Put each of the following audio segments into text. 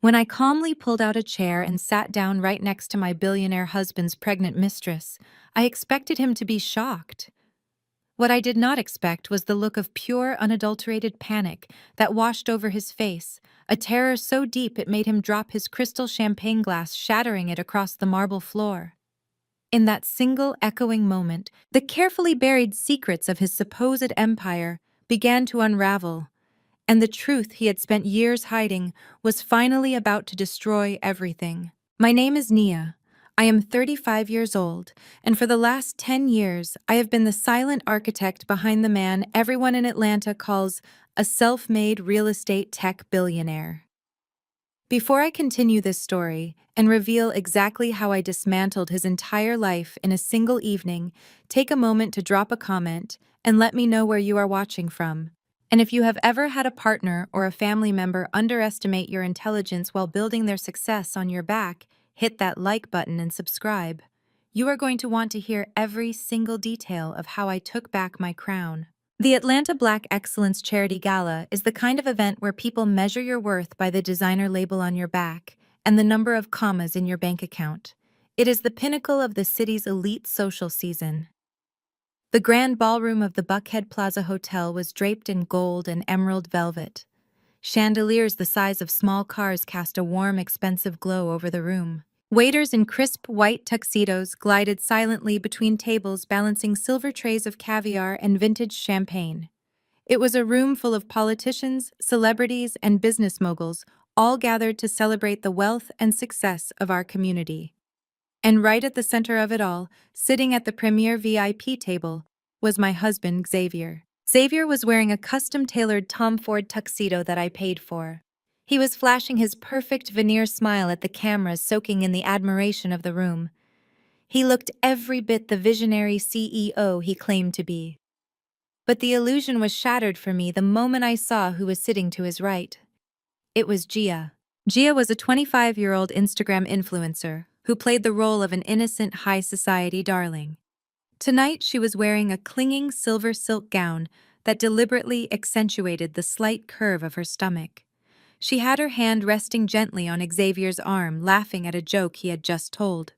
When I calmly pulled out a chair and sat down right next to my billionaire husband's pregnant mistress, I expected him to be shocked. What I did not expect was the look of pure, unadulterated panic that washed over his face, a terror so deep it made him drop his crystal champagne glass, shattering it across the marble floor. In that single echoing moment, the carefully buried secrets of his supposed empire began to unravel, and the truth he had spent years hiding was finally about to destroy everything. My name is Nia. I am 35 years old, and for the last 10 years, I have been the silent architect behind the man everyone in Atlanta calls a self-made real estate tech billionaire. Before I continue this story and reveal exactly how I dismantled his entire life in a single evening, take a moment to drop a comment and let me know where you are watching from. And if you have ever had a partner or a family member underestimate your intelligence while building their success on your back, hit that like button and subscribe. You are going to want to hear every single detail of how I took back my crown. The Atlanta Black Excellence Charity Gala is the kind of event where people measure your worth by the designer label on your back and the number of commas in your bank account. It is the pinnacle of the city's elite social season. The grand ballroom of the Buckhead Plaza Hotel was draped in gold and emerald velvet. Chandeliers the size of small cars cast a warm, expensive glow over the room. Waiters in crisp, white tuxedos glided silently between tables balancing silver trays of caviar and vintage champagne. It was a room full of politicians, celebrities, and business moguls, all gathered to celebrate the wealth and success of our community. And right at the center of it all, sitting at the premier VIP table, was my husband, Xavier. Xavier was wearing a custom-tailored Tom Ford tuxedo that I paid for. He was flashing his perfect veneer smile at the cameras, soaking in the admiration of the room. He looked every bit the visionary CEO he claimed to be. But the illusion was shattered for me the moment I saw who was sitting to his right. It was Gia. Gia was a 25-year-old Instagram influencer who played the role of an innocent high society darling. Tonight she was wearing a clinging silver silk gown that deliberately accentuated the slight curve of her stomach. She had her hand resting gently on Xavier's arm, laughing at a joke he had just told.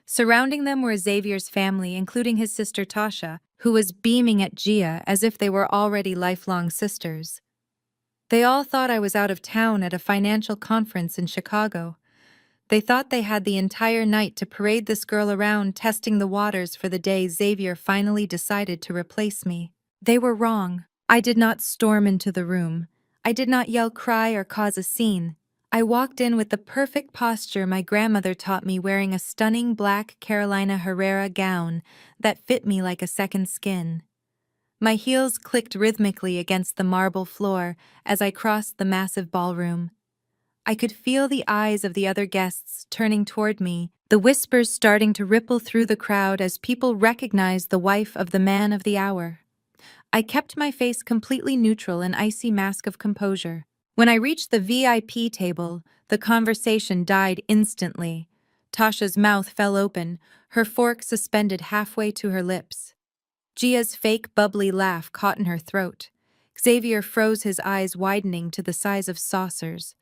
Surrounding them were Xavier's family, including his sister Tasha, who was beaming at Gia as if they were already lifelong sisters. They all thought I was out of town at a financial conference in Chicago. They thought they had the entire night to parade this girl around, testing the waters for the day Xavier finally decided to replace me. They were wrong. I did not storm into the room. I did not yell, cry, or cause a scene. I walked in with the perfect posture my grandmother taught me, wearing a stunning black Carolina Herrera gown that fit me like a second skin. My heels clicked rhythmically against the marble floor as I crossed the massive ballroom. I could feel the eyes of the other guests turning toward me, the whispers starting to ripple through the crowd as people recognized the wife of the man of the hour. I kept my face completely neutral, an icy mask of composure. When I reached the VIP table, the conversation died instantly. Tasha's mouth fell open, her fork suspended halfway to her lips. Gia's fake bubbly laugh caught in her throat. Xavier froze, his eyes widening to the size of saucers.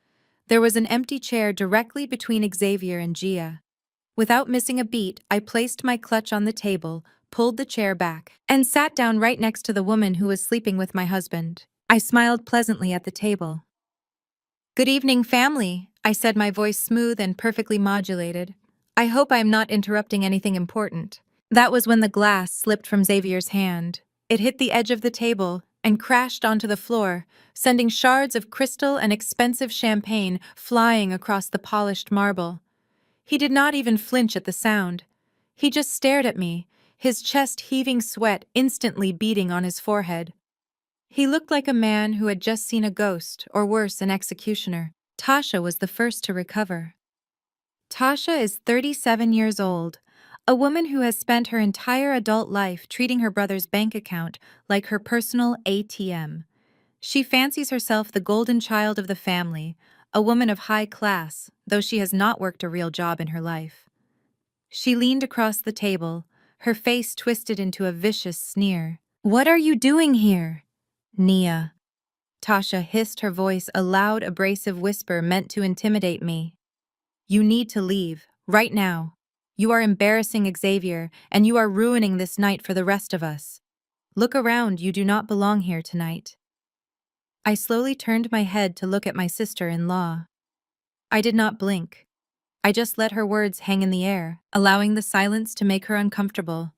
There was an empty chair directly between Xavier and Gia. Without missing a beat, I placed my clutch on the table, pulled the chair back, and sat down right next to the woman who was sleeping with my husband. I smiled pleasantly at the table. "Good evening, family," I said, my voice smooth and perfectly modulated. "I hope I am not interrupting anything important." That was when the glass slipped from Xavier's hand. It hit the edge of the table and crashed onto the floor, sending shards of crystal and expensive champagne flying across the polished marble. He did not even flinch at the sound. He just stared at me, his chest heaving, sweat instantly beading on his forehead. He looked like a man who had just seen a ghost, or worse, an executioner. Tasha was the first to recover. Tasha is 37 years old, a woman who has spent her entire adult life treating her brother's bank account like her personal ATM. She fancies herself the golden child of the family, a woman of high class, though she has not worked a real job in her life. She leaned across the table, her face twisted into a vicious sneer. "What are you doing here, Nia?" Tasha hissed, her voice a loud, abrasive whisper meant to intimidate me. You need to leave, right now. You are embarrassing Xavier, and you are ruining this night for the rest of us. Look around, you do not belong here tonight. I slowly turned my head to look at my sister-in-law. I did not blink. I just let her words hang in the air, allowing the silence to make her uncomfortable.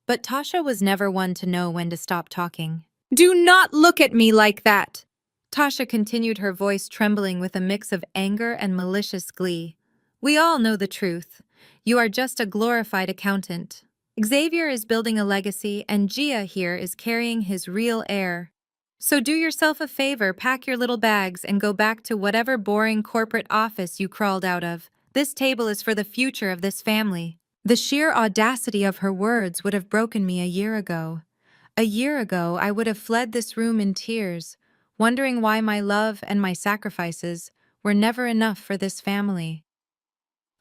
But Tasha was never one to know when to stop talking. Do not look at me like that! Tasha continued, her voice trembling with a mix of anger and malicious glee. We all know the truth. You are just a glorified accountant. Xavier is building a legacy, and Gia here is carrying his real heir. So do yourself a favor, pack your little bags, and go back to whatever boring corporate office you crawled out of. This table is for the future of this family. The sheer audacity of her words would have broken me a year ago. A year ago, I would have fled this room in tears, wondering why my love and my sacrifices were never enough for this family.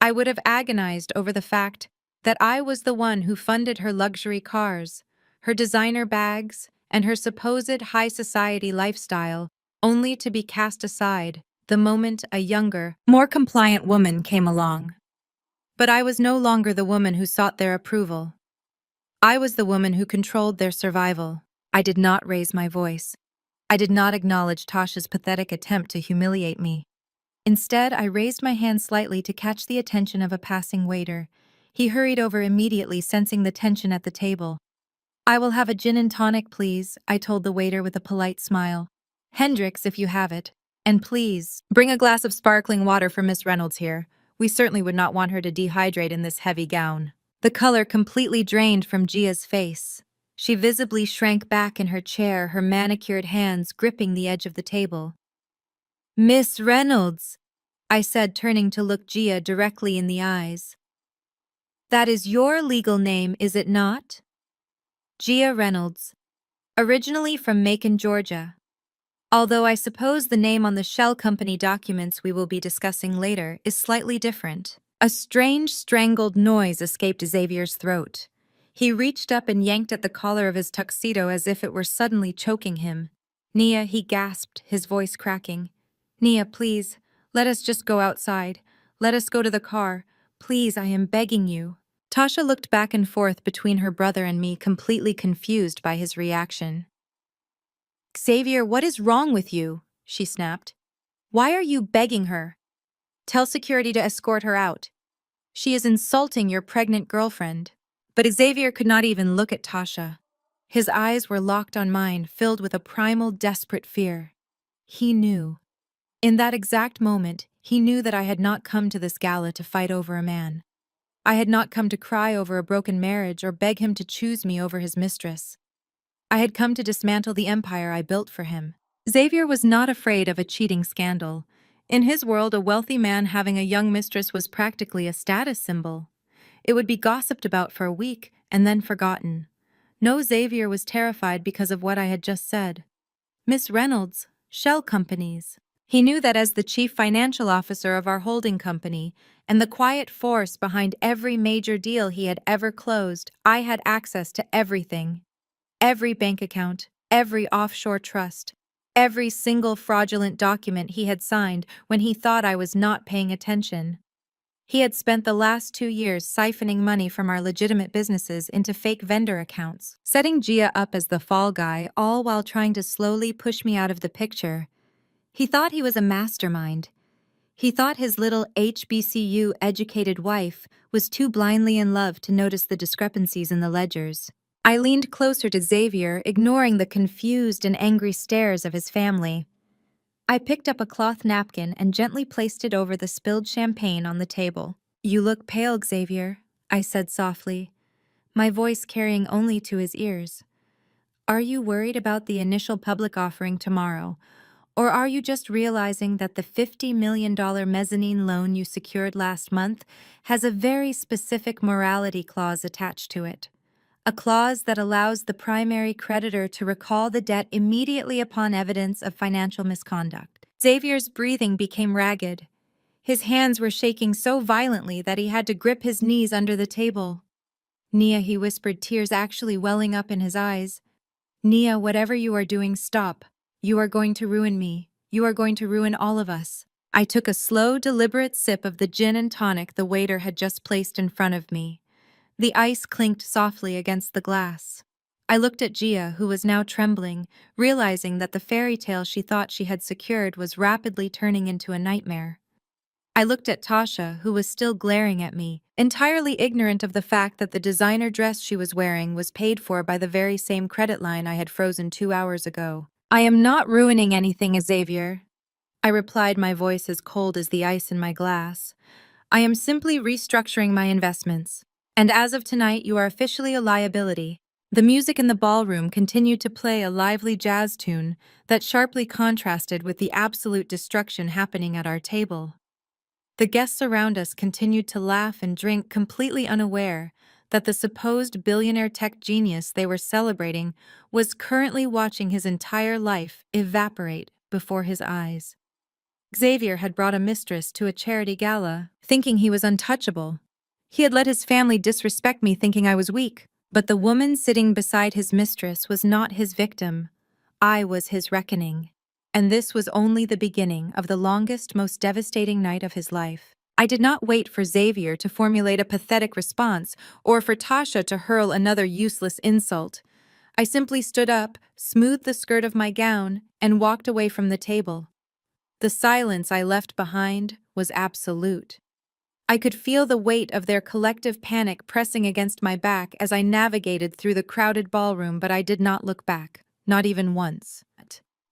I would have agonized over the fact that I was the one who funded her luxury cars, her designer bags, and her supposed high society lifestyle, only to be cast aside the moment a younger, more compliant woman came along. But I was no longer the woman who sought their approval. I was the woman who controlled their survival. I did not raise my voice. I did not acknowledge Tasha's pathetic attempt to humiliate me. Instead, I raised my hand slightly to catch the attention of a passing waiter. He hurried over immediately, sensing the tension at the table. I will have a gin and tonic, please, I told the waiter with a polite smile. Hendrix, if you have it. And please, bring a glass of sparkling water for Miss Reynolds here. We certainly would not want her to dehydrate in this heavy gown. The color completely drained from Gia's face. She visibly shrank back in her chair, her manicured hands gripping the edge of the table. Miss Reynolds, I said, turning to look Gia directly in the eyes. That is your legal name, is it not? Gia Reynolds, originally from Macon, Georgia. Although I suppose the name on the shell company documents we will be discussing later is slightly different. A strange, strangled noise escaped Xavier's throat. He reached up and yanked at the collar of his tuxedo as if it were suddenly choking him. Nia, he gasped, his voice cracking. Nia, please, let us just go outside. Let us go to the car. Please, I am begging you. Tasha looked back and forth between her brother and me, completely confused by his reaction. Xavier, what is wrong with you? She snapped. Why are you begging her? Tell security to escort her out. She is insulting your pregnant girlfriend. But Xavier could not even look at Tasha. His eyes were locked on mine, filled with a primal, desperate fear. He knew. In that exact moment, he knew that I had not come to this gala to fight over a man. I had not come to cry over a broken marriage or beg him to choose me over his mistress. I had come to dismantle the empire I built for him. Xavier was not afraid of a cheating scandal. In his world, a wealthy man having a young mistress was practically a status symbol. It would be gossiped about for a week and then forgotten. No, Xavier was terrified because of what I had just said. Miss Reynolds, shell companies. He knew that as the chief financial officer of our holding company and the quiet force behind every major deal he had ever closed, I had access to everything. Every bank account, every offshore trust, every single fraudulent document he had signed when he thought I was not paying attention. He had spent the last 2 years siphoning money from our legitimate businesses into fake vendor accounts, setting Gia up as the fall guy, all while trying to slowly push me out of the picture. He thought he was a mastermind. He thought his little HBCU-educated wife was too blindly in love to notice the discrepancies in the ledgers. I leaned closer to Xavier, ignoring the confused and angry stares of his family. I picked up a cloth napkin and gently placed it over the spilled champagne on the table. You look pale, Xavier, I said softly, my voice carrying only to his ears. Are you worried about the initial public offering tomorrow? Or are you just realizing that the $50 million mezzanine loan you secured last month has a very specific morality clause attached to it? A clause that allows the primary creditor to recall the debt immediately upon evidence of financial misconduct. Xavier's breathing became ragged. His hands were shaking so violently that he had to grip his knees under the table. Nia, he whispered, tears actually welling up in his eyes. Nia, whatever you are doing, stop. You are going to ruin me. You are going to ruin all of us. I took a slow, deliberate sip of the gin and tonic the waiter had just placed in front of me. The ice clinked softly against the glass. I looked at Gia, who was now trembling, realizing that the fairy tale she thought she had secured was rapidly turning into a nightmare. I looked at Tasha, who was still glaring at me, entirely ignorant of the fact that the designer dress she was wearing was paid for by the very same credit line I had frozen 2 hours ago. I am not ruining anything, Xavier, I replied, my voice as cold as the ice in my glass. I am simply restructuring my investments. And as of tonight, you are officially a liability. The music in the ballroom continued to play a lively jazz tune that sharply contrasted with the absolute destruction happening at our table. The guests around us continued to laugh and drink, completely unaware that the supposed billionaire tech genius they were celebrating was currently watching his entire life evaporate before his eyes. Xavier had brought a mistress to a charity gala, thinking he was untouchable. He had let his family disrespect me, thinking I was weak. But the woman sitting beside his mistress was not his victim. I was his reckoning. And this was only the beginning of the longest, most devastating night of his life. I did not wait for Xavier to formulate a pathetic response or for Tasha to hurl another useless insult. I simply stood up, smoothed the skirt of my gown, and walked away from the table. The silence I left behind was absolute. I could feel the weight of their collective panic pressing against my back as I navigated through the crowded ballroom, but I did not look back, not even once.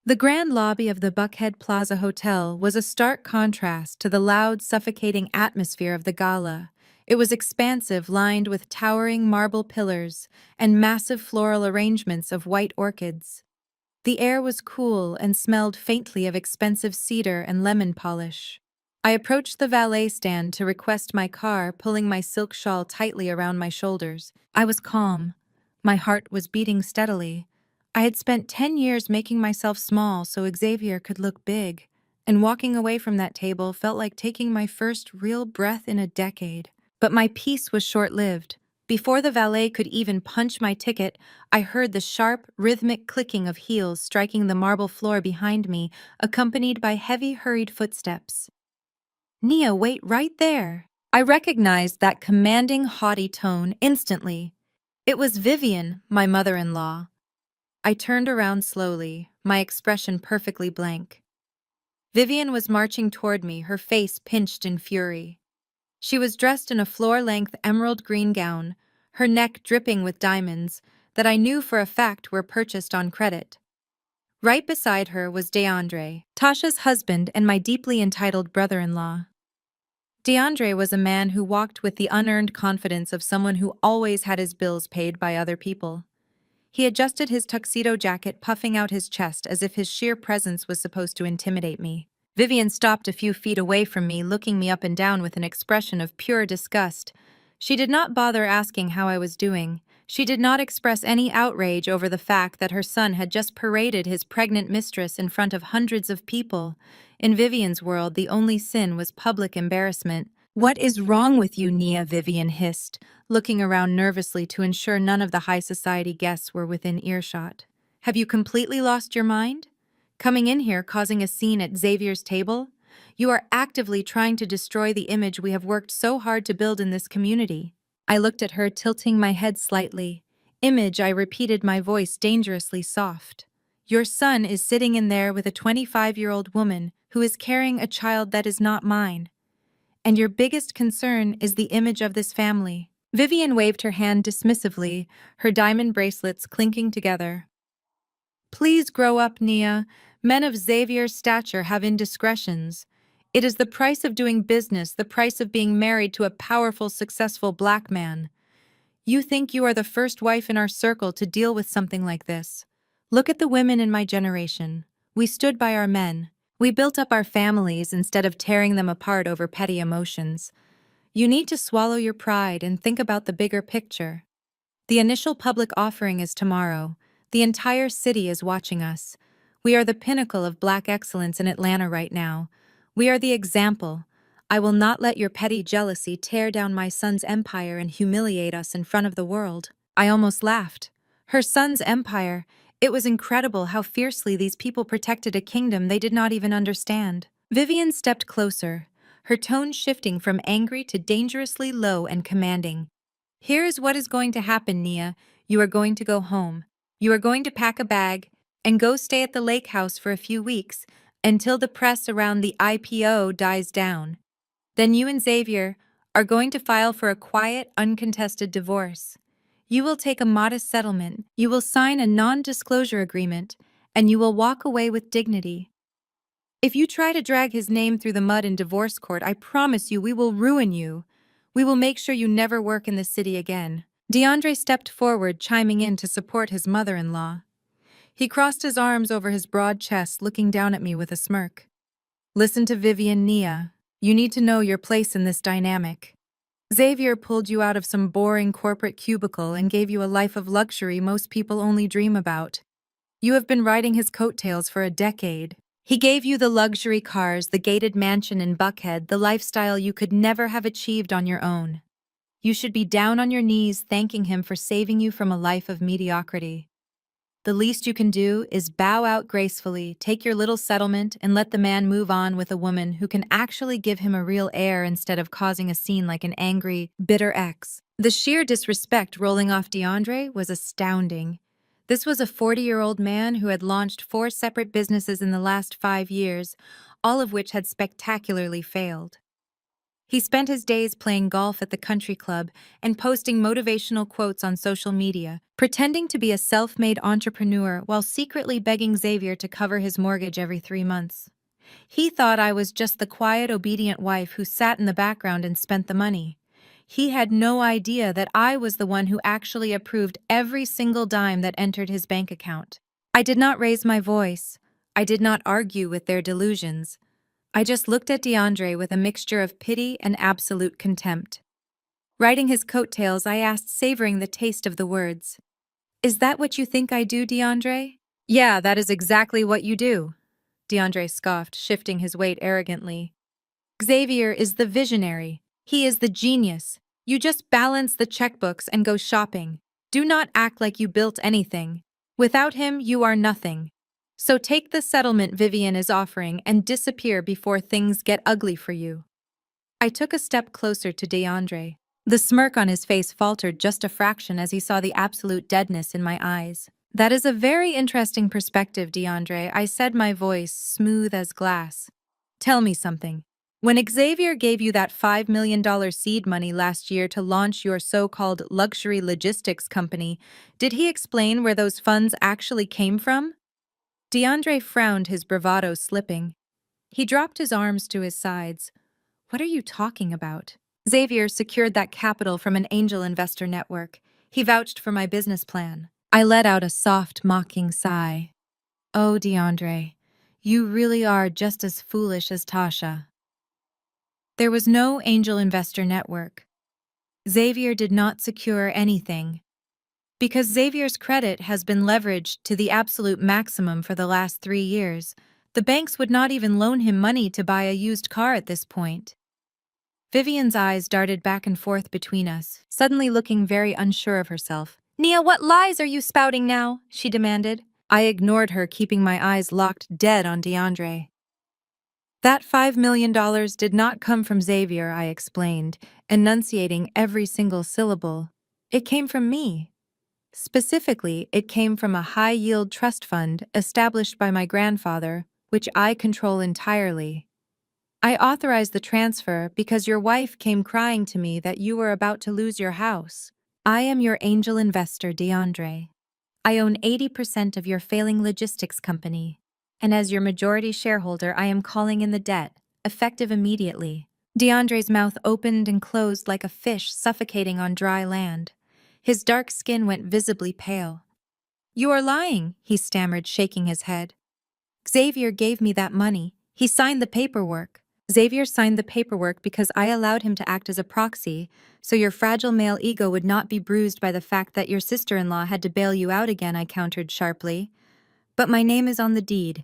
The grand lobby of the Buckhead Plaza Hotel was a stark contrast to the loud, suffocating atmosphere of the gala. It was expansive, lined with towering marble pillars and massive floral arrangements of white orchids. The air was cool and smelled faintly of expensive cedar and lemon polish. I approached the valet stand to request my car, pulling my silk shawl tightly around my shoulders. I was calm. My heart was beating steadily. I had spent 10 years making myself small so Xavier could look big, and walking away from that table felt like taking my first real breath in a decade. But my peace was short-lived. Before the valet could even punch my ticket, I heard the sharp, rhythmic clicking of heels striking the marble floor behind me, accompanied by heavy, hurried footsteps. "Nia, wait right there." I recognized that commanding, haughty tone instantly. It was Vivian, my mother-in-law. I turned around slowly, my expression perfectly blank. Vivian was marching toward me, her face pinched in fury. She was dressed in a floor-length emerald green gown, her neck dripping with diamonds that I knew for a fact were purchased on credit. Right beside her was DeAndre, Tasha's husband and my deeply entitled brother-in-law. DeAndre was a man who walked with the unearned confidence of someone who always had his bills paid by other people. He adjusted his tuxedo jacket, puffing out his chest as if his sheer presence was supposed to intimidate me. Vivian stopped a few feet away from me, looking me up and down with an expression of pure disgust. She did not bother asking how I was doing. She did not express any outrage over the fact that her son had just paraded his pregnant mistress in front of hundreds of people. In Vivian's world, the only sin was public embarrassment. "What is wrong with you, Nia?" Vivian hissed, looking around nervously to ensure none of the high society guests were within earshot. "Have you completely lost your mind? Coming in here causing a scene at Xavier's table? You are actively trying to destroy the image we have worked so hard to build in this community." I looked at her, tilting my head slightly. "Image," I repeated, my voice dangerously soft. "Your son is sitting in there with a 25-year-old woman who is carrying a child that is not mine. And your biggest concern is the image of this family." Vivian waved her hand dismissively, her diamond bracelets clinking together. "Please grow up, Nia. Men of Xavier's stature have indiscretions. It is the price of doing business, the price of being married to a powerful, successful black man. You think you are the first wife in our circle to deal with something like this. Look at the women in my generation. We stood by our men. We built up our families instead of tearing them apart over petty emotions. You need to swallow your pride and think about the bigger picture. The initial public offering is tomorrow. The entire city is watching us. We are the pinnacle of Black excellence in Atlanta right now. We are the example. I will not let your petty jealousy tear down my son's empire and humiliate us in front of the world." I almost laughed. Her son's empire. It was incredible how fiercely these people protected a kingdom they did not even understand. Vivian stepped closer, her tone shifting from angry to dangerously low and commanding. Here is what is going to happen, Nia. You are going to go home. You are going to pack a bag and go stay at the lake house for a few weeks until the press around the IPO dies down. Then you and Xavier are going to file for a quiet, uncontested divorce. You will take a modest settlement, you will sign a non-disclosure agreement, and you will walk away with dignity. If you try to drag his name through the mud in divorce court, I promise you we will ruin you. We will make sure you never work in the city again. DeAndre stepped forward, chiming in to support his mother-in-law. He crossed his arms over his broad chest, looking down at me with a smirk. Listen to Vivian, Nia. You need to know your place in this dynamic. Xavier pulled you out of some boring corporate cubicle and gave you a life of luxury most people only dream about. You have been riding his coattails for a decade. He gave you the luxury cars, the gated mansion in Buckhead, the lifestyle you could never have achieved on your own. You should be down on your knees thanking him for saving you from a life of mediocrity. The least you can do is bow out gracefully, take your little settlement, and let the man move on with a woman who can actually give him a real heir instead of causing a scene like an angry, bitter ex. The sheer disrespect rolling off DeAndre was astounding. This was a 40-year-old man who had launched 4 separate businesses in the last 5 years, all of which had spectacularly failed. He spent his days playing golf at the country club and posting motivational quotes on social media, pretending to be a self-made entrepreneur while secretly begging Xavier to cover his mortgage every 3 months. He thought I was just the quiet, obedient wife who sat in the background and spent the money. He had no idea that I was the one who actually approved every single dime that entered his bank account. I did not raise my voice. I did not argue with their delusions. I just looked at DeAndre with a mixture of pity and absolute contempt. Riding his coattails, I asked, savoring the taste of the words. Is that what you think I do, DeAndre? Yeah, that is exactly what you do, DeAndre scoffed, shifting his weight arrogantly. Xavier is the visionary. He is the genius. You just balance the checkbooks and go shopping. Do not act like you built anything. Without him, you are nothing. So take the settlement Vivian is offering and disappear before things get ugly for you. I took a step closer to DeAndre. The smirk on his face faltered just a fraction as he saw the absolute deadness in my eyes. That is a very interesting perspective, DeAndre, I said, my voice smooth as glass. Tell me something. When Xavier gave you that $5 million seed money last year to launch your so-called luxury logistics company, did he explain where those funds actually came from? DeAndre frowned, his bravado slipping. He dropped his arms to his sides. What are you talking about? Xavier secured that capital from an angel investor network. He vouched for my business plan. I let out a soft, mocking sigh. Oh, DeAndre, you really are just as foolish as Tasha. There was no angel investor network. Xavier did not secure anything. Because Xavier's credit has been leveraged to the absolute maximum for the last 3 years, the banks would not even loan him money to buy a used car at this point. Vivian's eyes darted back and forth between us, suddenly looking very unsure of herself. Nia, what lies are you spouting now? She demanded. I ignored her, keeping my eyes locked dead on DeAndre. That $5 million did not come from Xavier, I explained, enunciating every single syllable. It came from me. Specifically, it came from a high-yield trust fund established by my grandfather, which I control entirely. I authorized the transfer because your wife came crying to me that you were about to lose your house. I am your angel investor, DeAndre. I own 80% of your failing logistics company, and as your majority shareholder, I am calling in the debt, effective immediately. DeAndre's mouth opened and closed like a fish suffocating on dry land. His dark skin went visibly pale. You are lying, he stammered, shaking his head. Xavier gave me that money. He signed the paperwork. Xavier signed the paperwork because I allowed him to act as a proxy, so your fragile male ego would not be bruised by the fact that your sister-in-law had to bail you out again, I countered sharply. But my name is on the deed.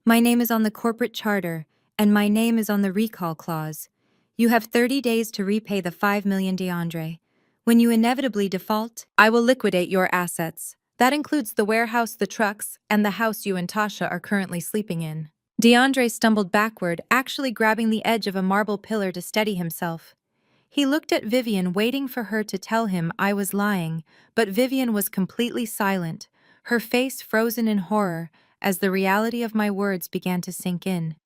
My name is on the corporate charter, and my name is on the recall clause. You have 30 days to repay the $5 million, DeAndre. When you inevitably default, I will liquidate your assets. That includes the warehouse, the trucks, and the house you and Tasha are currently sleeping in. DeAndre stumbled backward, actually grabbing the edge of a marble pillar to steady himself. He looked at Vivian, waiting for her to tell him I was lying, but Vivian was completely silent, her face frozen in horror as the reality of my words began to sink in.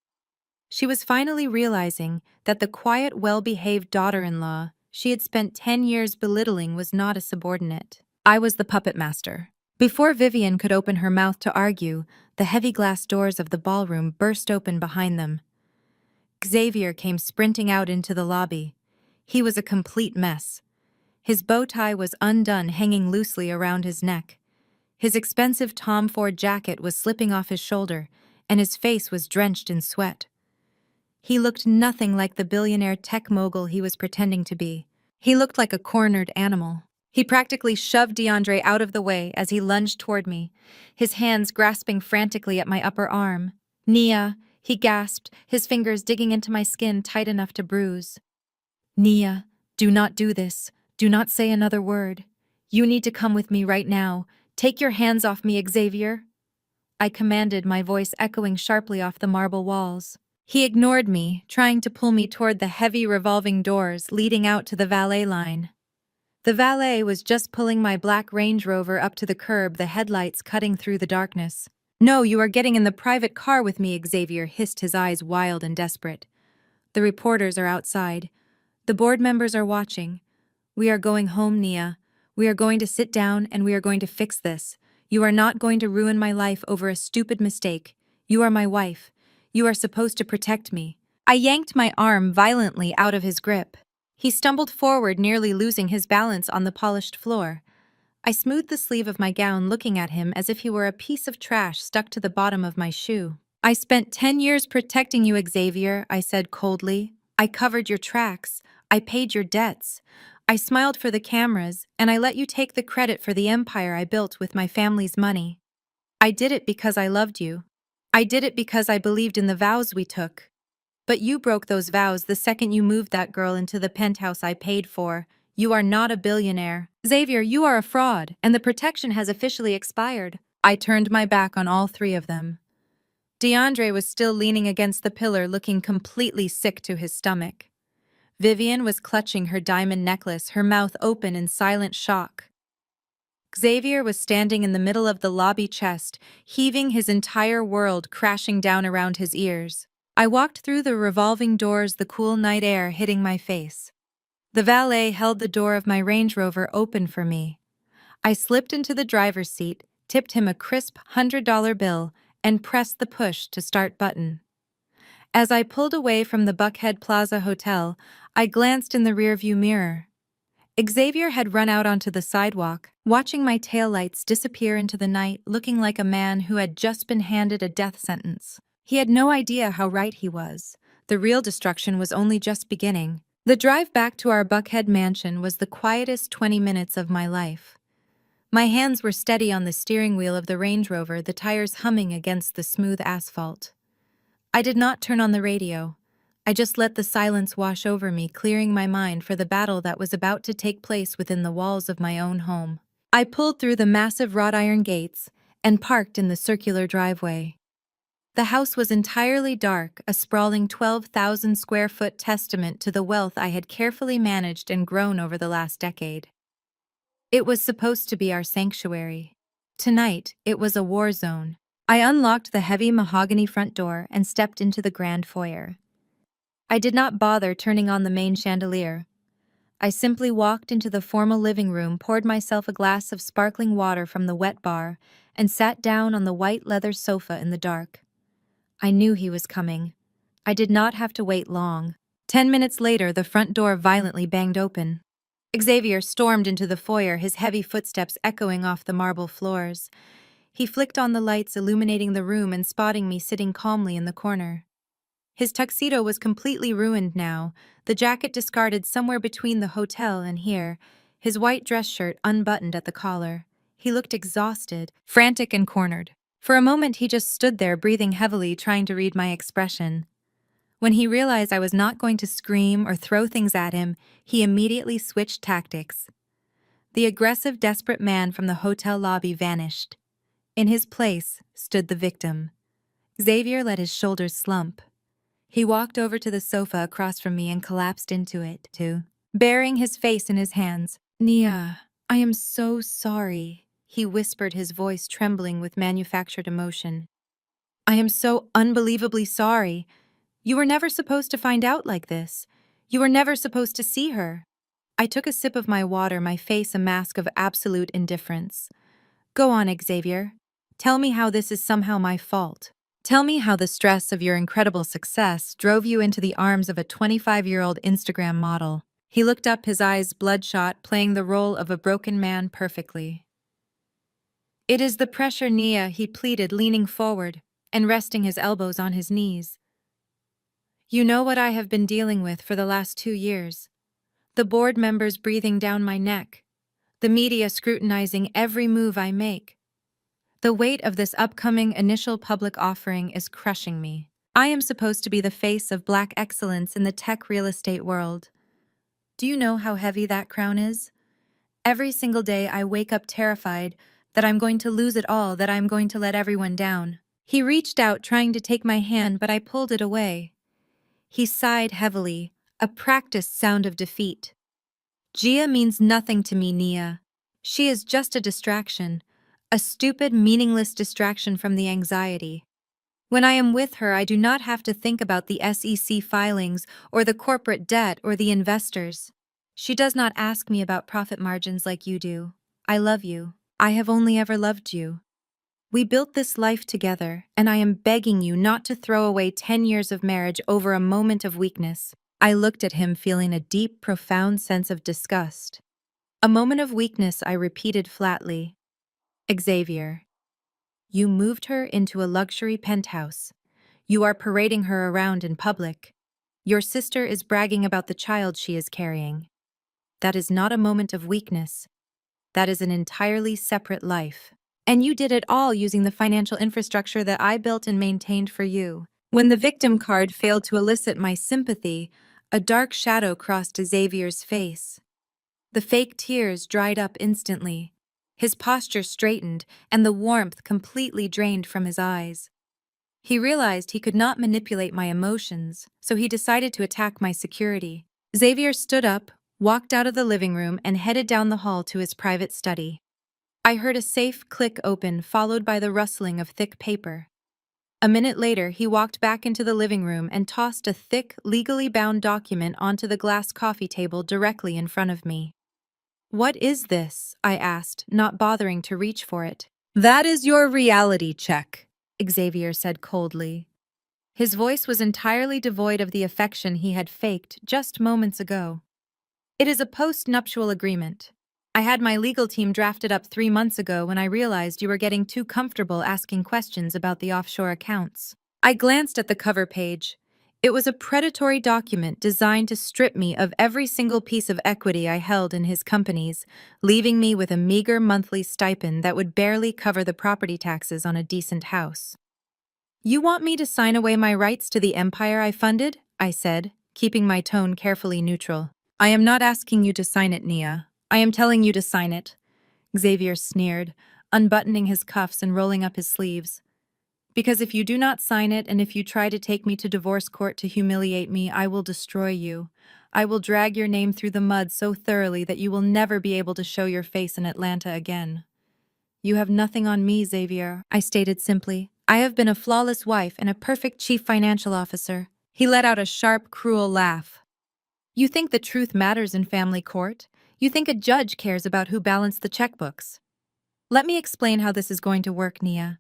She was finally realizing that the quiet, well-behaved daughter-in-law she had spent 10 years belittling was not a subordinate. I was the puppet master. Before Vivian could open her mouth to argue, the heavy glass doors of the ballroom burst open behind them. Xavier came sprinting out into the lobby. He was a complete mess. His bow tie was undone, hanging loosely around his neck. His expensive Tom Ford jacket was slipping off his shoulder, and his face was drenched in sweat. He looked nothing like the billionaire tech mogul he was pretending to be. He looked like a cornered animal. He practically shoved DeAndre out of the way as he lunged toward me, his hands grasping frantically at my upper arm. "Nia," he gasped, his fingers digging into my skin tight enough to bruise. "Nia, do not do this. Do not say another word. You need to come with me right now. Take your hands off me, Xavier," I commanded, my voice echoing sharply off the marble walls. He ignored me, trying to pull me toward the heavy revolving doors leading out to the valet line. The valet was just pulling my black Range Rover up to the curb, the headlights cutting through the darkness. "No, you are getting in the private car with me," Xavier hissed, his eyes wild and desperate. "The reporters are outside. The board members are watching. We are going home, Nia. We are going to sit down and we are going to fix this. You are not going to ruin my life over a stupid mistake. You are my wife. You are supposed to protect me." I yanked my arm violently out of his grip. He stumbled forward, nearly losing his balance on the polished floor. I smoothed the sleeve of my gown, looking at him as if he were a piece of trash stuck to the bottom of my shoe. "I spent 10 years protecting you, Xavier," I said coldly. "I covered your tracks. I paid your debts. I smiled for the cameras, and I let you take the credit for the empire I built with my family's money. I did it because I loved you. I did it because I believed in the vows we took. But you broke those vows the second you moved that girl into the penthouse I paid for. You are not a billionaire. Xavier, you are a fraud, and the protection has officially expired." I turned my back on all three of them. DeAndre was still leaning against the pillar, looking completely sick to his stomach. Vivian was clutching her diamond necklace, her mouth open in silent shock. Xavier was standing in the middle of the lobby chest, heaving, his entire world crashing down around his ears. I walked through the revolving doors, the cool night air hitting my face. The valet held the door of my Range Rover open for me. I slipped into the driver's seat, tipped him a crisp $100 bill, and pressed the push to start button. As I pulled away from the Buckhead Plaza Hotel, I glanced in the rearview mirror. Xavier had run out onto the sidewalk, watching my taillights disappear into the night, looking like a man who had just been handed a death sentence. He had no idea how right he was. The real destruction was only just beginning. The drive back to our Buckhead mansion was the quietest 20 minutes of my life. My hands were steady on the steering wheel of the Range Rover, the tires humming against the smooth asphalt. I did not turn on the radio. I just let the silence wash over me, clearing my mind for the battle that was about to take place within the walls of my own home. I pulled through the massive wrought iron gates and parked in the circular driveway. The house was entirely dark, a sprawling 12,000 square foot testament to the wealth I had carefully managed and grown over the last decade. It was supposed to be our sanctuary. Tonight, it was a war zone. I unlocked the heavy mahogany front door and stepped into the grand foyer. I did not bother turning on the main chandelier. I simply walked into the formal living room, poured myself a glass of sparkling water from the wet bar, and sat down on the white leather sofa in the dark. I knew he was coming. I did not have to wait long. 10 minutes later, the front door violently banged open. Xavier stormed into the foyer, his heavy footsteps echoing off the marble floors. He flicked on the lights, illuminating the room and spotting me sitting calmly in the corner. His tuxedo was completely ruined now, the jacket discarded somewhere between the hotel and here, his white dress shirt unbuttoned at the collar. He looked exhausted, frantic and cornered. For a moment he just stood there, breathing heavily, trying to read my expression. When he realized I was not going to scream or throw things at him, he immediately switched tactics. The aggressive, desperate man from the hotel lobby vanished. In his place stood the victim. Xavier let his shoulders slump. He walked over to the sofa across from me and collapsed into it, too, burying his face in his hands. "Nia, I am so sorry," he whispered, his voice trembling with manufactured emotion. "I am so unbelievably sorry. You were never supposed to find out like this. You were never supposed to see her." I took a sip of my water, my face a mask of absolute indifference. "Go on, Xavier. Tell me how this is somehow my fault. Tell me how the stress of your incredible success drove you into the arms of a 25-year-old Instagram model." He looked up, his eyes bloodshot, playing the role of a broken man perfectly. "It is the pressure, Nia," he pleaded, leaning forward and resting his elbows on his knees. "You know what I have been dealing with for the last 2 years. The board members breathing down my neck. The media scrutinizing every move I make. The weight of this upcoming initial public offering is crushing me. I am supposed to be the face of Black excellence in the tech real estate world. Do you know how heavy that crown is? Every single day I wake up terrified that I'm going to lose it all, that I'm going to let everyone down." He reached out, trying to take my hand, but I pulled it away. He sighed heavily, a practiced sound of defeat. "Gia means nothing to me, Nia. She is just a distraction. A stupid, meaningless distraction from the anxiety. When I am with her, I do not have to think about the SEC filings or the corporate debt or the investors. She does not ask me about profit margins like you do. I love you. I have only ever loved you. We built this life together, and I am begging you not to throw away 10 years of marriage over a moment of weakness." I looked at him, feeling a deep, profound sense of disgust. "A moment of weakness," I repeated flatly. "Xavier, you moved her into a luxury penthouse. You are parading her around in public. Your sister is bragging about the child she is carrying. That is not a moment of weakness. That is an entirely separate life. And you did it all using the financial infrastructure that I built and maintained for you." When the victim card failed to elicit my sympathy, a dark shadow crossed Xavier's face. The fake tears dried up instantly. His posture straightened, and the warmth completely drained from his eyes. He realized he could not manipulate my emotions, so he decided to attack my security. Xavier stood up, walked out of the living room, and headed down the hall to his private study. I heard a safe click open, followed by the rustling of thick paper. A minute later, he walked back into the living room and tossed a thick, legally bound document onto the glass coffee table directly in front of me. "What is this?" I asked, not bothering to reach for it. "That is your reality check," Xavier said coldly. His voice was entirely devoid of the affection he had faked just moments ago. "It is a post-nuptial agreement. I had my legal team drafted up 3 months ago when I realized you were getting too comfortable asking questions about the offshore accounts." I glanced at the cover page. It was a predatory document designed to strip me of every single piece of equity I held in his companies, leaving me with a meager monthly stipend that would barely cover the property taxes on a decent house. "You want me to sign away my rights to the empire I funded?" I said, keeping my tone carefully neutral. "I am not asking you to sign it, Nia. I am telling you to sign it," Xavier sneered, unbuttoning his cuffs and rolling up his sleeves. "Because if you do not sign it, and if you try to take me to divorce court to humiliate me, I will destroy you. I will drag your name through the mud so thoroughly that you will never be able to show your face in Atlanta again." "You have nothing on me, Xavier," I stated simply. "I have been a flawless wife and a perfect chief financial officer." He let out a sharp, cruel laugh. "You think the truth matters in family court? You think a judge cares about who balanced the checkbooks? Let me explain how this is going to work, Nia.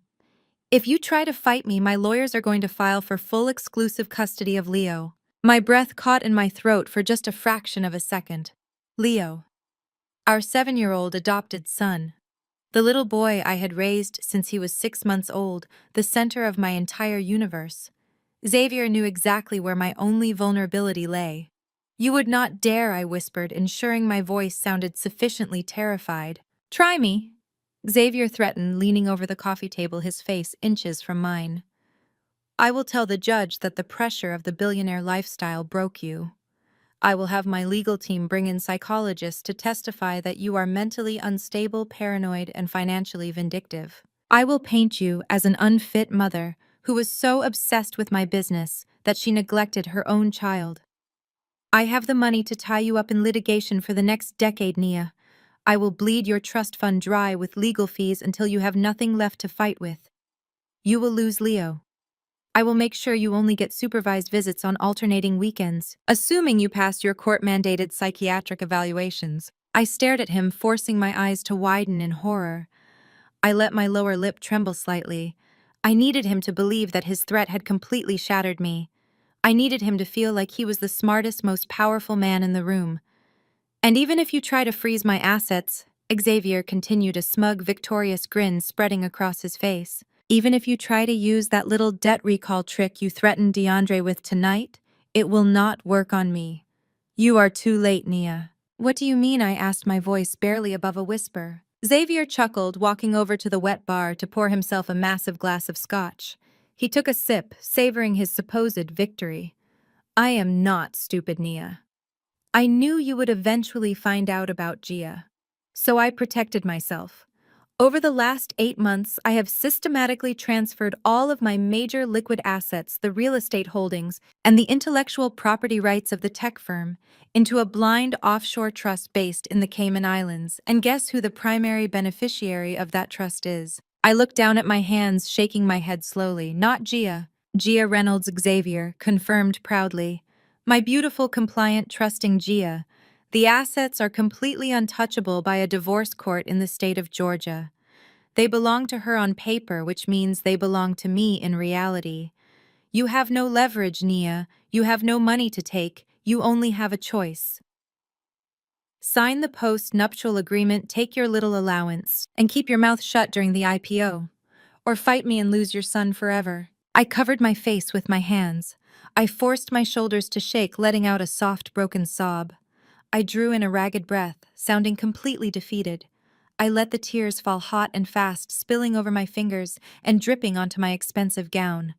If you try to fight me, my lawyers are going to file for full exclusive custody of Leo." My breath caught in my throat for just a fraction of a second. Leo. Our 7-year-old adopted son. The little boy I had raised since he was 6 months old, the center of my entire universe. Xavier knew exactly where my only vulnerability lay. "You would not dare," I whispered, ensuring my voice sounded sufficiently terrified. "Try me," Xavier threatened, leaning over the coffee table, his face inches from mine. "I will tell the judge that the pressure of the billionaire lifestyle broke you. I will have my legal team bring in psychologists to testify that you are mentally unstable, paranoid, and financially vindictive. I will paint you as an unfit mother who was so obsessed with my business that she neglected her own child. I have the money to tie you up in litigation for the next decade, Nia. I will bleed your trust fund dry with legal fees until you have nothing left to fight with. You will lose Leo. I will make sure you only get supervised visits on alternating weekends, assuming you pass your court-mandated psychiatric evaluations. I stared at him, forcing my eyes to widen in horror. I let my lower lip tremble slightly. I needed him to believe that his threat had completely shattered me. I needed him to feel like he was the smartest, most powerful man in the room. And even if you try to freeze my assets, Xavier continued, a smug, victorious grin spreading across his face. Even if you try to use that little debt recall trick you threatened DeAndre with tonight, it will not work on me. You are too late, Nia. What do you mean? I asked, my voice barely above a whisper. Xavier chuckled, walking over to the wet bar to pour himself a massive glass of scotch. He took a sip, savoring his supposed victory. I am not stupid, Nia. I knew you would eventually find out about Gia. So I protected myself. Over the last 8 months, I have systematically transferred all of my major liquid assets, the real estate holdings, and the intellectual property rights of the tech firm, into a blind offshore trust based in the Cayman Islands. And guess who the primary beneficiary of that trust is? I looked down at my hands, shaking my head slowly. Not Gia. Gia Reynolds Xavier confirmed proudly. My beautiful, compliant, trusting Gia. The assets are completely untouchable by a divorce court in the state of Georgia. They belong to her on paper, which means they belong to me in reality. You have no leverage, Nia. You have no money to take. You only have a choice. Sign the post-nuptial agreement, take your little allowance, and keep your mouth shut during the IPO. Or fight me and lose your son forever. I covered my face with my hands. I forced my shoulders to shake, letting out a soft, broken sob. I drew in a ragged breath, sounding completely defeated. I let the tears fall hot and fast, spilling over my fingers and dripping onto my expensive gown.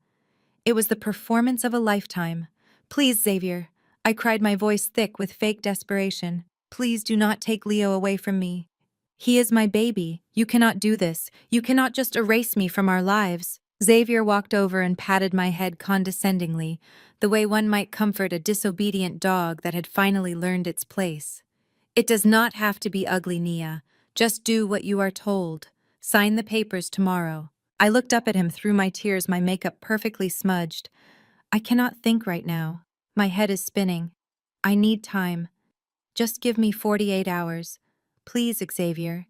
It was the performance of a lifetime. Please, Xavier, I cried, my voice thick with fake desperation. Please do not take Leo away from me. He is my baby. You cannot do this. You cannot just erase me from our lives. Xavier walked over and patted my head condescendingly, the way one might comfort a disobedient dog that had finally learned its place. It does not have to be ugly, Nia. Just do what you are told. Sign the papers tomorrow. I looked up at him through my tears, my makeup perfectly smudged. I cannot think right now. My head is spinning. I need time. Just give me 48 hours. Please, Xavier.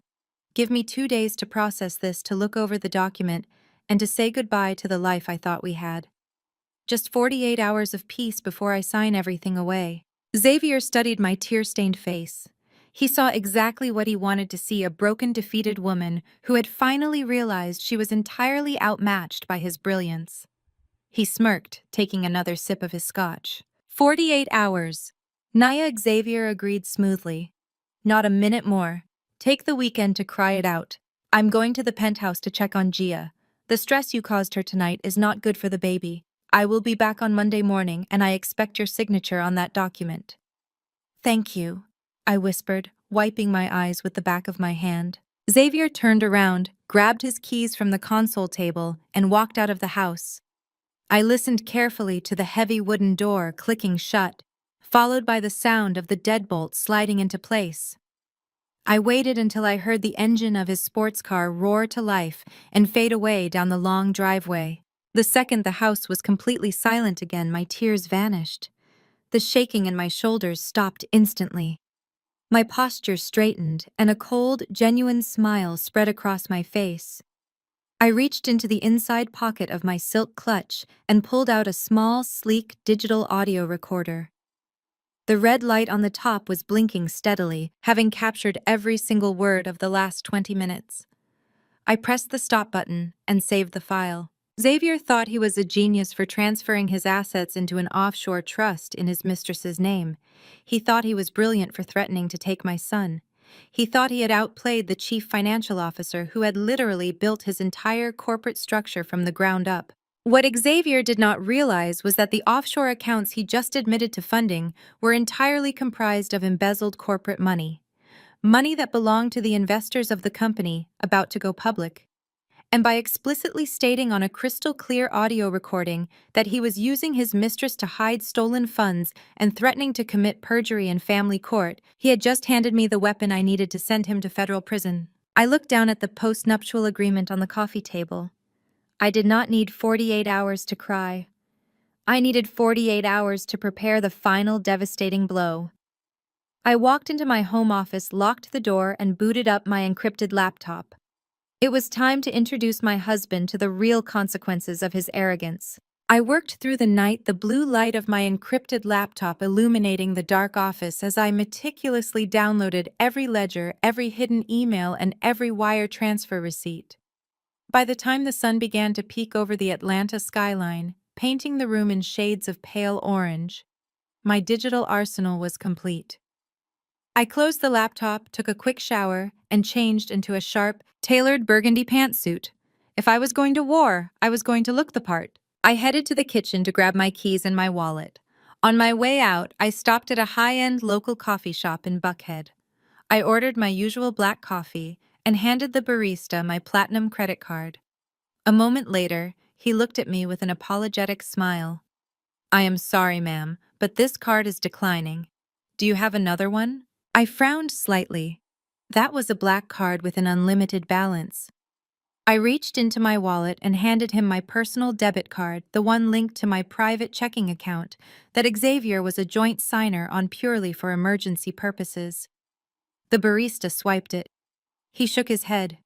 Give me 2 days to process this, to look over the document, and to say goodbye to the life I thought we had. Just 48 hours of peace before I sign everything away. Xavier studied my tear-stained face. He saw exactly what he wanted to see, a broken, defeated woman who had finally realized she was entirely outmatched by his brilliance. He smirked, taking another sip of his scotch. 48 hours. Nia. Xavier agreed smoothly. Not a minute more. Take the weekend to cry it out. I'm going to the penthouse to check on Gia. The stress you caused her tonight is not good for the baby. I will be back on Monday morning, and I expect your signature on that document. Thank you, I whispered, wiping my eyes with the back of my hand. Xavier turned around, grabbed his keys from the console table, and walked out of the house. I listened carefully to the heavy wooden door clicking shut, followed by the sound of the deadbolt sliding into place. I waited until I heard the engine of his sports car roar to life and fade away down the long driveway. The second the house was completely silent again, my tears vanished. The shaking in my shoulders stopped instantly. My posture straightened, and a cold, genuine smile spread across my face. I reached into the inside pocket of my silk clutch and pulled out a small, sleek digital audio recorder. The red light on the top was blinking steadily, having captured every single word of the last 20 minutes. I pressed the stop button and saved the file. Xavier thought he was a genius for transferring his assets into an offshore trust in his mistress's name. He thought he was brilliant for threatening to take my son. He thought he had outplayed the chief financial officer who had literally built his entire corporate structure from the ground up. What Xavier did not realize was that the offshore accounts he just admitted to funding were entirely comprised of embezzled corporate money. Money that belonged to the investors of the company about to go public. And by explicitly stating on a crystal-clear audio recording that he was using his mistress to hide stolen funds and threatening to commit perjury in family court, he had just handed me the weapon I needed to send him to federal prison. I looked down at the post-nuptial agreement on the coffee table. I did not need 48 hours to cry. I needed 48 hours to prepare the final devastating blow. I walked into my home office, locked the door, and booted up my encrypted laptop. It was time to introduce my husband to the real consequences of his arrogance. I worked through the night, the blue light of my encrypted laptop illuminating the dark office as I meticulously downloaded every ledger, every hidden email, and every wire transfer receipt. By the time the sun began to peek over the Atlanta skyline, painting the room in shades of pale orange, my digital arsenal was complete. I closed the laptop, took a quick shower, and changed into a sharp, tailored burgundy pantsuit. If I was going to war, I was going to look the part. I headed to the kitchen to grab my keys and my wallet. On my way out, I stopped at a high-end local coffee shop in Buckhead. I ordered my usual black coffee and handed the barista my platinum credit card. A moment later, he looked at me with an apologetic smile. "I am sorry, ma'am, but this card is declining. Do you have another one?" I frowned slightly. That was a black card with an unlimited balance. I reached into my wallet and handed him my personal debit card, the one linked to my private checking account that Xavier was a joint signer on purely for emergency purposes. The barista swiped it. He shook his head,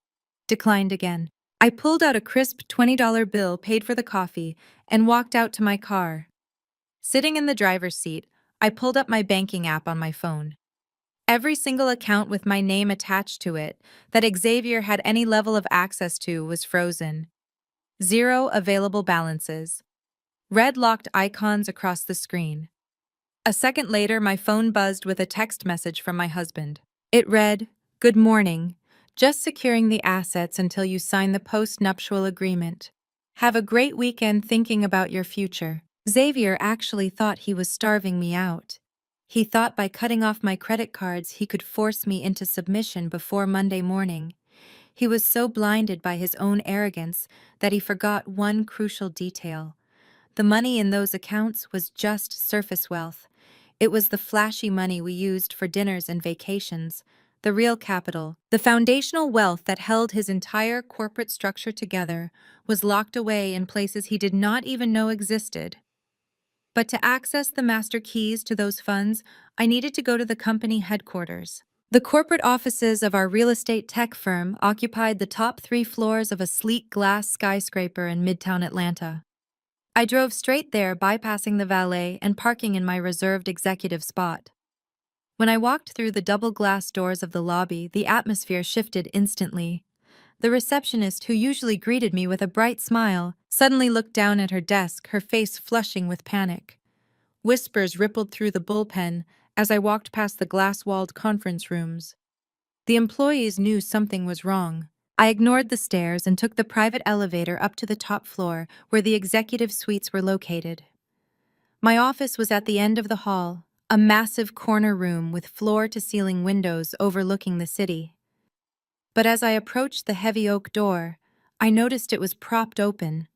declined again. I pulled out a crisp $20 bill, paid for the coffee, and walked out to my car. Sitting in the driver's seat, I pulled up my banking app on my phone. Every single account with my name attached to it that Xavier had any level of access to was frozen. 0 available balances. Red locked icons across the screen. A second later, my phone buzzed with a text message from my husband. It read, "Good morning. Just securing the assets until you sign the post-nuptial agreement. Have a great weekend thinking about your future." Xavier actually thought he was starving me out. He thought by cutting off my credit cards he could force me into submission before Monday morning. He was so blinded by his own arrogance that he forgot one crucial detail. The money in those accounts was just surface wealth. It was the flashy money we used for dinners and vacations. The real capital, the foundational wealth that held his entire corporate structure together, was locked away in places he did not even know existed. But to access the master keys to those funds, I needed to go to the company headquarters. The corporate offices of our real estate tech firm occupied the top 3 floors of a sleek glass skyscraper in Midtown Atlanta. I drove straight there, bypassing the valet and parking in my reserved executive spot. When I walked through the double glass doors of the lobby, the atmosphere shifted instantly. The receptionist, who usually greeted me with a bright smile, suddenly looked down at her desk, her face flushing with panic. Whispers rippled through the bullpen as I walked past the glass-walled conference rooms. The employees knew something was wrong. I ignored the stairs and took the private elevator up to the top floor where the executive suites were located. My office was at the end of the hall, a massive corner room with floor-to-ceiling windows overlooking the city. But as I approached the heavy oak door, I noticed it was propped open.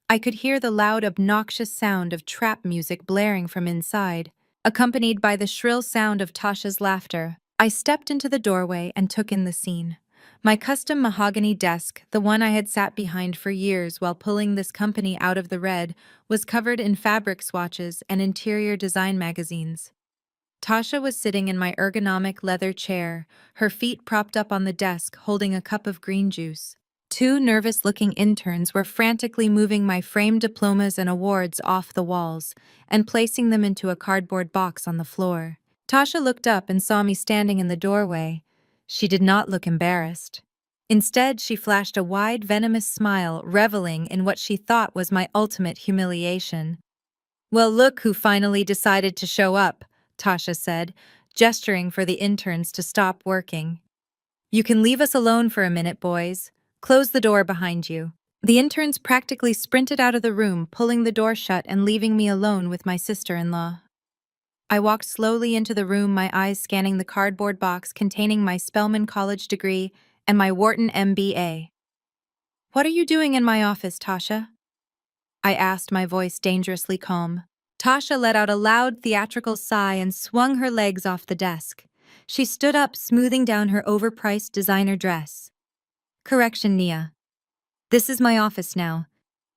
I could hear the loud, obnoxious sound of trap music blaring from inside, accompanied by the shrill sound of Tasha's laughter. I stepped into the doorway and took in the scene. My custom mahogany desk, the one I had sat behind for years while pulling this company out of the red, was covered in fabric swatches and interior design magazines. Tasha was sitting in my ergonomic leather chair, her feet propped up on the desk, holding a cup of green juice. 2 nervous-looking interns were frantically moving my framed diplomas and awards off the walls and placing them into a cardboard box on the floor. Tasha looked up and saw me standing in the doorway. She did not look embarrassed. Instead, she flashed a wide, venomous smile, reveling in what she thought was my ultimate humiliation. "Well, look who finally decided to show up," Tasha said, gesturing for the interns to stop working. "You can leave us alone for a minute, boys. Close the door behind you." The interns practically sprinted out of the room, pulling the door shut and leaving me alone with my sister-in-law. I walked slowly into the room, my eyes scanning the cardboard box containing my Spelman College degree and my Wharton MBA. "What are you doing in my office, Tasha?" I asked, my voice dangerously calm. Tasha let out a loud, theatrical sigh and swung her legs off the desk. She stood up, smoothing down her overpriced designer dress. "Correction, Nia. This is my office now.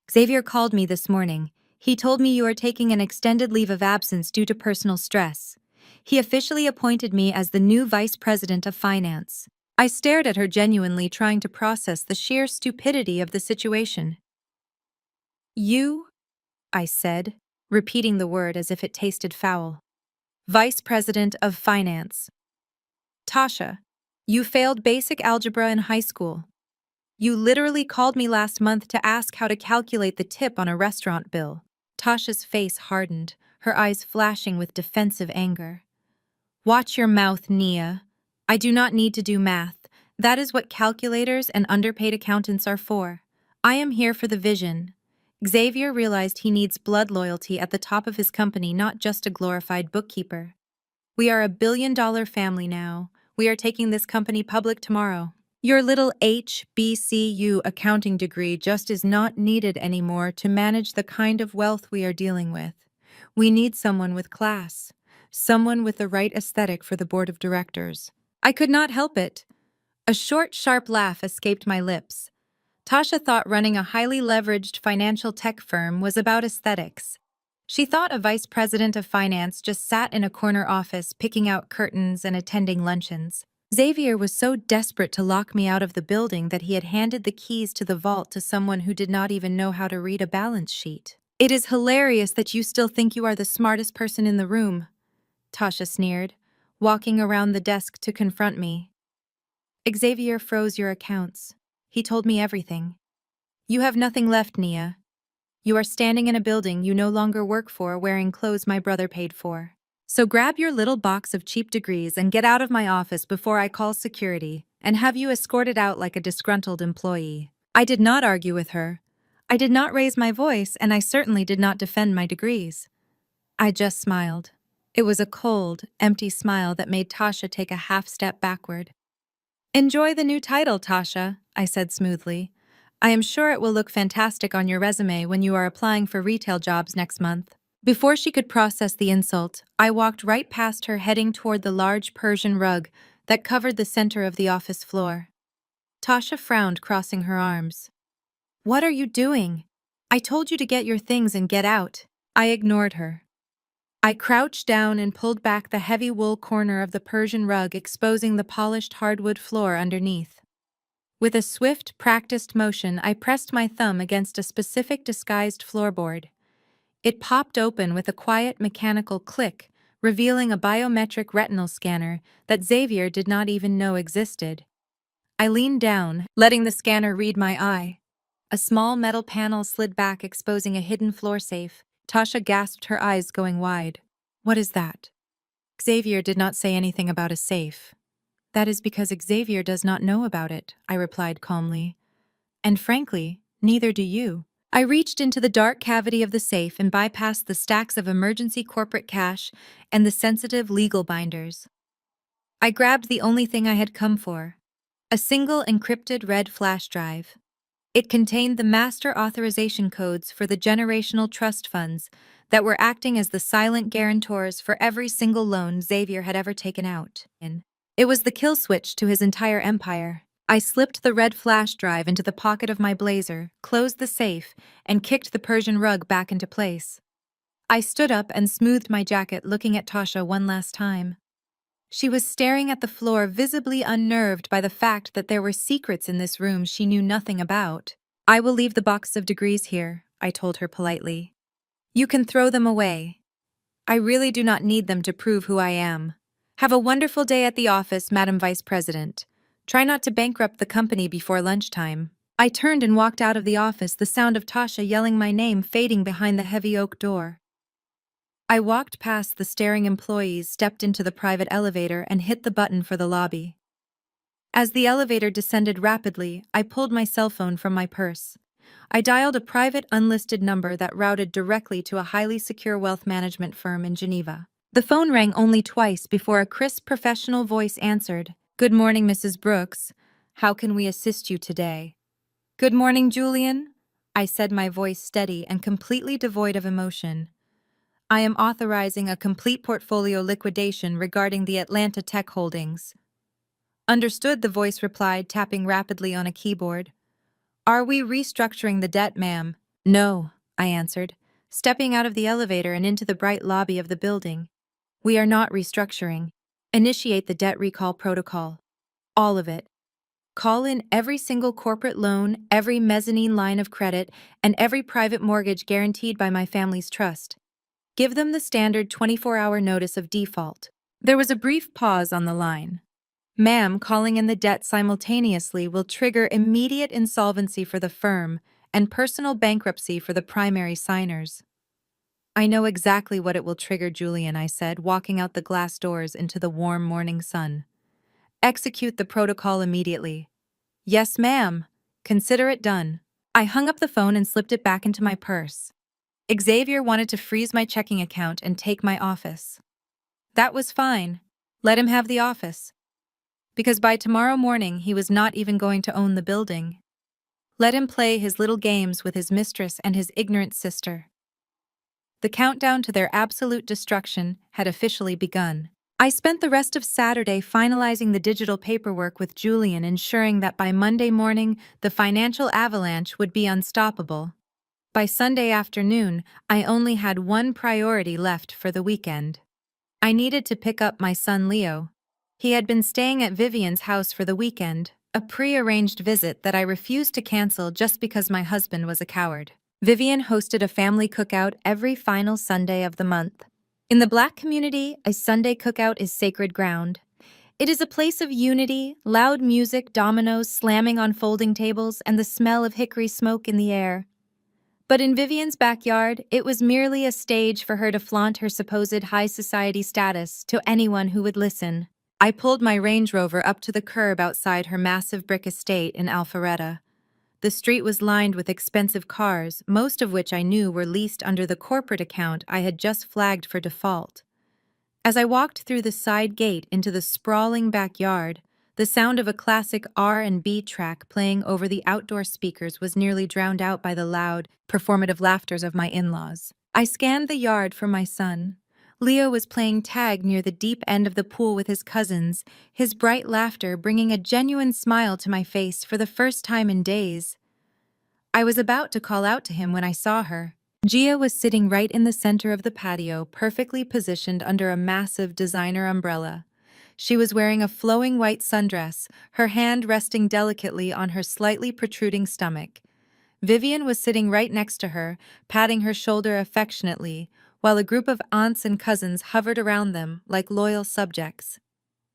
Xavier called me this morning. He told me you are taking an extended leave of absence due to personal stress. He officially appointed me as the new vice president of finance." I stared at her, genuinely trying to process the sheer stupidity of the situation. "You?" I said, repeating the word as if it tasted foul. "Vice president of finance. Tasha, you failed basic algebra in high school. You literally called me last month to ask how to calculate the tip on a restaurant bill." Tasha's face hardened, her eyes flashing with defensive anger. "Watch your mouth, Nia. I do not need to do math. That is what calculators and underpaid accountants are for. I am here for the vision." Xavier realized he needs blood loyalty at the top of his company, not just a glorified bookkeeper. "We are a billion-dollar family now. We are taking this company public tomorrow. Your little HBCU accounting degree just is not needed anymore to manage the kind of wealth we are dealing with. We need someone with class, someone with the right aesthetic for the board of directors." I could not help it. A short, sharp laugh escaped my lips. Tasha thought running a highly leveraged financial tech firm was about aesthetics. She thought a vice president of finance just sat in a corner office picking out curtains and attending luncheons. Xavier was so desperate to lock me out of the building that he had handed the keys to the vault to someone who did not even know how to read a balance sheet. "It is hilarious that you still think you are the smartest person in the room," Tasha sneered, walking around the desk to confront me. "Xavier froze your accounts. He told me everything. You have nothing left, Nia. You are standing in a building you no longer work for, wearing clothes my brother paid for. So grab your little box of cheap degrees and get out of my office before I call security and have you escorted out like a disgruntled employee." I did not argue with her. I did not raise my voice, and I certainly did not defend my degrees. I just smiled. It was a cold, empty smile that made Tasha take a half step backward. "Enjoy the new title, Tasha," I said smoothly. "I am sure it will look fantastic on your resume when you are applying for retail jobs next month." Before she could process the insult, I walked right past her, heading toward the large Persian rug that covered the center of the office floor. Tasha frowned, crossing her arms. "What are you doing? I told you to get your things and get out." I ignored her. I crouched down and pulled back the heavy wool corner of the Persian rug, exposing the polished hardwood floor underneath. With a swift, practiced motion, I pressed my thumb against a specific disguised floorboard. It popped open with a quiet, mechanical click, revealing a biometric retinal scanner that Xavier did not even know existed. I leaned down, letting the scanner read my eye. A small metal panel slid back, exposing a hidden floor safe. Tasha gasped, her eyes going wide. "What is that?" "Xavier did not say anything about a safe." "That is because Xavier does not know about it," I replied calmly. "And frankly, neither do you." I reached into the dark cavity of the safe and bypassed the stacks of emergency corporate cash and the sensitive legal binders. I grabbed the only thing I had come for, a single encrypted red flash drive. It contained the master authorization codes for the generational trust funds that were acting as the silent guarantors for every single loan Xavier had ever taken out. It was the kill switch to his entire empire. I slipped the red flash drive into the pocket of my blazer, closed the safe, and kicked the Persian rug back into place. I stood up and smoothed my jacket, looking at Tasha one last time. She was staring at the floor, visibly unnerved by the fact that there were secrets in this room she knew nothing about. "I will leave the box of degrees here," I told her politely. "You can throw them away. I really do not need them to prove who I am. Have a wonderful day at the office, Madam Vice President. Try not to bankrupt the company before lunchtime." I turned and walked out of the office, the sound of Tasha yelling my name fading behind the heavy oak door. I walked past the staring employees, stepped into the private elevator, and hit the button for the lobby. As the elevator descended rapidly, I pulled my cell phone from my purse. I dialed a private unlisted number that routed directly to a highly secure wealth management firm in Geneva. The phone rang only twice before a crisp professional voice answered. "Good morning, Mrs. Brooks. How can we assist you today?" "Good morning, Julian," I said, my voice steady and completely devoid of emotion. "I am authorizing a complete portfolio liquidation regarding the Atlanta Tech holdings." "Understood," the voice replied, tapping rapidly on a keyboard. "Are we restructuring the debt, ma'am?" "No," I answered, stepping out of the elevator and into the bright lobby of the building. "We are not restructuring. Initiate the debt recall protocol. All of it. Call in every single corporate loan, every mezzanine line of credit, and every private mortgage guaranteed by my family's trust. Give them the standard 24-hour notice of default." There was a brief pause on the line. "Ma'am, calling in the debt simultaneously will trigger immediate insolvency for the firm and personal bankruptcy for the primary signers." "I know exactly what it will trigger, Julian," I said, walking out the glass doors into the warm morning sun. "Execute the protocol immediately." "Yes, ma'am. Consider it done." I hung up the phone and slipped it back into my purse. Xavier wanted to freeze my checking account and take my office. That was fine. Let him have the office. Because by tomorrow morning he was not even going to own the building. Let him play his little games with his mistress and his ignorant sister. The countdown to their absolute destruction had officially begun. I spent the rest of Saturday finalizing the digital paperwork with Julian, ensuring that by Monday morning the financial avalanche would be unstoppable. By Sunday afternoon, I only had one priority left for the weekend. I needed to pick up my son Leo. He had been staying at Vivian's house for the weekend, a pre-arranged visit that I refused to cancel just because my husband was a coward. Vivian hosted a family cookout every final Sunday of the month. In the Black community, a Sunday cookout is sacred ground. It is a place of unity, loud music, dominoes slamming on folding tables, and the smell of hickory smoke in the air. But in Vivian's backyard, it was merely a stage for her to flaunt her supposed high society status to anyone who would listen. I pulled my Range Rover up to the curb outside her massive brick estate in Alpharetta. The street was lined with expensive cars, most of which I knew were leased under the corporate account I had just flagged for default. As I walked through the side gate into the sprawling backyard, the sound of a classic R&B track playing over the outdoor speakers was nearly drowned out by the loud, performative laughters of my in-laws. I scanned the yard for my son. Leo was playing tag near the deep end of the pool with his cousins, his bright laughter bringing a genuine smile to my face for the first time in days. I was about to call out to him when I saw her. Gia was sitting right in the center of the patio, perfectly positioned under a massive designer umbrella. She was wearing a flowing white sundress, her hand resting delicately on her slightly protruding stomach. Vivian was sitting right next to her, patting her shoulder affectionately, while a group of aunts and cousins hovered around them like loyal subjects.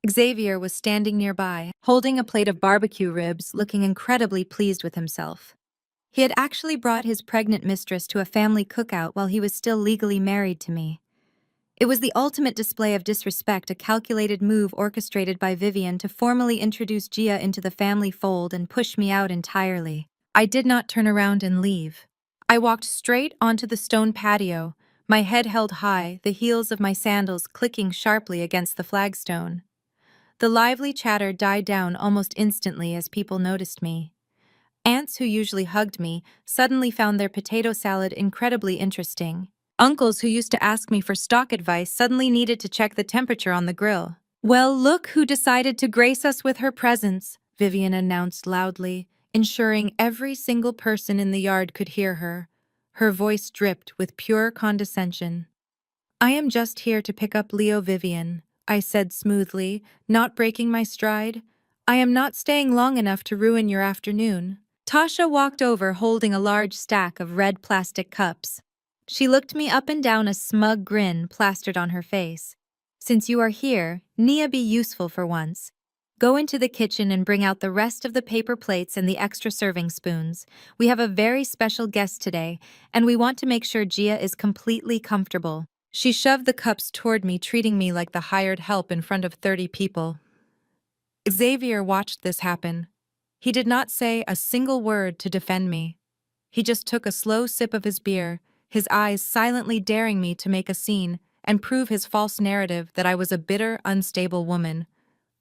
Xavier was standing nearby, holding a plate of barbecue ribs, looking incredibly pleased with himself. He had actually brought his pregnant mistress to a family cookout while he was still legally married to me. It was the ultimate display of disrespect, a calculated move orchestrated by Vivian to formally introduce Gia into the family fold and push me out entirely. I did not turn around and leave. I walked straight onto the stone patio, my head held high, the heels of my sandals clicking sharply against the flagstone. The lively chatter died down almost instantly as people noticed me. Aunts who usually hugged me suddenly found their potato salad incredibly interesting. Uncles who used to ask me for stock advice suddenly needed to check the temperature on the grill. "Well, look who decided to grace us with her presence," Vivian announced loudly, ensuring every single person in the yard could hear her. Her voice dripped with pure condescension. "I am just here to pick up Leo, Vivian," I said smoothly, not breaking my stride. "I am not staying long enough to ruin your afternoon." Tasha walked over holding a large stack of red plastic cups. She looked me up and down, a smug grin plastered on her face. "Since you are here, Nia, be useful for once. Go into the kitchen and bring out the rest of the paper plates and the extra serving spoons. We have a very special guest today, and we want to make sure Gia is completely comfortable." She shoved the cups toward me, treating me like the hired help in front of 30 people. Xavier watched this happen. He did not say a single word to defend me. He just took a slow sip of his beer, his eyes silently daring me to make a scene and prove his false narrative that I was a bitter, unstable woman.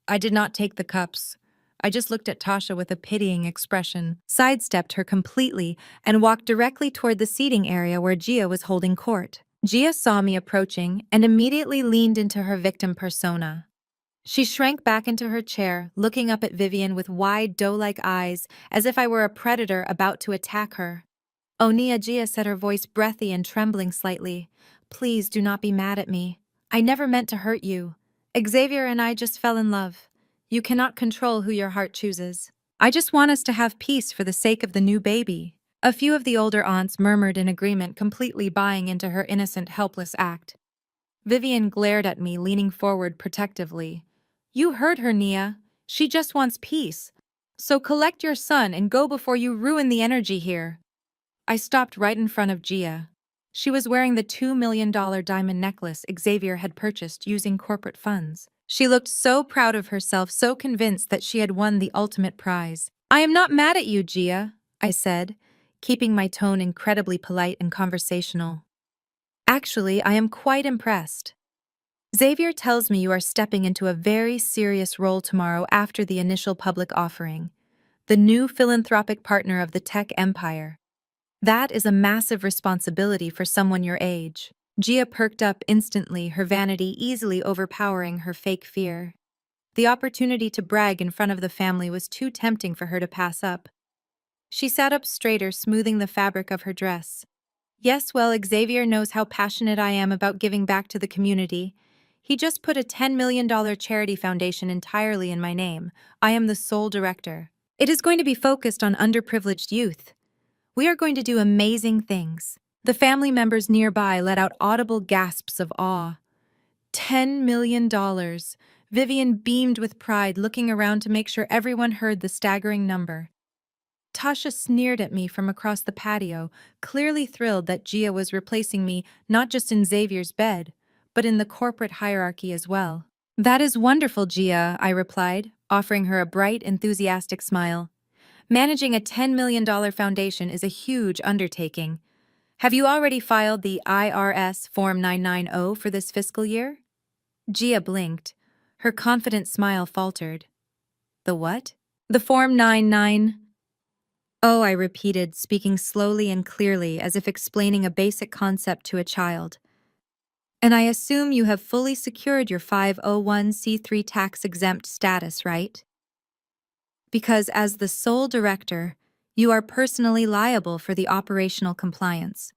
I did not take the cups. I just looked at Tasha with a pitying expression, sidestepped her completely, and walked directly toward the seating area where Gia was holding court. Gia saw me approaching and immediately leaned into her victim persona. She shrank back into her chair, looking up at Vivian with wide, doe-like eyes, as if I were a predator about to attack her. "Oh, Nia," Gia said, her voice breathy and trembling slightly. "Please do not be mad at me. I never meant to hurt you. Xavier and I just fell in love. You cannot control who your heart chooses. I just want us to have peace for the sake of the new baby." A few of the older aunts murmured in agreement, completely buying into her innocent, helpless act. Vivian glared at me, leaning forward protectively. "You heard her, Nia. She just wants peace. So collect your son and go before you ruin the energy here." I stopped right in front of Gia. She was wearing the $2 million diamond necklace Xavier had purchased using corporate funds. She looked so proud of herself, so convinced that she had won the ultimate prize. "I am not mad at you, Gia," I said, keeping my tone incredibly polite and conversational. "Actually, I am quite impressed. Xavier tells me you are stepping into a very serious role tomorrow after the initial public offering, the new philanthropic partner of the tech empire. That is a massive responsibility for someone your age." Gia perked up instantly, her vanity easily overpowering her fake fear. The opportunity to brag in front of the family was too tempting for her to pass up. She sat up straighter, smoothing the fabric of her dress. "Yes, well, Xavier knows how passionate I am about giving back to the community. He just put a $10 million charity foundation entirely in my name. I am the sole director. It is going to be focused on underprivileged youth. We are going to do amazing things." The family members nearby let out audible gasps of awe. $10 million. Vivian beamed with pride, looking around to make sure everyone heard the staggering number. Tasha sneered at me from across the patio, clearly thrilled that Gia was replacing me not just in Xavier's bed, but in the corporate hierarchy as well. "That is wonderful, Gia," I replied, offering her a bright, enthusiastic smile. "Managing a $10 million foundation is a huge undertaking. Have you already filed the IRS Form 990 for this fiscal year?" Gia blinked. Her confident smile faltered. "The what?" "The Form 99. "Oh," I repeated, speaking slowly and clearly as if explaining a basic concept to a child. "And I assume you have fully secured your 501c3 tax-exempt status, right? Because as the sole director, you are personally liable for the operational compliance.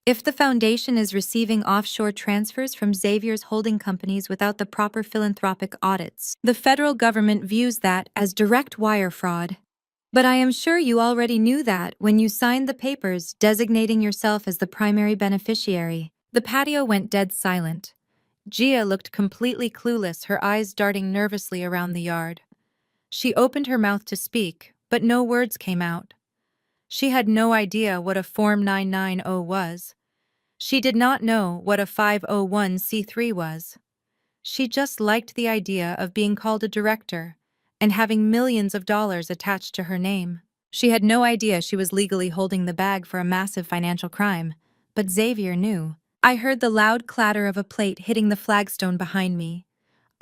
If the foundation is receiving offshore transfers from Xavier's holding companies without the proper philanthropic audits, the federal government views that as direct wire fraud. But I am sure you already knew that when you signed the papers designating yourself as the primary beneficiary." The patio went dead silent. Gia looked completely clueless, her eyes darting nervously around the yard. She opened her mouth to speak, but no words came out. She had no idea what a Form 990 was. She did not know what a 501c3 was. She just liked the idea of being called a director and having millions of dollars attached to her name. She had no idea she was legally holding the bag for a massive financial crime, but Xavier knew. I heard the loud clatter of a plate hitting the flagstone behind me.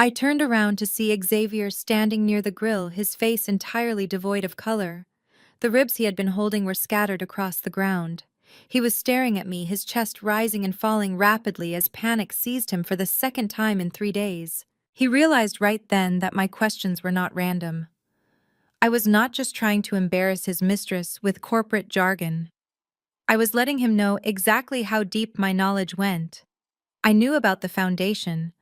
I turned around to see Xavier standing near the grill, his face entirely devoid of color. The ribs he had been holding were scattered across the ground. He was staring at me, his chest rising and falling rapidly as panic seized him for the second time in 3 days. He realized right then that my questions were not random. I was not just trying to embarrass his mistress with corporate jargon. I was letting him know exactly how deep my knowledge went. I knew about the foundation.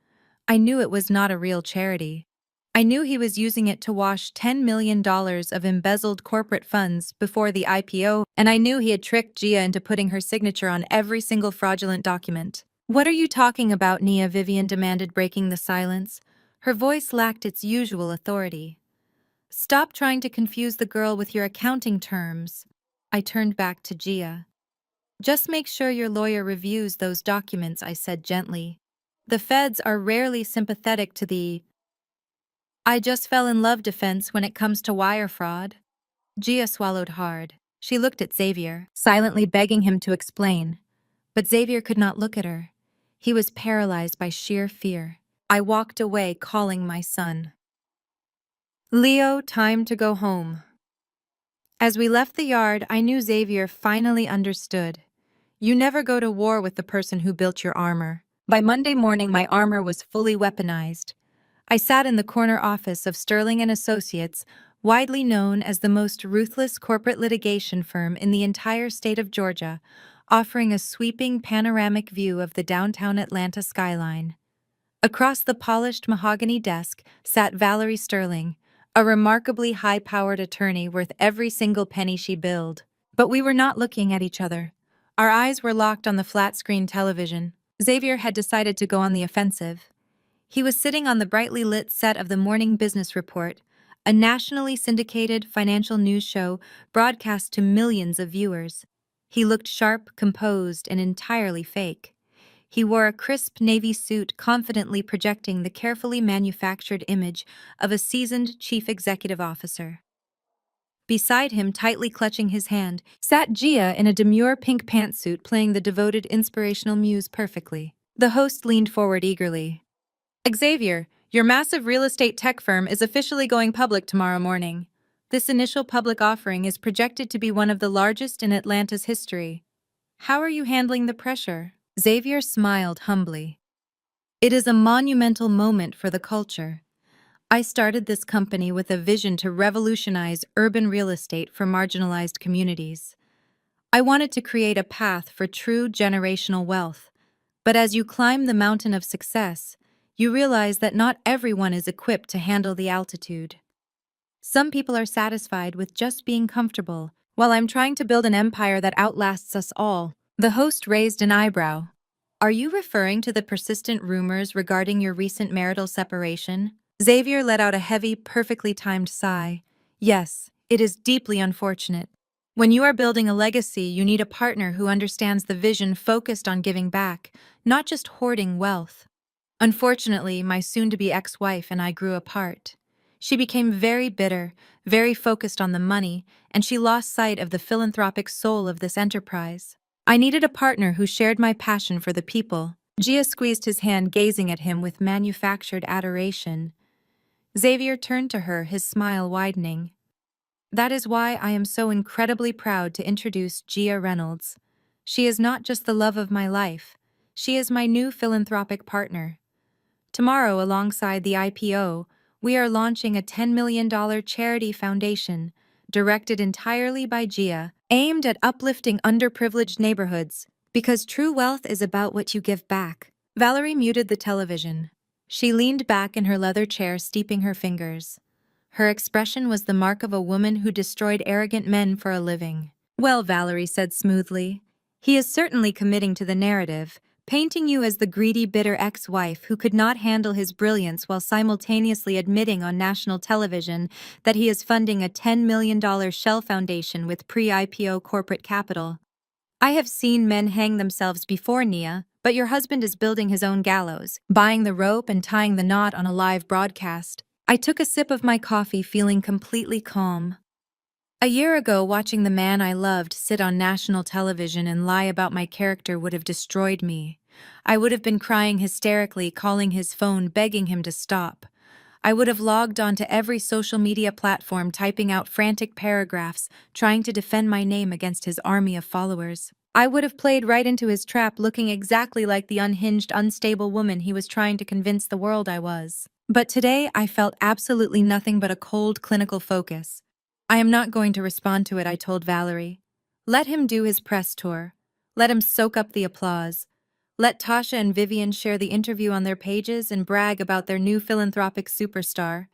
I knew it was not a real charity. I knew he was using it to wash $10 million of embezzled corporate funds before the IPO, and I knew he had tricked Gia into putting her signature on every single fraudulent document. "What are you talking about, Nia?" Vivian demanded, breaking the silence. Her voice lacked its usual authority. "Stop trying to confuse the girl with your accounting terms." I turned back to Gia. "Just make sure your lawyer reviews those documents," I said gently. "The feds are rarely sympathetic to the I just fell in love defense when it comes to wire fraud." Gia swallowed hard. She looked at Xavier, silently begging him to explain. But Xavier could not look at her. He was paralyzed by sheer fear. I walked away, calling my son. Leo, time to go home. As we left the yard, I knew Xavier finally understood. You never go to war with the person who built your armor. By Monday morning, my armor was fully weaponized. I sat in the corner office of Sterling and Associates, widely known as the most ruthless corporate litigation firm in the entire state of Georgia, offering a sweeping panoramic view of the downtown Atlanta skyline. Across the polished mahogany desk sat Valerie Sterling, a remarkably high-powered attorney worth every single penny she billed. But we were not looking at each other. Our eyes were locked on the flat-screen television. Xavier had decided to go on the offensive. He was sitting on the brightly lit set of the Morning Business Report, a nationally syndicated financial news show broadcast to millions of viewers. He looked sharp, composed, and entirely fake. He wore a crisp navy suit, confidently projecting the carefully manufactured image of a seasoned chief executive officer. Beside him, tightly clutching his hand, sat Gia in a demure pink pantsuit playing the devoted inspirational muse perfectly. The host leaned forward eagerly. Xavier, your massive real estate tech firm is officially going public tomorrow morning. This initial public offering is projected to be one of the largest in Atlanta's history. How are you handling the pressure? Xavier smiled humbly. It is a monumental moment for the culture. I started this company with a vision to revolutionize urban real estate for marginalized communities. I wanted to create a path for true generational wealth. But as you climb the mountain of success, you realize that not everyone is equipped to handle the altitude. Some people are satisfied with just being comfortable, while I'm trying to build an empire that outlasts us all. The host raised an eyebrow. Are you referring to the persistent rumors regarding your recent marital separation? Xavier let out a heavy, perfectly timed sigh. Yes, it is deeply unfortunate. When you are building a legacy, you need a partner who understands the vision, focused on giving back, not just hoarding wealth. Unfortunately, my soon-to-be ex-wife and I grew apart. She became very bitter, very focused on the money, and she lost sight of the philanthropic soul of this enterprise. I needed a partner who shared my passion for the people. Gia squeezed his hand, gazing at him with manufactured adoration. Xavier turned to her, his smile widening. That is why I am so incredibly proud to introduce Gia Reynolds. She is not just the love of my life. She is my new philanthropic partner. Tomorrow, alongside the IPO, we are launching a $10 million charity foundation, directed entirely by Gia, aimed at uplifting underprivileged neighborhoods, because true wealth is about what you give back. Valerie muted the television. She leaned back in her leather chair, steeping her fingers. Her expression was the mark of a woman who destroyed arrogant men for a living. Well, Valerie said smoothly, he is certainly committing to the narrative, painting you as the greedy, bitter ex-wife who could not handle his brilliance while simultaneously admitting on national television that he is funding a $10 million shell foundation with pre-IPO corporate capital. I have seen men hang themselves before, Nia, but your husband is building his own gallows, buying the rope and tying the knot on a live broadcast. I took a sip of my coffee, feeling completely calm. A year ago, watching the man I loved sit on national television and lie about my character would have destroyed me. I would have been crying hysterically, calling his phone, begging him to stop. I would have logged onto every social media platform, typing out frantic paragraphs, trying to defend my name against his army of followers. I would have played right into his trap, looking exactly like the unhinged, unstable woman he was trying to convince the world I was. But today, I felt absolutely nothing but a cold, clinical focus. I am not going to respond to it, I told Valerie. Let him do his press tour. Let him soak up the applause. Let Tasha and Vivian share the interview on their pages and brag about their new philanthropic superstar.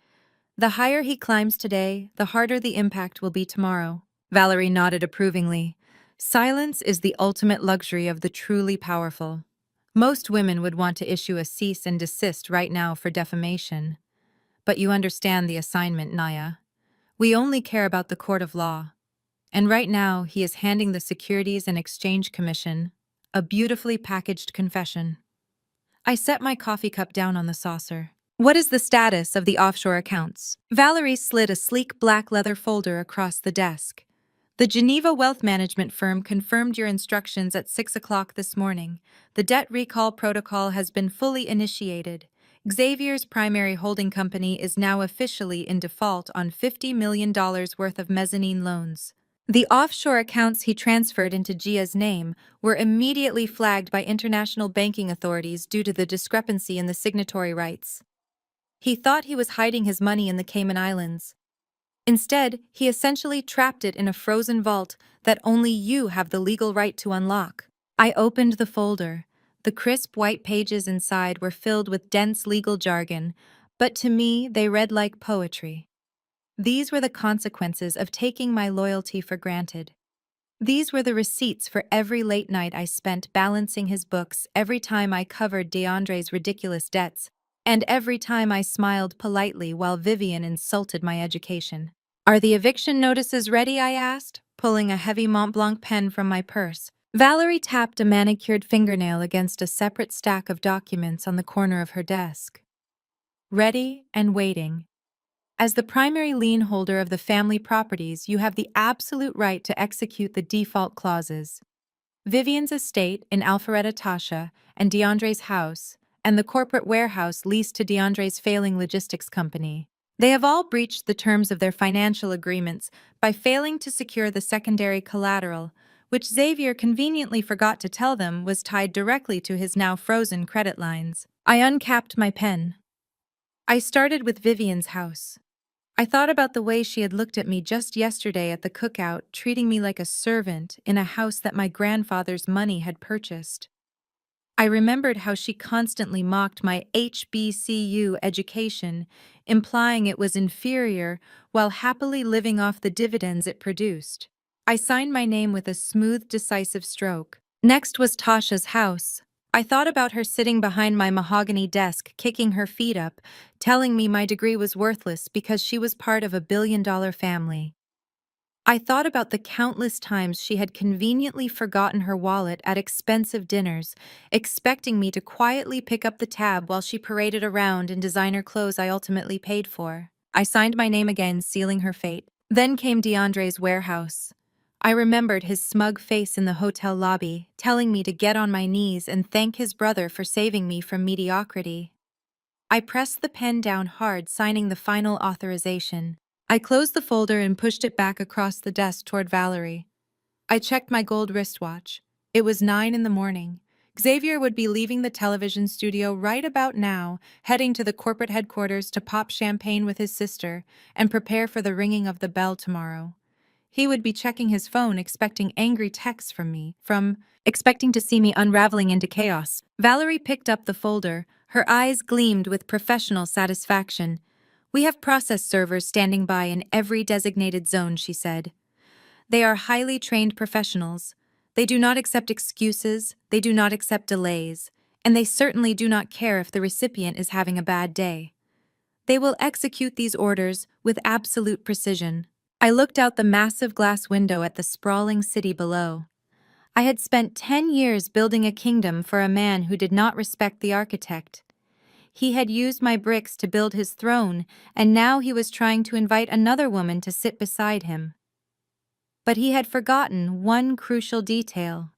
The higher he climbs today, the harder the impact will be tomorrow. Valerie nodded approvingly. Silence is the ultimate luxury of the truly powerful. Most women would want to issue a cease and desist right now for defamation. But you understand the assignment, Naya. We only care about the court of law. And right now, he is handing the Securities and Exchange Commission a beautifully packaged confession. I set my coffee cup down on the saucer. What is the status of the offshore accounts? Valerie slid a sleek black leather folder across the desk. The Geneva Wealth Management firm confirmed your instructions at 6 o'clock this morning. The debt recall protocol has been fully initiated. Xavier's primary holding company is now officially in default on $50 million worth of mezzanine loans. The offshore accounts he transferred into Gia's name were immediately flagged by international banking authorities due to the discrepancy in the signatory rights. He thought he was hiding his money in the Cayman Islands. Instead, he essentially trapped it in a frozen vault that only you have the legal right to unlock. I opened the folder. The crisp white pages inside were filled with dense legal jargon, but to me they read like poetry. These were the consequences of taking my loyalty for granted. These were the receipts for every late night I spent balancing his books, every time I covered DeAndre's ridiculous debts, and every time I smiled politely while Vivian insulted my education. Are the eviction notices ready? I asked, pulling a heavy Montblanc pen from my purse. Valerie tapped a manicured fingernail against a separate stack of documents on the corner of her desk. Ready and waiting. As the primary lien holder of the family properties, you have the absolute right to execute the default clauses. Vivian's estate in Alpharetta Tasha and DeAndre's house, and the corporate warehouse leased to DeAndre's failing logistics company. They have all breached the terms of their financial agreements by failing to secure the secondary collateral, which Xavier conveniently forgot to tell them was tied directly to his now frozen credit lines. I uncapped my pen. I started with Vivian's house. I thought about the way she had looked at me just yesterday at the cookout, treating me like a servant in a house that my grandfather's money had purchased. I remembered how she constantly mocked my HBCU education, implying it was inferior while happily living off the dividends it produced. I signed my name with a smooth, decisive stroke. Next was Tasha's house. I thought about her sitting behind my mahogany desk, kicking her feet up, telling me my degree was worthless because she was part of a billion-dollar family. I thought about the countless times she had conveniently forgotten her wallet at expensive dinners, expecting me to quietly pick up the tab while she paraded around in designer clothes I ultimately paid for. I signed my name again, sealing her fate. Then came DeAndre's warehouse. I remembered his smug face in the hotel lobby, telling me to get on my knees and thank his brother for saving me from mediocrity. I pressed the pen down hard, signing the final authorization. I closed the folder and pushed it back across the desk toward Valerie. I checked my gold wristwatch. It was 9 in the morning. Xavier would be leaving the television studio right about now, heading to the corporate headquarters to pop champagne with his sister and prepare for the ringing of the bell tomorrow. He would be checking his phone, expecting angry texts from me, expecting to see me unraveling into chaos. Valerie picked up the folder. Her eyes gleamed with professional satisfaction. We have process servers standing by in every designated zone, she said. They are highly trained professionals. They do not accept excuses, they do not accept delays, and they certainly do not care if the recipient is having a bad day. They will execute these orders with absolute precision. I looked out the massive glass window at the sprawling city below. I had spent 10 years building a kingdom for a man who did not respect the architect. He had used my bricks to build his throne, and now he was trying to invite another woman to sit beside him. But he had forgotten one crucial detail.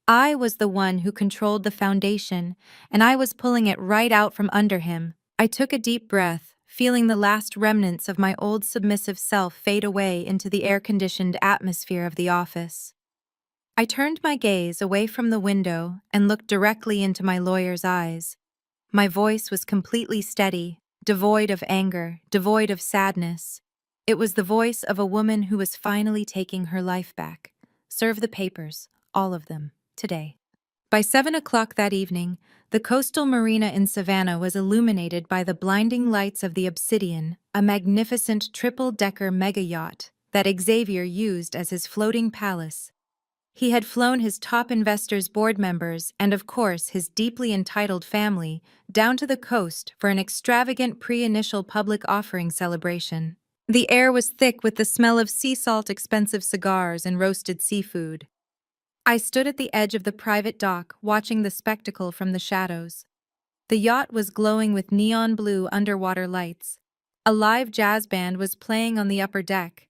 I was the one who controlled the foundation, and I was pulling it right out from under him. I took a deep breath, feeling the last remnants of my old submissive self fade away into the air-conditioned atmosphere of the office. I turned my gaze away from the window and looked directly into my lawyer's eyes. My voice was completely steady, devoid of anger, devoid of sadness. It was the voice of a woman who was finally taking her life back. Serve the papers, all of them, today. By 7 o'clock that evening, the coastal marina in Savannah was illuminated by the blinding lights of the Obsidian, a magnificent triple-decker mega-yacht that Xavier used as his floating palace. He had flown his top investors' board members and, of course, his deeply entitled family down to the coast for an extravagant pre-initial public offering celebration. The air was thick with the smell of sea salt, expensive cigars, and roasted seafood. I stood at the edge of the private dock, watching the spectacle from the shadows. The yacht was glowing with neon blue underwater lights. A live jazz band was playing on the upper deck.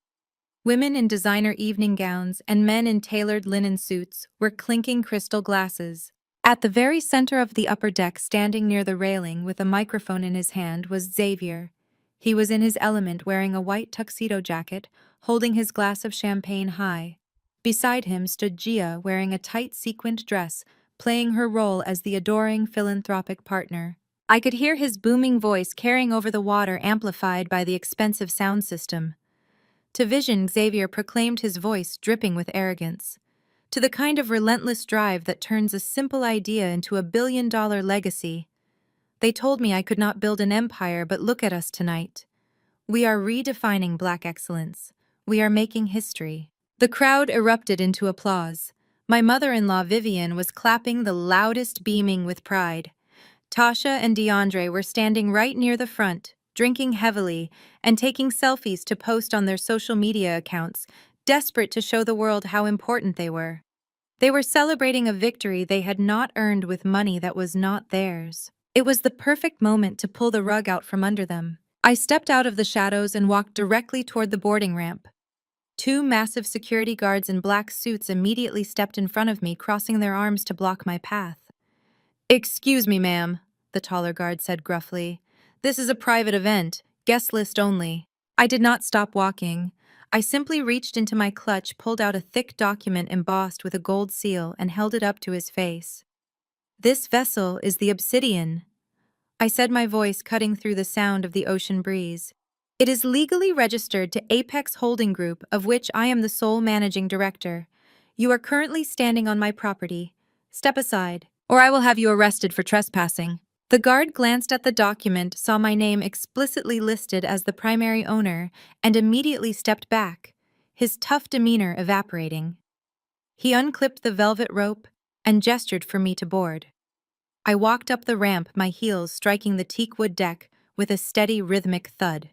Women in designer evening gowns and men in tailored linen suits were clinking crystal glasses. At the very center of the upper deck, standing near the railing with a microphone in his hand, was Xavier. He was in his element, wearing a white tuxedo jacket, holding his glass of champagne high. Beside him stood Gia, wearing a tight sequined dress, playing her role as the adoring philanthropic partner. I could hear his booming voice carrying over the water, amplified by the expensive sound system. To vision, Xavier proclaimed, his voice dripping with arrogance. To the kind of relentless drive that turns a simple idea into a billion-dollar legacy. They told me I could not build an empire, but look at us tonight. We are redefining Black excellence. We are making history. The crowd erupted into applause. My mother-in-law Vivian was clapping the loudest, beaming with pride. Tasha and DeAndre were standing right near the front, drinking heavily and taking selfies to post on their social media accounts, desperate to show the world how important they were. They were celebrating a victory they had not earned with money that was not theirs. It was the perfect moment to pull the rug out from under them. I stepped out of the shadows and walked directly toward the boarding ramp. Two massive security guards in black suits immediately stepped in front of me, crossing their arms to block my path. "Excuse me, ma'am," the taller guard said gruffly. "This is a private event, guest list only." I did not stop walking. I simply reached into my clutch, pulled out a thick document embossed with a gold seal, and held it up to his face. "This vessel is the Obsidian," I said, my voice cutting through the sound of the ocean breeze. "It is legally registered to Apex Holding Group, of which I am the sole managing director. You are currently standing on my property. Step aside, or I will have you arrested for trespassing." The guard glanced at the document, saw my name explicitly listed as the primary owner, and immediately stepped back, his tough demeanor evaporating. He unclipped the velvet rope and gestured for me to board. I walked up the ramp, my heels striking the teakwood deck with a steady, rhythmic thud.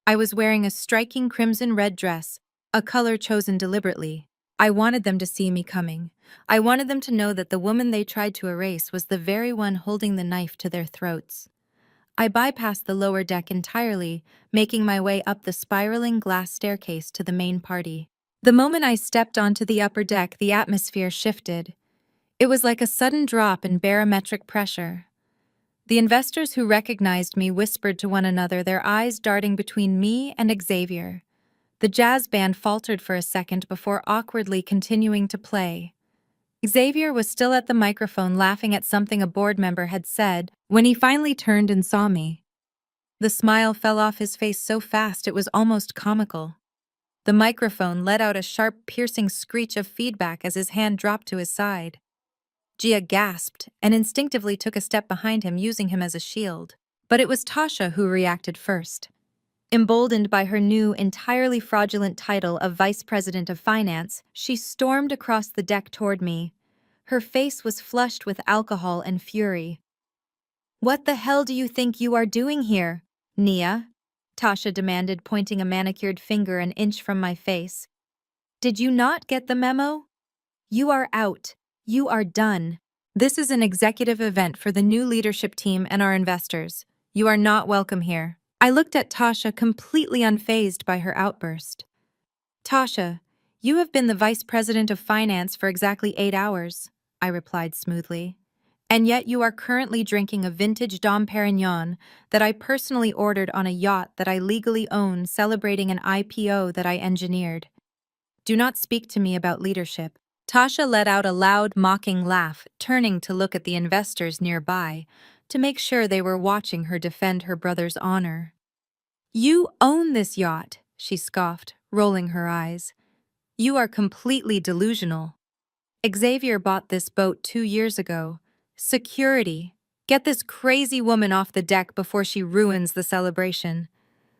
I was wearing a striking crimson-red dress, a color chosen deliberately. I wanted them to see me coming. I wanted them to know that the woman they tried to erase was the very one holding the knife to their throats. I bypassed the lower deck entirely, making my way up the spiraling glass staircase to the main party. The moment I stepped onto the upper deck, the atmosphere shifted. It was like a sudden drop in barometric pressure. The investors who recognized me whispered to one another, their eyes darting between me and Xavier. The jazz band faltered for a second before awkwardly continuing to play. Xavier was still at the microphone, laughing at something a board member had said when he finally turned and saw me. The smile fell off his face so fast it was almost comical. The microphone let out a sharp, piercing screech of feedback as his hand dropped to his side. Gia gasped and instinctively took a step behind him, using him as a shield. But it was Tasha who reacted first. Emboldened by her new, entirely fraudulent title of Vice President of Finance, she stormed across the deck toward me. Her face was flushed with alcohol and fury. "What the hell do you think you are doing here, Nia?" Tasha demanded, pointing a manicured finger an inch from my face. "Did you not get the memo? You are out. You are done. This is an executive event for the new leadership team and our investors. You are not welcome here." I looked at Tasha, completely unfazed by her outburst. "Tasha, you have been the Vice President of Finance for exactly 8 hours, I replied smoothly. "And yet you are currently drinking a vintage Dom Perignon that I personally ordered on a yacht that I legally own, celebrating an IPO that I engineered. Do not speak to me about leadership." Tasha let out a loud, mocking laugh, turning to look at the investors nearby to make sure they were watching her defend her brother's honor. "You own this yacht," she scoffed, rolling her eyes. "You are completely delusional. Xavier bought this boat 2 years ago. Security. Get this crazy woman off the deck before she ruins the celebration."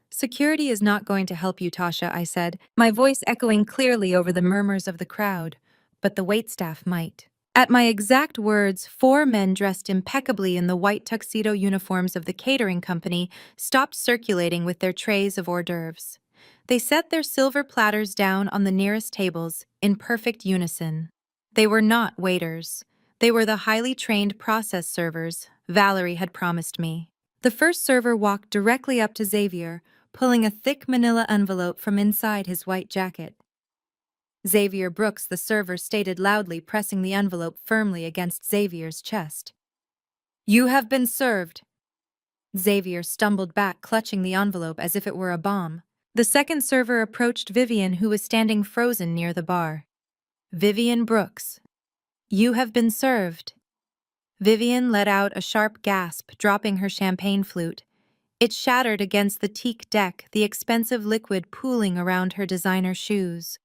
"Security is not going to help you, Tasha," I said, my voice echoing clearly over the murmurs of the crowd. "But the waitstaff might." At my exact words, 4 men dressed impeccably in the white tuxedo uniforms of the catering company stopped circulating with their trays of hors d'oeuvres. They set their silver platters down on the nearest tables in perfect unison. They were not waiters. They were the highly trained process servers Valerie had promised me. The first server walked directly up to Xavier, pulling a thick manila envelope from inside his white jacket. Xavier Brooks, the server, stated loudly, pressing the envelope firmly against Xavier's chest. "You have been served." Xavier stumbled back, clutching the envelope as if it were a bomb. The second server approached Vivian, who was standing frozen near the bar. "Vivian Brooks, you have been served." Vivian let out a sharp gasp, dropping her champagne flute. It shattered against the teak deck, the expensive liquid pooling around her designer shoes.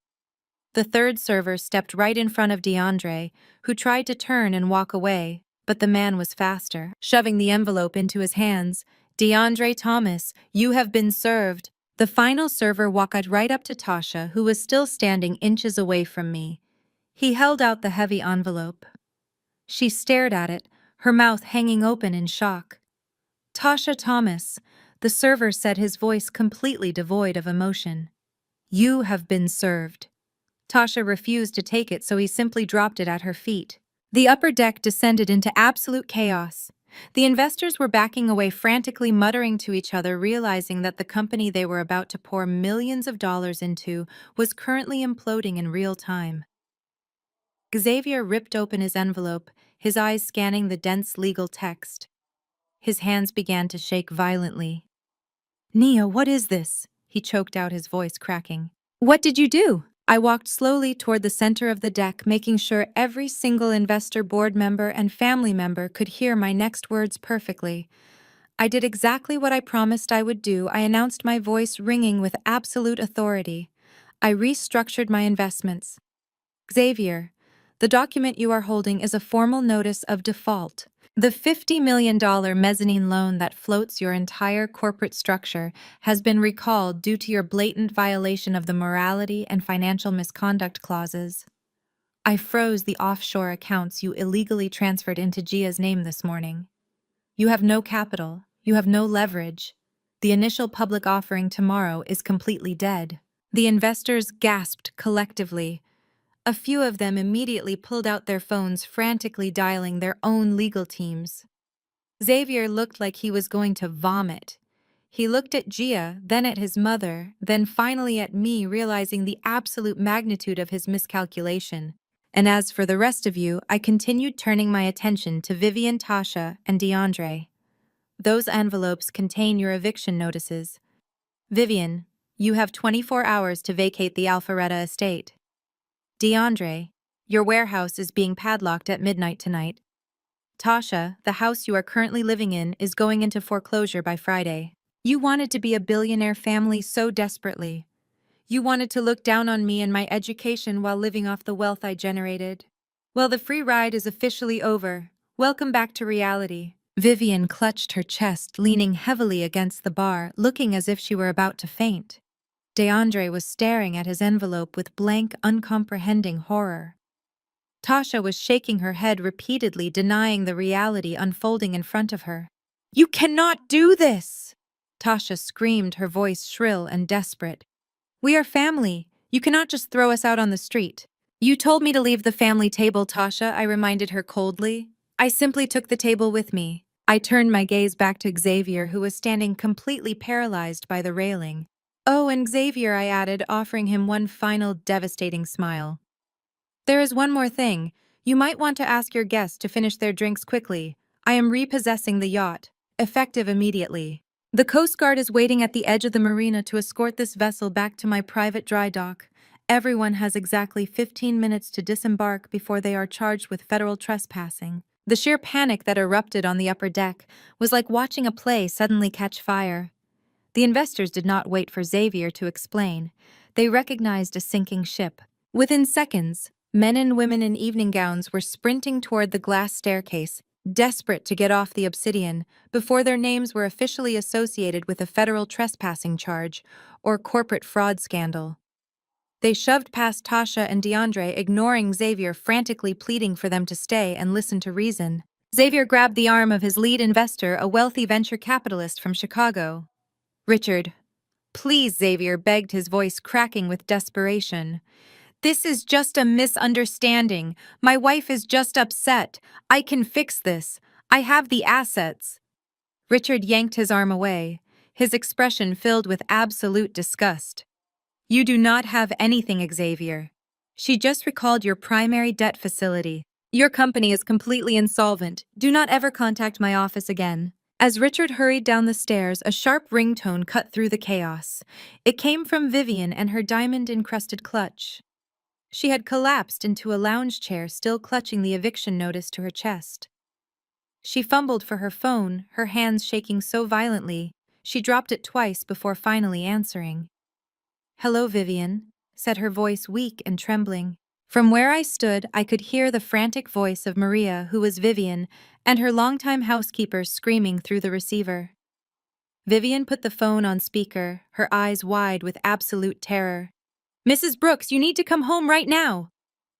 The third server stepped right in front of DeAndre, who tried to turn and walk away, but the man was faster, shoving the envelope into his hands. "DeAndre Thomas, you have been served." The final server walked right up to Tasha, who was still standing inches away from me. He held out the heavy envelope. She stared at it, her mouth hanging open in shock. "Tasha Thomas," the server said, his voice completely devoid of emotion. "You have been served." Tasha refused to take it, so he simply dropped it at her feet. The upper deck descended into absolute chaos. The investors were backing away, frantically muttering to each other, realizing that the company they were about to pour millions of dollars into was currently imploding in real time. Xavier ripped open his envelope, his eyes scanning the dense legal text. His hands began to shake violently. "Nia, what is this?" he choked out, his voice cracking. "What did you do?" I walked slowly toward the center of the deck, making sure every single investor, board member, and family member could hear my next words perfectly. I did exactly what I promised I would do. I announced, my voice ringing with absolute authority. I restructured my investments. "Xavier, the document you are holding is a formal notice of default. The $50 million mezzanine loan that floats your entire corporate structure has been recalled due to your blatant violation of the morality and financial misconduct clauses." I froze. "The offshore accounts you illegally transferred into Gia's name this morning. You have no capital. You have no leverage. The initial public offering tomorrow is completely dead." The investors gasped collectively. A few of them immediately pulled out their phones, frantically dialing their own legal teams. Xavier looked like he was going to vomit. He looked at Gia, then at his mother, then finally at me, realizing the absolute magnitude of his miscalculation. And as for the rest of you, I continued turning my attention to Vivian, Tasha, and DeAndre. "Those envelopes contain your eviction notices. Vivian, you have 24 hours to vacate the Alpharetta estate. DeAndre, your warehouse is being padlocked at midnight tonight. Tasha, the house you are currently living in is going into foreclosure by Friday. You wanted to be a billionaire family so desperately. You wanted to look down on me and my education while living off the wealth I generated. Well, the free ride is officially over. Welcome back to reality." Vivian clutched her chest, leaning heavily against the bar, looking as if she were about to faint. DeAndre was staring at his envelope with blank, uncomprehending horror. Tasha was shaking her head repeatedly, denying the reality unfolding in front of her. "You cannot do this!" Tasha screamed, her voice shrill and desperate. "We are family. You cannot just throw us out on the street." "You told me to leave the family table, Tasha," I reminded her coldly. "I simply took the table with me." I turned my gaze back to Xavier, who was standing completely paralyzed by the railing. "Oh, and Xavier," I added, offering him one final devastating smile. "There is one more thing. You might want to ask your guests to finish their drinks quickly. I am repossessing the yacht, effective immediately. The Coast Guard is waiting at the edge of the marina to escort this vessel back to my private dry dock. Everyone has exactly 15 minutes to disembark before they are charged with federal trespassing." The sheer panic that erupted on the upper deck was like watching a play suddenly catch fire. The investors did not wait for Xavier to explain. They recognized a sinking ship. Within seconds, men and women in evening gowns were sprinting toward the glass staircase, desperate to get off the obsidian before their names were officially associated with a federal trespassing charge or corporate fraud scandal. They shoved past Tasha and DeAndre, ignoring Xavier, frantically pleading for them to stay and listen to reason. Xavier grabbed the arm of his lead investor, a wealthy venture capitalist from Chicago. "Richard, please," Xavier begged, his voice cracking with desperation. "This is just a misunderstanding. My wife is just upset. I can fix this. I have the assets." Richard yanked his arm away. his expression filled with absolute disgust. "You do not have anything, Xavier. She just recalled your primary debt facility. Your company is completely insolvent. Do not ever contact my office again." As Richard hurried down the stairs, a sharp ringtone cut through the chaos. It came from Vivian and her diamond-encrusted clutch. She had collapsed into a lounge chair, still clutching the eviction notice to her chest. She fumbled for her phone, her hands shaking so violently, she dropped it twice before finally answering. "Hello, Vivian," said her voice weak and trembling. From where I stood, I could hear the frantic voice of Maria, who was Vivian, and her longtime housekeeper screaming through the receiver. Vivian put the phone on speaker, her eyes wide with absolute terror. "Mrs. Brooks, you need to come home right now!"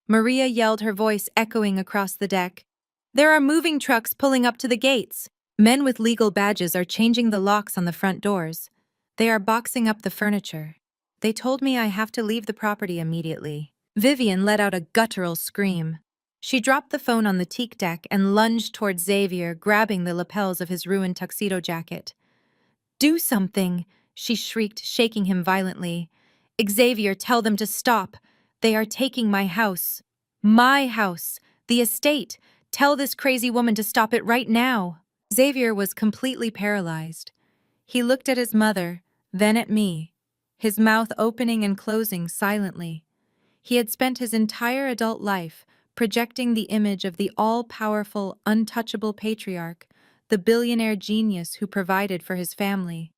Maria yelled, her voice echoing across the deck. "There are moving trucks pulling up to the gates. Men with legal badges are changing the locks on the front doors. They are boxing up the furniture. They told me I have to leave the property immediately." Vivian let out a guttural scream. She dropped the phone on the teak deck and lunged towards Xavier, grabbing the lapels of his ruined tuxedo jacket. "Do something!" she shrieked, shaking him violently. "Xavier, tell them to stop. They are taking my house. My house. The estate. Tell this crazy woman to stop it right now." Xavier was completely paralyzed. He looked at his mother, then at me, his mouth opening and closing silently. He had spent his entire adult life projecting the image of the all-powerful, untouchable patriarch, the billionaire genius who provided for his family.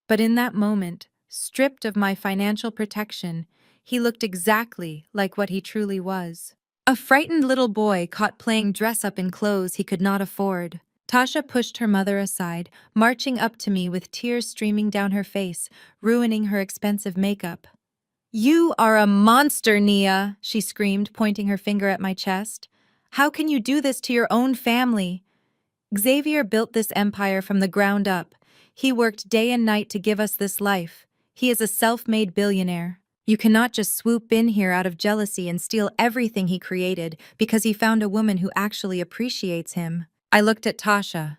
But in that moment, stripped of my financial protection, he looked exactly like what he truly was. A frightened little boy caught playing dress-up in clothes he could not afford. Tasha pushed her mother aside, marching up to me with tears streaming down her face, ruining her expensive makeup. "You are a monster, Nia," she screamed, pointing her finger at my chest. "How can you do this to your own family? Xavier built this empire from the ground up. He worked day and night to give us this life. He is a self-made billionaire. You cannot just swoop in here out of jealousy and steal everything he created because he found a woman who actually appreciates him." I looked at Tasha.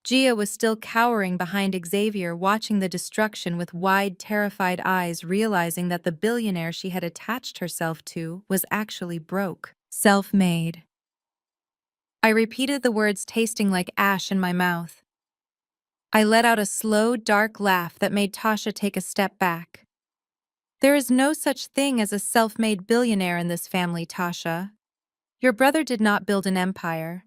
Gia was still cowering behind Xavier, watching the destruction with wide, terrified eyes, realizing that the billionaire she had attached herself to was actually broke. Self-made. I repeated the words, tasting like ash in my mouth. I let out a slow, dark laugh that made Tasha take a step back. "There is no such thing as a self-made billionaire in this family, Tasha. Your brother did not build an empire.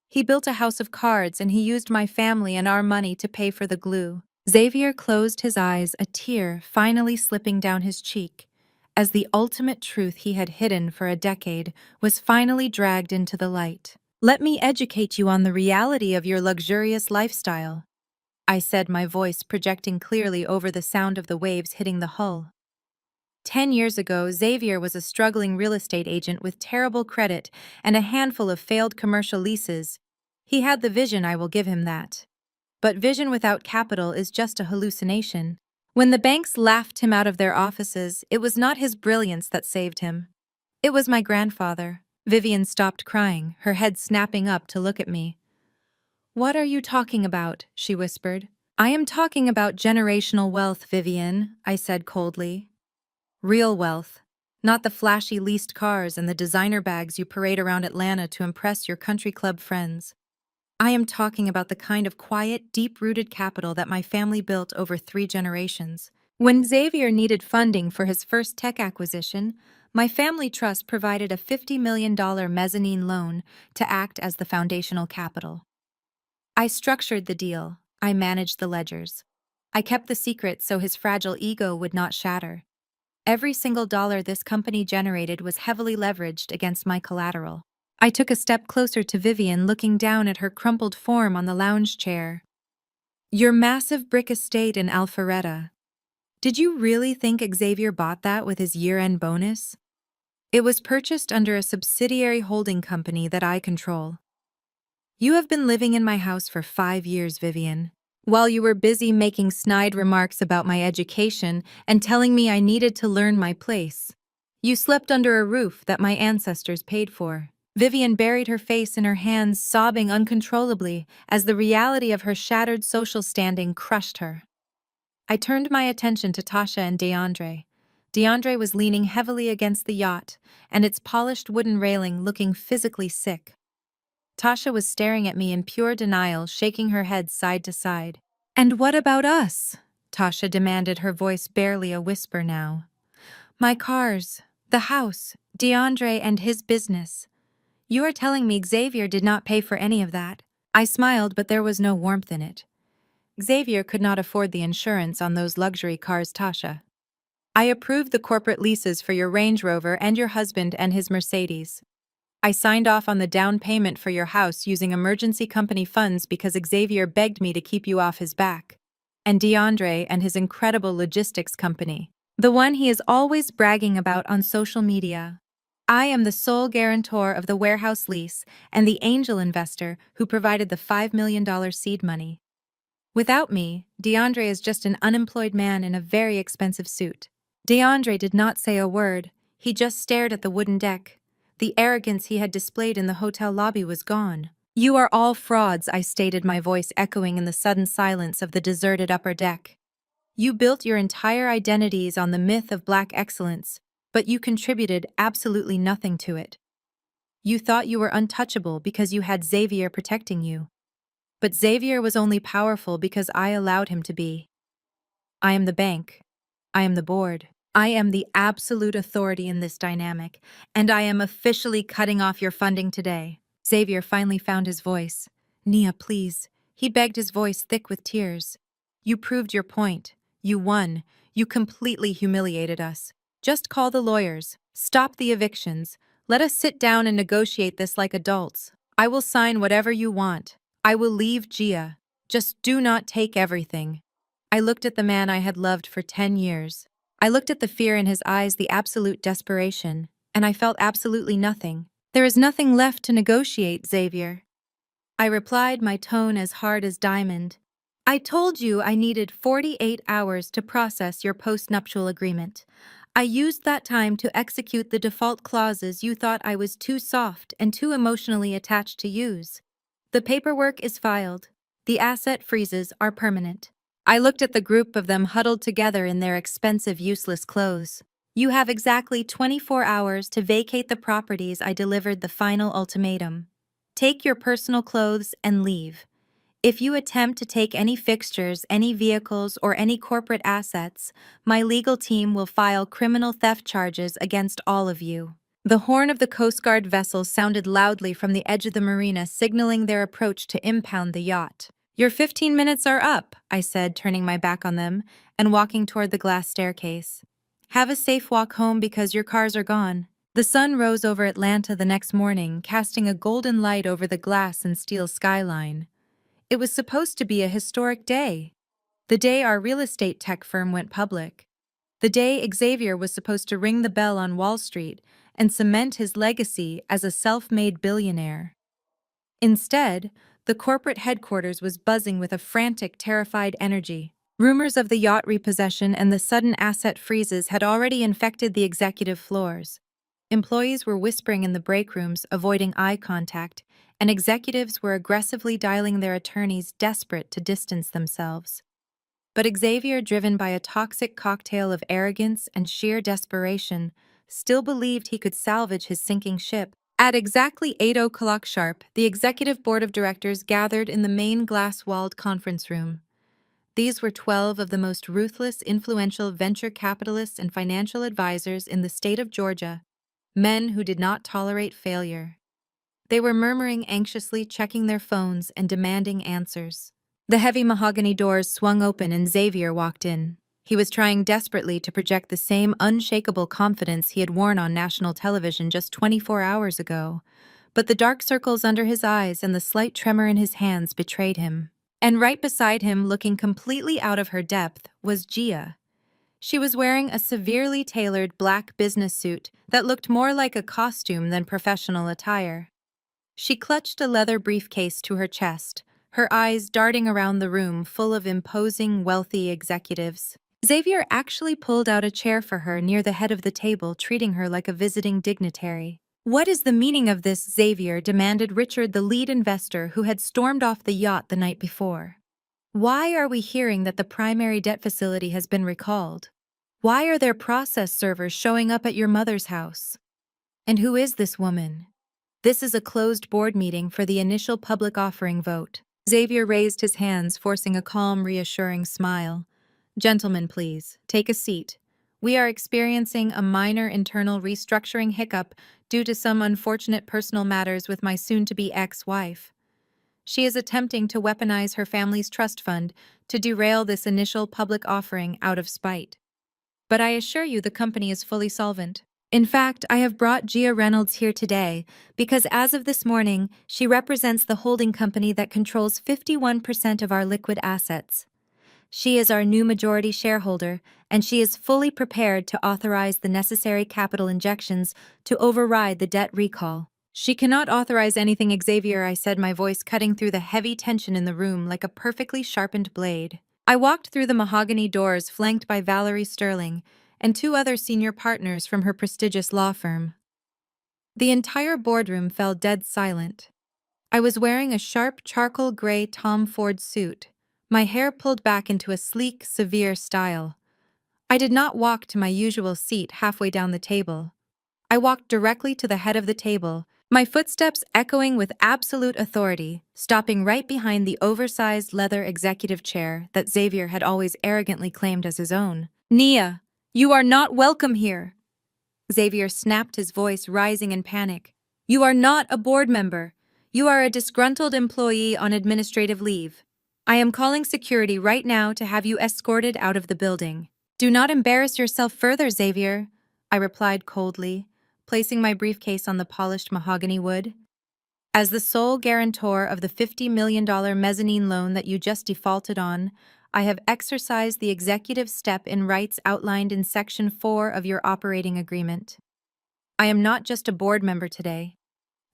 He built a house of cards, and he used my family and our money to pay for the glue." Xavier closed his eyes, a tear finally slipping down his cheek, as the ultimate truth he had hidden for a decade was finally dragged into the light. "Let me educate you on the reality of your luxurious lifestyle," I said, my voice projecting clearly over the sound of the waves hitting the hull. 10 years ago, Xavier was a struggling real estate agent with terrible credit and a handful of failed commercial leases. He had the vision, I will give him that. But vision without capital is just a hallucination. When the banks laughed him out of their offices, it was not his brilliance that saved him. It was my grandfather. Vivian stopped crying, her head snapping up to look at me. "What are you talking about?" she whispered. "I am talking about generational wealth, Vivian," I said coldly. "Real wealth. Not the flashy leased cars and the designer bags you parade around Atlanta to impress your country club friends. I am talking about the kind of quiet, deep-rooted capital that my family built over 3 generations. When Xavier needed funding for his first tech acquisition, my family trust provided a $50 million mezzanine loan to act as the foundational capital. I structured the deal. I managed the ledgers. I kept the secret so his fragile ego would not shatter. Every single dollar this company generated was heavily leveraged against my collateral." I took a step closer to Vivian, looking down at her crumpled form on the lounge chair. "Your massive brick estate in Alpharetta. Did you really think Xavier bought that with his year-end bonus? It was purchased under a subsidiary holding company that I control. You have been living in my house for 5 years, Vivian. While you were busy making snide remarks about my education and telling me I needed to learn my place. You slept under a roof that my ancestors paid for." Vivian buried her face in her hands, sobbing uncontrollably as the reality of her shattered social standing crushed her. I turned my attention to Tasha and DeAndre. DeAndre was leaning heavily against the yacht, and its polished wooden railing looking physically sick. Tasha was staring at me in pure denial, shaking her head side to side. "And what about us?" Tasha demanded, her voice barely a whisper now. "My cars, the house, DeAndre and his business. You are telling me Xavier did not pay for any of that?" I smiled, but there was no warmth in it. Xavier could not afford the insurance on those luxury cars, Tasha. I approved the corporate leases for your Range Rover and your husband and his Mercedes. I signed off on the down payment for your house using emergency company funds because Xavier begged me to keep you off his back. And DeAndre and his incredible logistics company, the one he is always bragging about on social media. I am the sole guarantor of the warehouse lease and the angel investor who provided the $5 million seed money. Without me, DeAndre is just an unemployed man in a very expensive suit. DeAndre did not say a word. He just stared at the wooden deck. The arrogance he had displayed in the hotel lobby was gone. "You are all frauds," I stated, my voice echoing in the sudden silence of the deserted upper deck. "You built your entire identities on the myth of black excellence, but you contributed absolutely nothing to it. You thought you were untouchable because you had Xavier protecting you. But Xavier was only powerful because I allowed him to be. I am the bank. I am the board. I am the absolute authority in this dynamic, and I am officially cutting off your funding today." Xavier finally found his voice. "Nia, please." He begged, his voice thick with tears. "You proved your point. You won. You completely humiliated us. Just call the lawyers. Stop the evictions. Let us sit down and negotiate this like adults. I will sign whatever you want. I will leave Gia. Just do not take everything." I looked at the man I had loved for 10 years. I looked at the fear in his eyes, the absolute desperation, and I felt absolutely nothing. "There is nothing left to negotiate, Xavier." I replied, my tone as hard as diamond. "I told you I needed 48 hours to process your postnuptial agreement. I used that time to execute the default clauses you thought I was too soft and too emotionally attached to use. The paperwork is filed. The asset freezes are permanent." I looked at the group of them huddled together in their expensive, useless clothes. "You have exactly 24 hours to vacate the properties I delivered the final ultimatum. Take your personal clothes and leave. If you attempt to take any fixtures, any vehicles, or any corporate assets, my legal team will file criminal theft charges against all of you." The horn of the Coast Guard vessel sounded loudly from the edge of the marina, signaling their approach to impound the yacht. "Your 15 minutes are up," I said, turning my back on them and walking toward the glass staircase. "Have a safe walk home because your cars are gone." The sun rose over Atlanta the next morning, casting a golden light over the glass and steel skyline. It was supposed to be a historic day. The day our real estate tech firm went public. The day Xavier was supposed to ring the bell on Wall Street and cement his legacy as a self-made billionaire. Instead, the corporate headquarters was buzzing with a frantic, terrified energy. Rumors of the yacht repossession and the sudden asset freezes had already infected the executive floors. Employees were whispering in the break rooms, avoiding eye contact, and executives were aggressively dialing their attorneys, desperate to distance themselves. But Xavier, driven by a toxic cocktail of arrogance and sheer desperation, still believed he could salvage his sinking ship. At exactly 8 o'clock sharp, the executive board of directors gathered in the main glass-walled conference room. These were 12 of the most ruthless, influential venture capitalists and financial advisors in the state of Georgia, men who did not tolerate failure. They were murmuring anxiously, checking their phones and demanding answers. The heavy mahogany doors swung open and Xavier walked in. He was trying desperately to project the same unshakable confidence he had worn on national television just 24 hours ago, but the dark circles under his eyes and the slight tremor in his hands betrayed him. And right beside him, looking completely out of her depth, was Gia. She was wearing a severely tailored black business suit that looked more like a costume than professional attire. She clutched a leather briefcase to her chest, her eyes darting around the room full of imposing, wealthy executives. Xavier actually pulled out a chair for her near the head of the table, treating her like a visiting dignitary. "What is the meaning of this, Xavier?" demanded Richard, the lead investor who had stormed off the yacht the night before. Why are we hearing that the primary debt facility has been recalled? Why are there process servers showing up at your mother's house? And who is this woman? This is a closed board meeting for the initial public offering vote. Xavier raised his hands, forcing a calm, reassuring smile. Gentlemen, please, take a seat. We are experiencing a minor internal restructuring hiccup due to some unfortunate personal matters with my soon-to-be ex-wife. She is attempting to weaponize her family's trust fund to derail this initial public offering out of spite. But I assure you the company is fully solvent. In fact, I have brought Gia Reynolds here today because as of this morning, she represents the holding company that controls 51% of our liquid assets. She is our new majority shareholder, and she is fully prepared to authorize the necessary capital injections to override the debt recall. She cannot authorize anything, Xavier, I said, my voice cutting through the heavy tension in the room like a perfectly sharpened blade. I walked through the mahogany doors flanked by Valerie Sterling and two other senior partners from her prestigious law firm. The entire boardroom fell dead silent. I was wearing a sharp charcoal gray Tom Ford suit, my hair pulled back into a sleek, severe style. I did not walk to my usual seat halfway down the table. I walked directly to the head of the table, my footsteps echoing with absolute authority, stopping right behind the oversized leather executive chair that Xavier had always arrogantly claimed as his own. Nia, you are not welcome here. Xavier snapped, his voice rising in panic. You are not a board member. You are a disgruntled employee on administrative leave. I am calling security right now to have you escorted out of the building. Do not embarrass yourself further, Xavier, I replied coldly, placing my briefcase on the polished mahogany wood. As the sole guarantor of the $50 million mezzanine loan that you just defaulted on, I have exercised the executive step in rights outlined in Section 4 of your operating agreement. I am not just a board member today.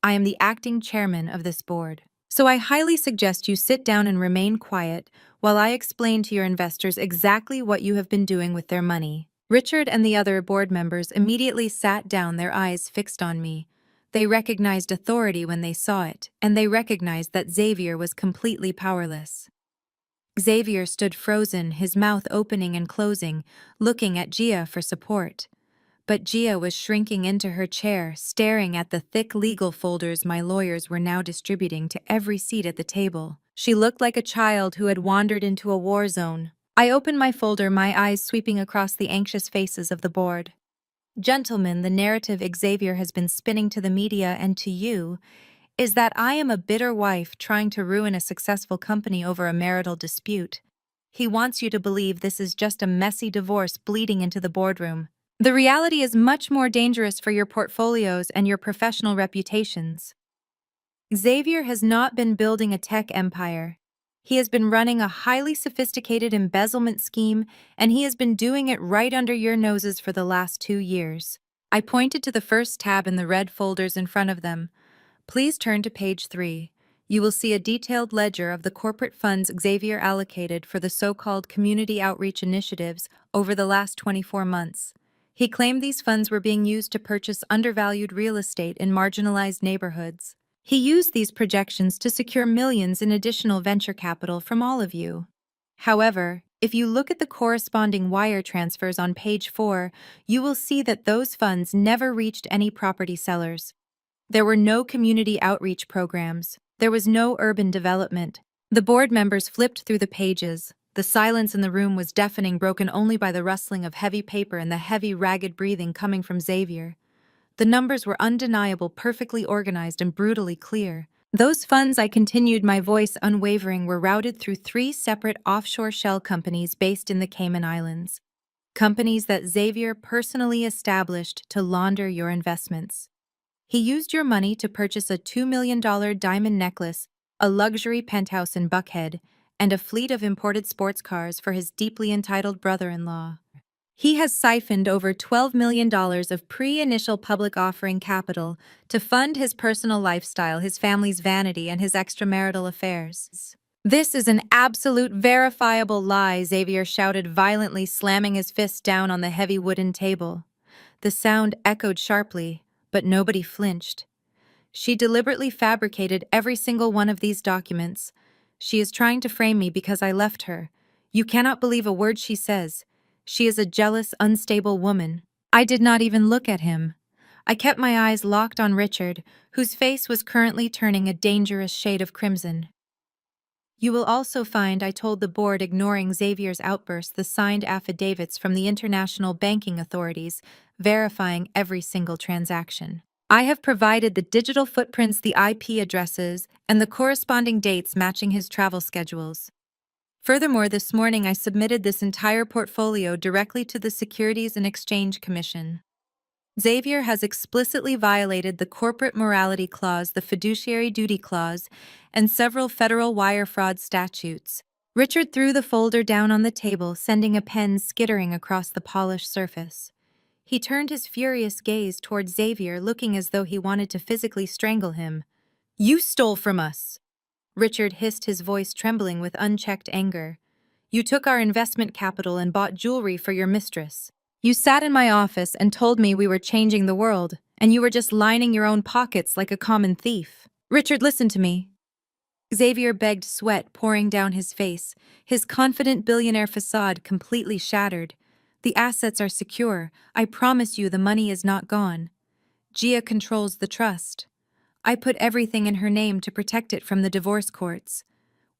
I am the acting chairman of this board. So I highly suggest you sit down and remain quiet while I explain to your investors exactly what you have been doing with their money. Richard and the other board members immediately sat down, their eyes fixed on me. They recognized authority when they saw it, and they recognized that Xavier was completely powerless. Xavier stood frozen, his mouth opening and closing, looking at Gia for support. But Gia was shrinking into her chair, staring at the thick legal folders my lawyers were now distributing to every seat at the table. She looked like a child who had wandered into a war zone. I opened my folder, my eyes sweeping across the anxious faces of the board. Gentlemen, the narrative Xavier has been spinning to the media and to you is that I am a bitter wife trying to ruin a successful company over a marital dispute. He wants you to believe this is just a messy divorce bleeding into the boardroom. The reality is much more dangerous for your portfolios and your professional reputations. Xavier has not been building a tech empire. He has been running a highly sophisticated embezzlement scheme, and he has been doing it right under your noses for the last 2 years. I pointed to the first tab in the red folders in front of them. Please turn to page 3. You will see a detailed ledger of the corporate funds Xavier allocated for the so-called community outreach initiatives over the last 24 months. He claimed these funds were being used to purchase undervalued real estate in marginalized neighborhoods. He used these projections to secure millions in additional venture capital from all of you. However, if you look at the corresponding wire transfers on page 4, you will see that those funds never reached any property sellers. There were no community outreach programs. There was no urban development. The board members flipped through the pages. The silence in the room was deafening, broken only by the rustling of heavy paper and the heavy, ragged breathing coming from Xavier. The numbers were undeniable, perfectly organized, and brutally clear. Those funds, I continued, my voice unwavering, were routed through 3 separate offshore shell companies based in the Cayman Islands. Companies that Xavier personally established to launder your investments. He used your money to purchase a $2 million diamond necklace, a luxury penthouse in Buckhead, and a fleet of imported sports cars for his deeply entitled brother-in-law. He has siphoned over $12 million of pre-initial public offering capital to fund his personal lifestyle, his family's vanity, and his extramarital affairs. This is an absolute verifiable lie, Xavier shouted violently, slamming his fist down on the heavy wooden table. The sound echoed sharply, but nobody flinched. She deliberately fabricated every single one of these documents. She is trying to frame me because I left her. You cannot believe a word she says. She is a jealous, unstable woman. I did not even look at him. I kept my eyes locked on Richard, whose face was currently turning a dangerous shade of crimson. You will also find, I told the board, ignoring Xavier's outburst, the signed affidavits from the international banking authorities, verifying every single transaction. I have provided the digital footprints, the IP addresses, and the corresponding dates matching his travel schedules. Furthermore, this morning I submitted this entire portfolio directly to the Securities and Exchange Commission. Xavier has explicitly violated the corporate morality clause, the fiduciary duty clause, and several federal wire fraud statutes. Richard threw the folder down on the table, sending a pen skittering across the polished surface. He turned his furious gaze toward Xavier, looking as though he wanted to physically strangle him. "You stole from us!" Richard hissed, his voice trembling with unchecked anger. "You took our investment capital and bought jewelry for your mistress. You sat in my office and told me we were changing the world, and you were just lining your own pockets like a common thief." "Richard, listen to me." Xavier begged, sweat pouring down his face, his confident billionaire facade completely shattered. "The assets are secure. I promise you the money is not gone. Gia controls the trust. I put everything in her name to protect it from the divorce courts.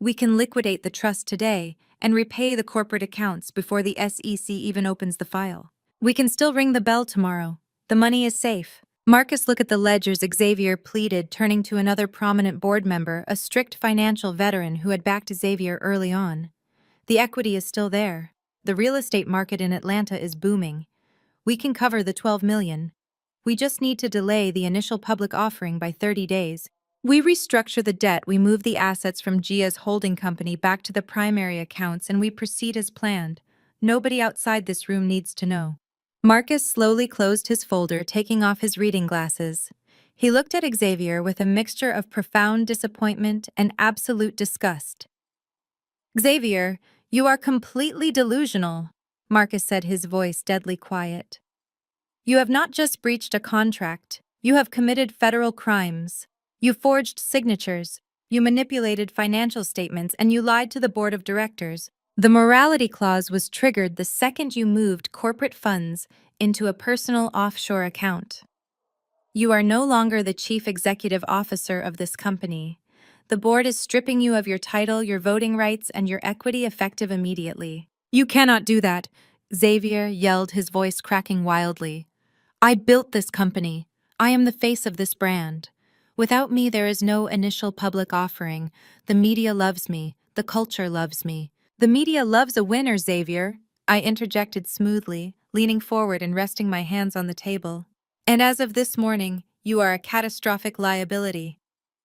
We can liquidate the trust today and repay the corporate accounts before the SEC even opens the file. We can still ring the bell tomorrow. The money is safe." "Marcus, look at the ledgers," Xavier pleaded, turning to another prominent board member, a strict financial veteran who had backed Xavier early on. "The equity is still there. The real estate market in Atlanta is booming. We can cover the $12 million. We just need to delay the initial public offering by 30 days. We restructure the debt, we move the assets from Gia's holding company back to the primary accounts, and we proceed as planned. Nobody outside this room needs to know." Marcus slowly closed his folder, taking off his reading glasses. He looked at Xavier with a mixture of profound disappointment and absolute disgust. "Xavier, you are completely delusional," Marcus said, his voice deadly quiet. "You have not just breached a contract, you have committed federal crimes. You forged signatures, you manipulated financial statements, and you lied to the board of directors. The morality clause was triggered the second you moved corporate funds into a personal offshore account. You are no longer the chief executive officer of this company. The board is stripping you of your title, your voting rights, and your equity effective immediately." "You cannot do that," Xavier yelled, his voice cracking wildly. "I built this company. I am the face of this brand. Without me, there is no initial public offering. The media loves me. The culture loves me." "The media loves a winner, Xavier," I interjected smoothly, leaning forward and resting my hands on the table. "And as of this morning, you are a catastrophic liability.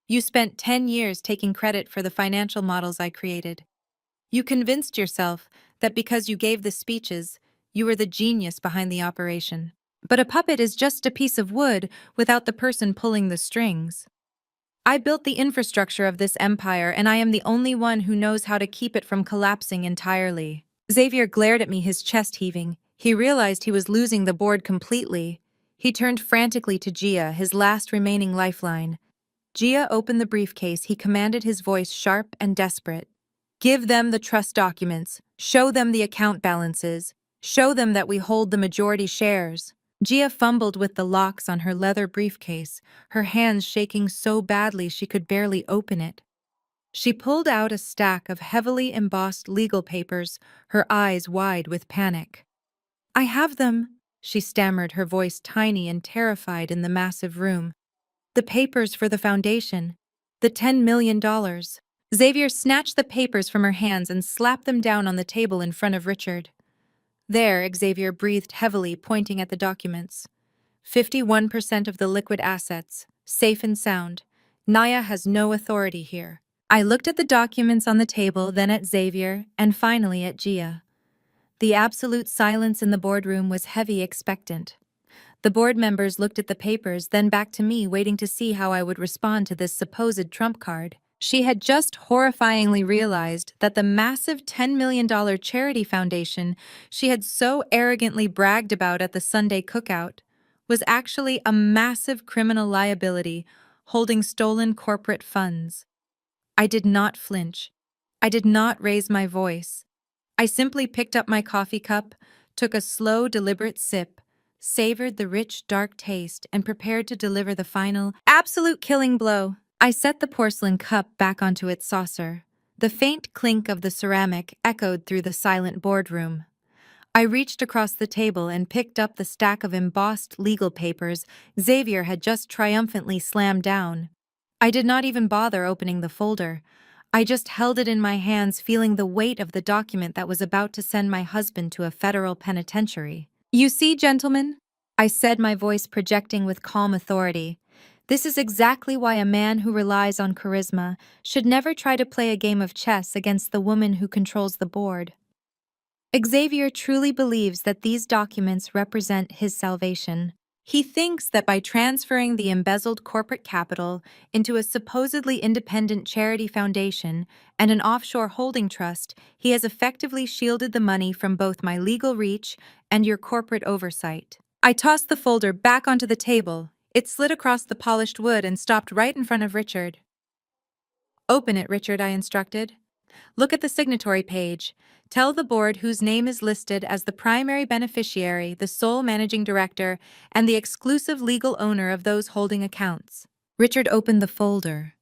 You spent 10 years taking credit for the financial models I created. You convinced yourself that because you gave the speeches, you were the genius behind the operation. But a puppet is just a piece of wood without the person pulling the strings. I built the infrastructure of this empire, and I am the only one who knows how to keep it from collapsing entirely." Xavier glared at me, his chest heaving. He realized he was losing the board completely. He turned frantically to Gia, his last remaining lifeline. "Gia, open the briefcase," he commanded, his voice sharp and desperate. "Give them the trust documents. Show them the account balances. Show them that we hold the majority shares." Gia fumbled with the locks on her leather briefcase, her hands shaking so badly she could barely open it. She pulled out a stack of heavily embossed legal papers, her eyes wide with panic. "I have them," she stammered, her voice tiny and terrified in the massive room. "The papers for the foundation. The $10 million. Xavier snatched the papers from her hands and slapped them down on the table in front of Richard. "There," Xavier breathed heavily, pointing at the documents. 51% of the liquid assets, safe and sound. Naya has no authority here." I looked at the documents on the table, then at Xavier, and finally at Gia. The absolute silence in the boardroom was heavy, expectant. The board members looked at the papers, then back to me, waiting to see how I would respond to this supposed trump card. She had just horrifyingly realized that the massive $10 million charity foundation she had so arrogantly bragged about at the Sunday cookout was actually a massive criminal liability holding stolen corporate funds. I did not flinch. I did not raise my voice. I simply picked up my coffee cup, took a slow, deliberate sip, savored the rich, dark taste, and prepared to deliver the final, absolute killing blow. I set the porcelain cup back onto its saucer. The faint clink of the ceramic echoed through the silent boardroom. I reached across the table and picked up the stack of embossed legal papers Xavier had just triumphantly slammed down. I did not even bother opening the folder. I just held it in my hands, feeling the weight of the document that was about to send my husband to a federal penitentiary. "You see, gentlemen," I said, my voice projecting with calm authority, "this is exactly why a man who relies on charisma should never try to play a game of chess against the woman who controls the board. Xavier truly believes that these documents represent his salvation. He thinks that by transferring the embezzled corporate capital into a supposedly independent charity foundation and an offshore holding trust, he has effectively shielded the money from both my legal reach and your corporate oversight." I tossed the folder back onto the table. It slid across the polished wood and stopped right in front of Richard. "Open it, Richard," I instructed. "Look at the signatory page. Tell the board whose name is listed as the primary beneficiary, the sole managing director, and the exclusive legal owner of those holding accounts." Richard opened the folder.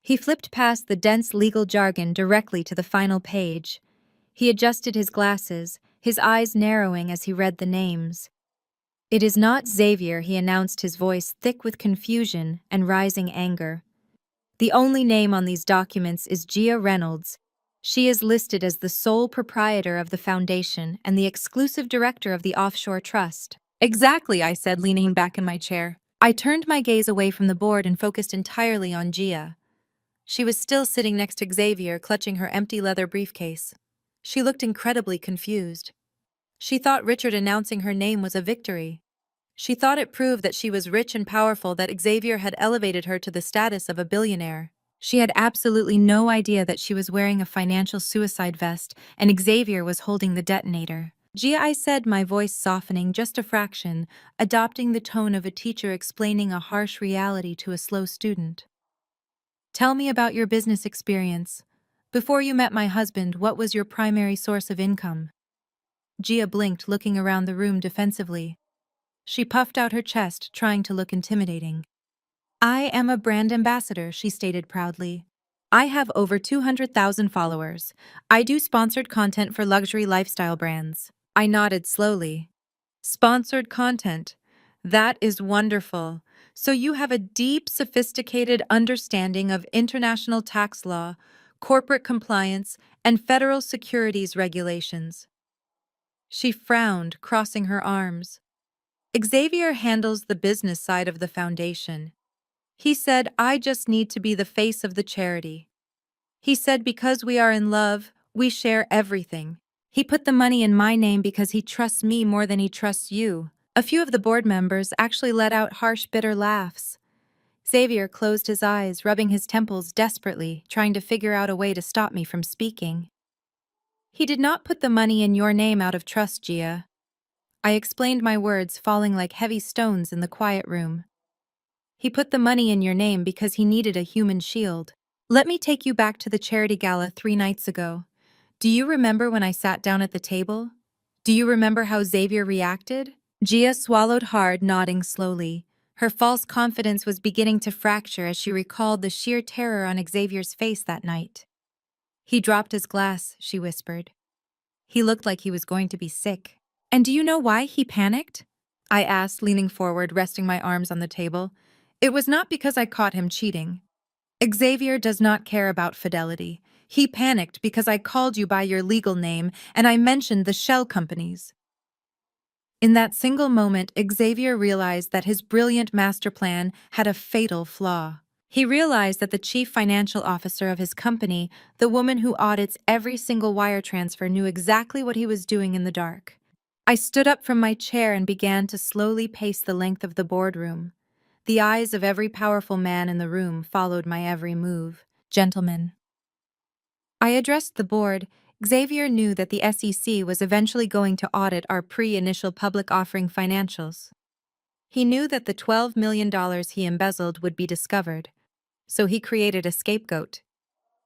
He flipped past the dense legal jargon directly to the final page. He adjusted his glasses, his eyes narrowing as he read the names. "It is not Xavier," he announced, his voice thick with confusion and rising anger. "The only name on these documents is Gia Reynolds. She is listed as the sole proprietor of the foundation and the exclusive director of the offshore trust." "Exactly," I said, leaning back in my chair. I turned my gaze away from the board and focused entirely on Gia. She was still sitting next to Xavier, clutching her empty leather briefcase. She looked incredibly confused. She thought Richard announcing her name was a victory. She thought it proved that she was rich and powerful, that Xavier had elevated her to the status of a billionaire. She had absolutely no idea that she was wearing a financial suicide vest and Xavier was holding the detonator. "Gia," I said, my voice softening just a fraction, adopting the tone of a teacher explaining a harsh reality to a slow student. "Tell me about your business experience. Before you met my husband, what was your primary source of income?" Gia blinked, looking around the room defensively. She puffed out her chest, trying to look intimidating. "I am a brand ambassador," she stated proudly. "I have over 200,000 followers. I do sponsored content for luxury lifestyle brands." I nodded slowly. "Sponsored content. That is wonderful. So you have a deep, sophisticated understanding of international tax law, corporate compliance, and federal securities regulations." She frowned, crossing her arms. "Xavier handles the business side of the foundation. He said, I just need to be the face of the charity. He said because we are in love, we share everything. He put the money in my name because he trusts me more than he trusts you." A few of the board members actually let out harsh, bitter laughs. Xavier closed his eyes, rubbing his temples desperately, trying to figure out a way to stop me from speaking. "He did not put the money in your name out of trust, Gia." I explained, my words falling like heavy stones in the quiet room. "He put the money in your name because he needed a human shield. Let me take you back to the charity gala 3 nights ago. Do you remember when I sat down at the table? Do you remember how Xavier reacted?" Gia swallowed hard, nodding slowly. Her false confidence was beginning to fracture as she recalled the sheer terror on Xavier's face that night. "He dropped his glass," she whispered. "He looked like he was going to be sick." "And do you know why he panicked?" I asked, leaning forward, resting my arms on the table. "It was not because I caught him cheating. Xavier does not care about fidelity. He panicked because I called you by your legal name and I mentioned the shell companies." In that single moment, Xavier realized that his brilliant master plan had a fatal flaw. He realized that the chief financial officer of his company, the woman who audits every single wire transfer, knew exactly what he was doing in the dark. I stood up from my chair and began to slowly pace the length of the boardroom. The eyes of every powerful man in the room followed my every move. "Gentlemen," I addressed the board. Xavier knew that the SEC was eventually going to audit our pre-initial public offering financials. He knew that the $12 million he embezzled would be discovered, so he created a scapegoat.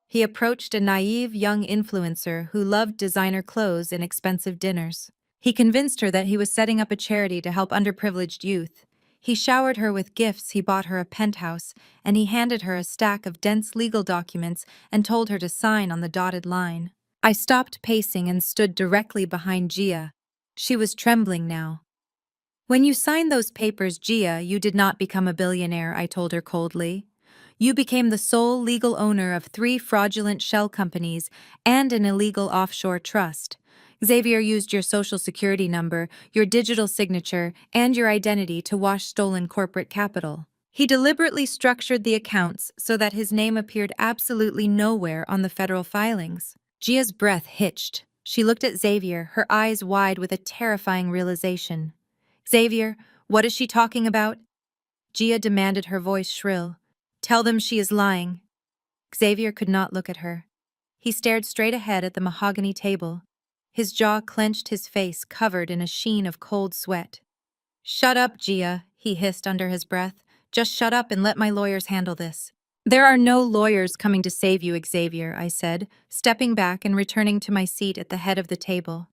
He approached a naive young influencer who loved designer clothes and expensive dinners. He convinced her that he was setting up a charity to help underprivileged youth. He showered her with gifts, he bought her a penthouse, and he handed her a stack of dense legal documents and told her to sign on the dotted line. I stopped pacing and stood directly behind Gia. She was trembling now. "When you signed those papers, Gia, you did not become a billionaire," I told her coldly. "You became the sole legal owner of 3 fraudulent shell companies and an illegal offshore trust. Xavier used your social security number, your digital signature, and your identity to wash stolen corporate capital. He deliberately structured the accounts so that his name appeared absolutely nowhere on the federal filings." Gia's breath hitched. She looked at Xavier, her eyes wide with a terrifying realization. "Xavier, what is she talking about?" Gia demanded, her voice shrill. "Tell them she is lying." Xavier could not look at her. He stared straight ahead at the mahogany table. His jaw clenched, his face covered in a sheen of cold sweat. "Shut up, Gia," he hissed under his breath. "Just shut up and let my lawyers handle this." "There are no lawyers coming to save you, Xavier," I said, stepping back and returning to my seat at the head of the table.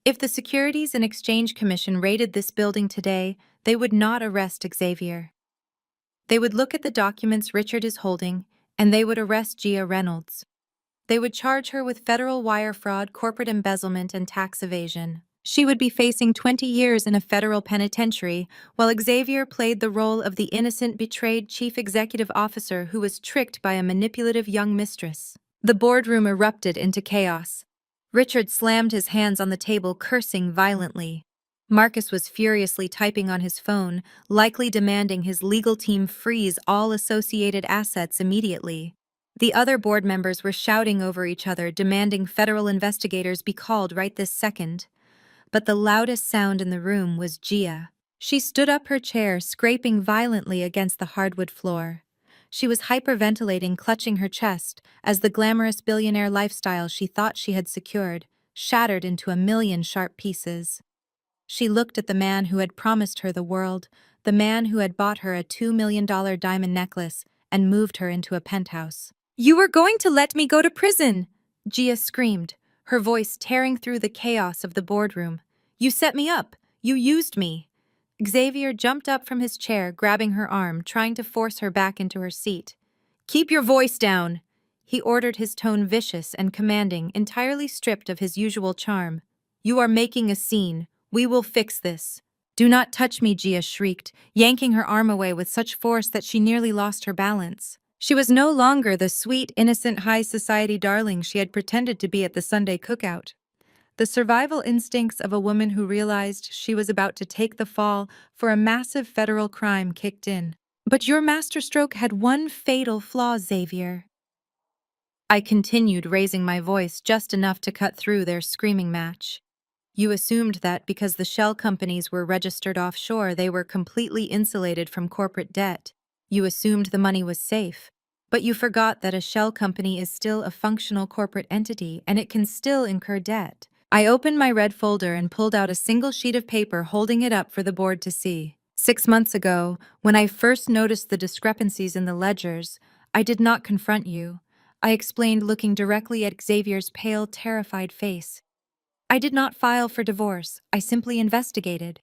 "If the Securities and Exchange Commission raided this building today, they would not arrest Xavier. They would look at the documents Richard is holding, and they would arrest Gia Reynolds. They would charge her with federal wire fraud, corporate embezzlement, and tax evasion. She would be facing 20 years in a federal penitentiary, while Xavier played the role of the innocent, betrayed chief executive officer who was tricked by a manipulative young mistress." The boardroom erupted into chaos. Richard slammed his hands on the table, cursing violently. Marcus was furiously typing on his phone, likely demanding his legal team freeze all associated assets immediately. The other board members were shouting over each other, demanding federal investigators be called right this second. But the loudest sound in the room was Gia. She stood up her chair, scraping violently against the hardwood floor. She was hyperventilating, clutching her chest, as the glamorous billionaire lifestyle she thought she had secured shattered into a million sharp pieces. She looked at the man who had promised her the world, the man who had bought her a $2 million diamond necklace and moved her into a penthouse. "You were going to let me go to prison!" Gia screamed, her voice tearing through the chaos of the boardroom. "You set me up! You used me!" Xavier jumped up from his chair, grabbing her arm, trying to force her back into her seat. "Keep your voice down!" He ordered, his tone vicious and commanding, entirely stripped of his usual charm. "You are making a scene. We will fix this." "Do not touch me," Gia shrieked, yanking her arm away with such force that she nearly lost her balance. She was no longer the sweet, innocent, high society darling she had pretended to be at the Sunday cookout. The survival instincts of a woman who realized she was about to take the fall for a massive federal crime kicked in. "But your masterstroke had one fatal flaw, Xavier." I continued, raising my voice just enough to cut through their screaming match. "You assumed that because the shell companies were registered offshore, they were completely insulated from corporate debt. You assumed the money was safe. But you forgot that a shell company is still a functional corporate entity, and it can still incur debt." I opened my red folder and pulled out a single sheet of paper, holding it up for the board to see. "6 months ago, when I first noticed the discrepancies in the ledgers, I did not confront you," I explained, looking directly at Xavier's pale, terrified face. "I did not file for divorce, I simply investigated.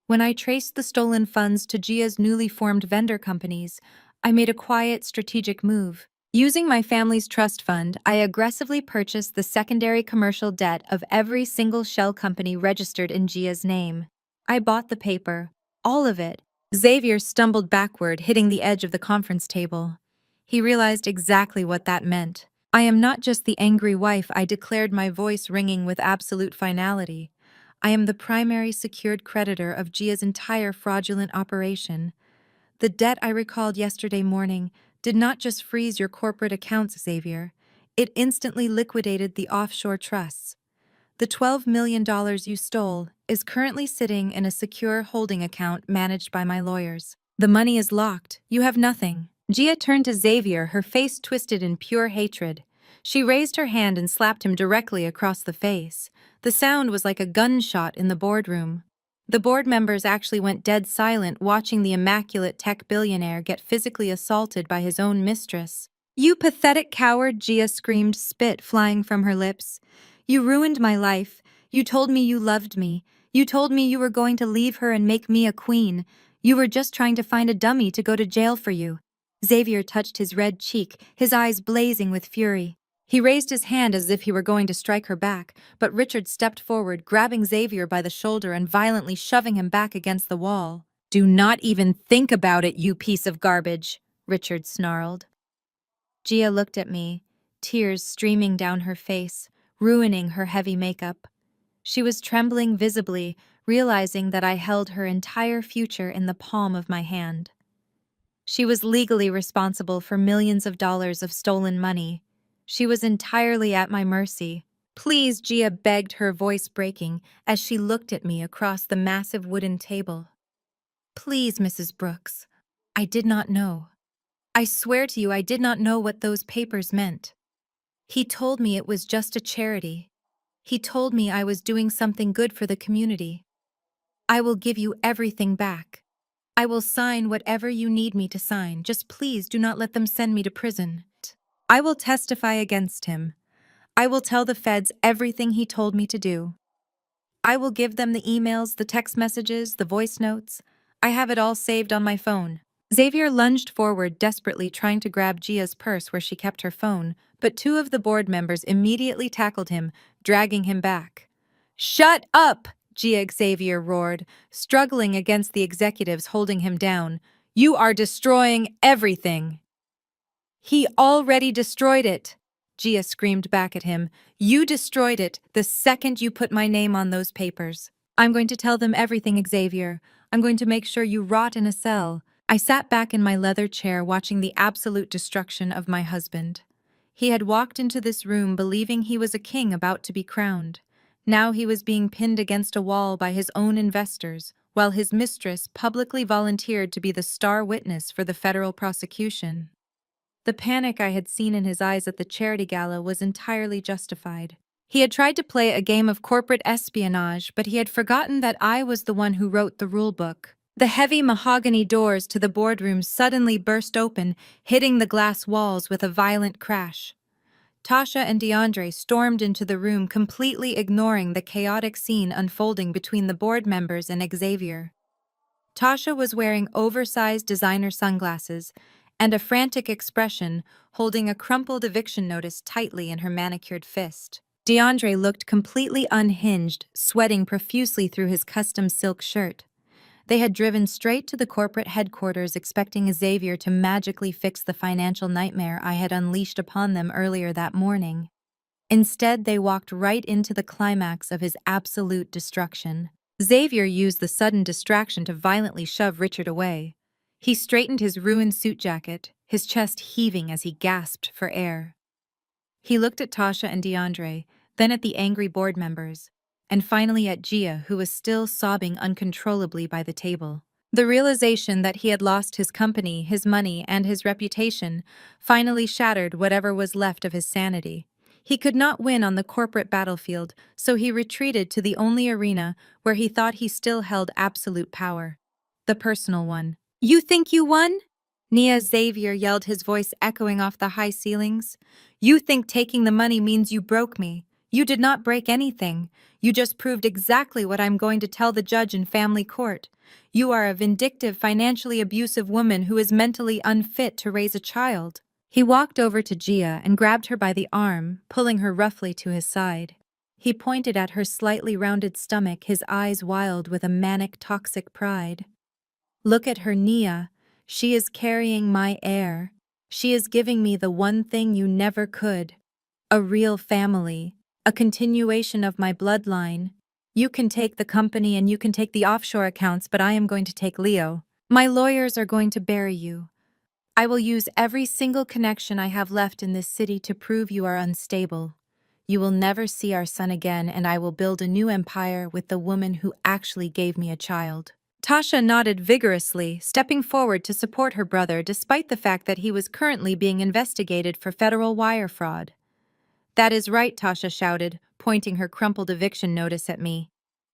When I traced the stolen funds to Gia's newly formed vendor companies, I made a quiet, strategic move. Using my family's trust fund, I aggressively purchased the secondary commercial debt of every single shell company registered in Gia's name. I bought the paper, all of it." Xavier stumbled backward, hitting the edge of the conference table. He realized exactly what that meant. "I am not just the angry wife," I declared, my voice ringing with absolute finality. "I am the primary secured creditor of Gia's entire fraudulent operation. The debt I recalled yesterday morning did not just freeze your corporate accounts, Xavier. It instantly liquidated the offshore trusts. The $12 million you stole is currently sitting in a secure holding account managed by my lawyers. The money is locked. You have nothing." Gia turned to Xavier, her face twisted in pure hatred. She raised her hand and slapped him directly across the face. The sound was like a gunshot in the boardroom. The board members actually went dead silent, watching the immaculate tech billionaire get physically assaulted by his own mistress. You pathetic coward, Gia screamed, spit flying from her lips. You ruined my life. You told me you loved me. You told me you were going to leave her and make me a queen. You were just trying to find a dummy to go to jail for you. Xavier touched his red cheek, his eyes blazing with fury. He raised his hand as if he were going to strike her back, but Richard stepped forward, grabbing Xavier by the shoulder and violently shoving him back against the wall. "Do not even think about it, you piece of garbage," Richard snarled. Gia looked at me, tears streaming down her face, ruining her heavy makeup. She was trembling visibly, realizing that I held her entire future in the palm of my hand. She was legally responsible for millions of dollars of stolen money. She was entirely at my mercy. "Please," Gia begged, her voice breaking as she looked at me across the massive wooden table. "Please, Mrs. Brooks. I did not know. I swear to you I did not know what those papers meant. He told me it was just a charity. He told me I was doing something good for the community. I will give you everything back. I will sign whatever you need me to sign. Just please do not let them send me to prison. I will testify against him. I will tell the feds everything he told me to do. I will give them the emails, the text messages, the voice notes. I have it all saved on my phone." Xavier lunged forward, desperately trying to grab Gia's purse where she kept her phone, but two of the board members immediately tackled him, dragging him back. "Shut up!" Xavier roared, struggling against the executives holding him down. "You are destroying everything." "He already destroyed it," Gia screamed back at him. "You destroyed it the second you put my name on those papers. I'm going to tell them everything, Xavier. I'm going to make sure you rot in a cell." I sat back in my leather chair watching the absolute destruction of my husband. He had walked into this room believing he was a king about to be crowned. Now he was being pinned against a wall by his own investors, while his mistress publicly volunteered to be the star witness for the federal prosecution. The panic I had seen in his eyes at the charity gala was entirely justified. He had tried to play a game of corporate espionage, but he had forgotten that I was the one who wrote the rulebook. The heavy mahogany doors to the boardroom suddenly burst open, hitting the glass walls with a violent crash. Tasha and DeAndre stormed into the room, completely ignoring the chaotic scene unfolding between the board members and Xavier. Tasha was wearing oversized designer sunglasses and a frantic expression, holding a crumpled eviction notice tightly in her manicured fist. DeAndre looked completely unhinged, sweating profusely through his custom silk shirt. They had driven straight to the corporate headquarters expecting Xavier to magically fix the financial nightmare I had unleashed upon them earlier that morning. Instead, they walked right into the climax of his absolute destruction. Xavier used the sudden distraction to violently shove Richard away. He straightened his ruined suit jacket, his chest heaving as he gasped for air. He looked at Tasha and DeAndre, then at the angry board members, and finally at Gia, who was still sobbing uncontrollably by the table. The realization that he had lost his company, his money, and his reputation finally shattered whatever was left of his sanity. He could not win on the corporate battlefield, so he retreated to the only arena where he thought he still held absolute power, the personal one. "You think you won?" Xavier yelled, his voice echoing off the high ceilings. "You think taking the money means you broke me. You did not break anything. You just proved exactly what I'm going to tell the judge in family court. You are a vindictive, financially abusive woman who is mentally unfit to raise a child." He walked over to Gia and grabbed her by the arm, pulling her roughly to his side. He pointed at her slightly rounded stomach, his eyes wild with a manic, toxic pride. "Look at her, Nia. She is carrying my heir. She is giving me the one thing you never could. A real family. A continuation of my bloodline. You can take the company and you can take the offshore accounts, but I am going to take Leo. My lawyers are going to bury you. I will use every single connection I have left in this city to prove you are unstable. You will never see our son again, and I will build a new empire with the woman who actually gave me a child." Tasha nodded vigorously, stepping forward to support her brother despite the fact that he was currently being investigated for federal wire fraud. "That is right," Tasha shouted, pointing her crumpled eviction notice at me.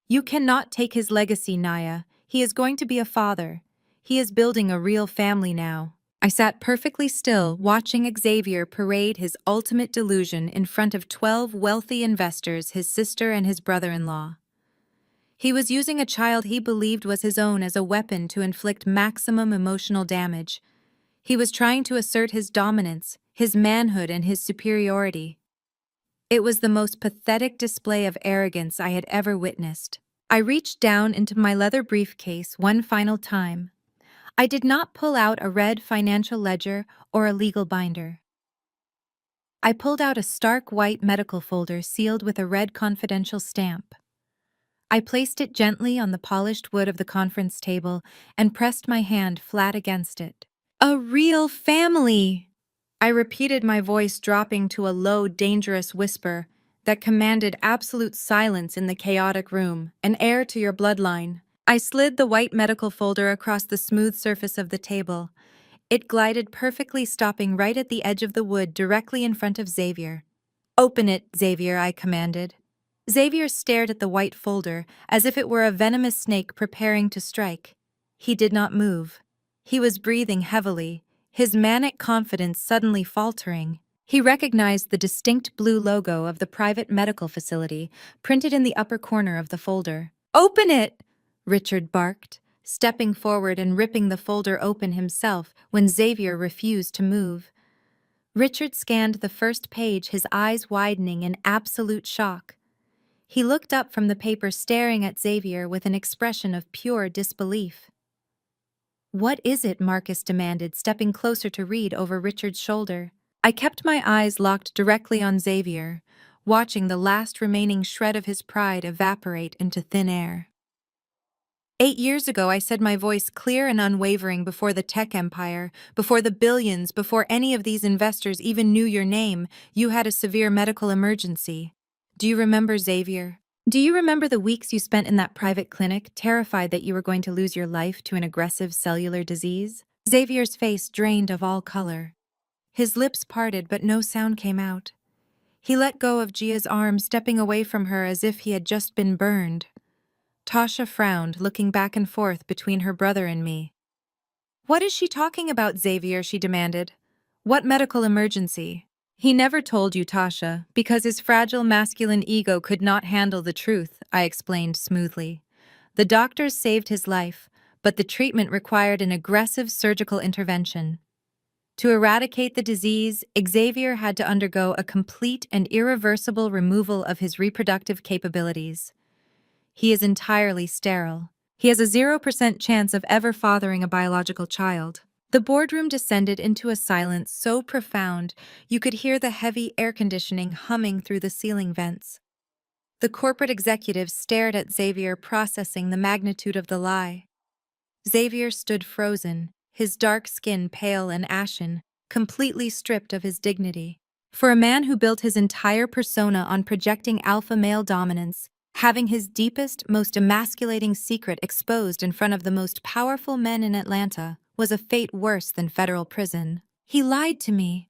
"You cannot take his legacy, Naya. He is going to be a father. He is building a real family now." I sat perfectly still, watching Xavier parade his ultimate delusion in front of 12 wealthy investors, his sister and his brother-in-law. He was using a child he believed was his own as a weapon to inflict maximum emotional damage. He was trying to assert his dominance, his manhood, and his superiority. It was the most pathetic display of arrogance I had ever witnessed. I reached down into my leather briefcase one final time. I did not pull out a red financial ledger or a legal binder. I pulled out a stark white medical folder sealed with a red confidential stamp. I placed it gently on the polished wood of the conference table and pressed my hand flat against it. A real family! I repeated, my voice dropping to a low, dangerous whisper that commanded absolute silence in the chaotic room. An heir to your bloodline. I slid the white medical folder across the smooth surface of the table. It glided perfectly, stopping right at the edge of the wood directly in front of Xavier. Open it, Xavier, I commanded. Xavier stared at the white folder as if it were a venomous snake preparing to strike. He did not move. He was breathing heavily, his manic confidence suddenly faltering. He recognized the distinct blue logo of the private medical facility printed in the upper corner of the folder. Open it! Richard barked, stepping forward and ripping the folder open himself when Xavier refused to move. Richard scanned the first page, his eyes widening in absolute shock. He looked up from the paper, staring at Xavier with an expression of pure disbelief. What is it? Marcus demanded, stepping closer to read over Richard's shoulder. I kept my eyes locked directly on Xavier, watching the last remaining shred of his pride evaporate into thin air. 8 years ago, I said, my voice clear and unwavering, before the tech empire, before the billions, before any of these investors even knew your name, you had a severe medical emergency. Do you remember, Xavier? Do you remember the weeks you spent in that private clinic, terrified that you were going to lose your life to an aggressive cellular disease? Xavier's face drained of all color. His lips parted, but no sound came out. He let go of Gia's arm, stepping away from her as if he had just been burned. Tasha frowned, looking back and forth between her brother and me. What is she talking about, Xavier? She demanded. What medical emergency? He never told you, Tasha, because his fragile masculine ego could not handle the truth, I explained smoothly. The doctors saved his life, but the treatment required an aggressive surgical intervention. To eradicate the disease, Xavier had to undergo a complete and irreversible removal of his reproductive capabilities. He is entirely sterile. He has a 0% chance of ever fathering a biological child. The boardroom descended into a silence so profound you could hear the heavy air conditioning humming through the ceiling vents. The corporate executives stared at Xavier, processing the magnitude of the lie. Xavier stood frozen, his dark skin pale and ashen, completely stripped of his dignity. For a man who built his entire persona on projecting alpha male dominance, having his deepest, most emasculating secret exposed in front of the most powerful men in Atlanta was a fate worse than federal prison. He lied to me,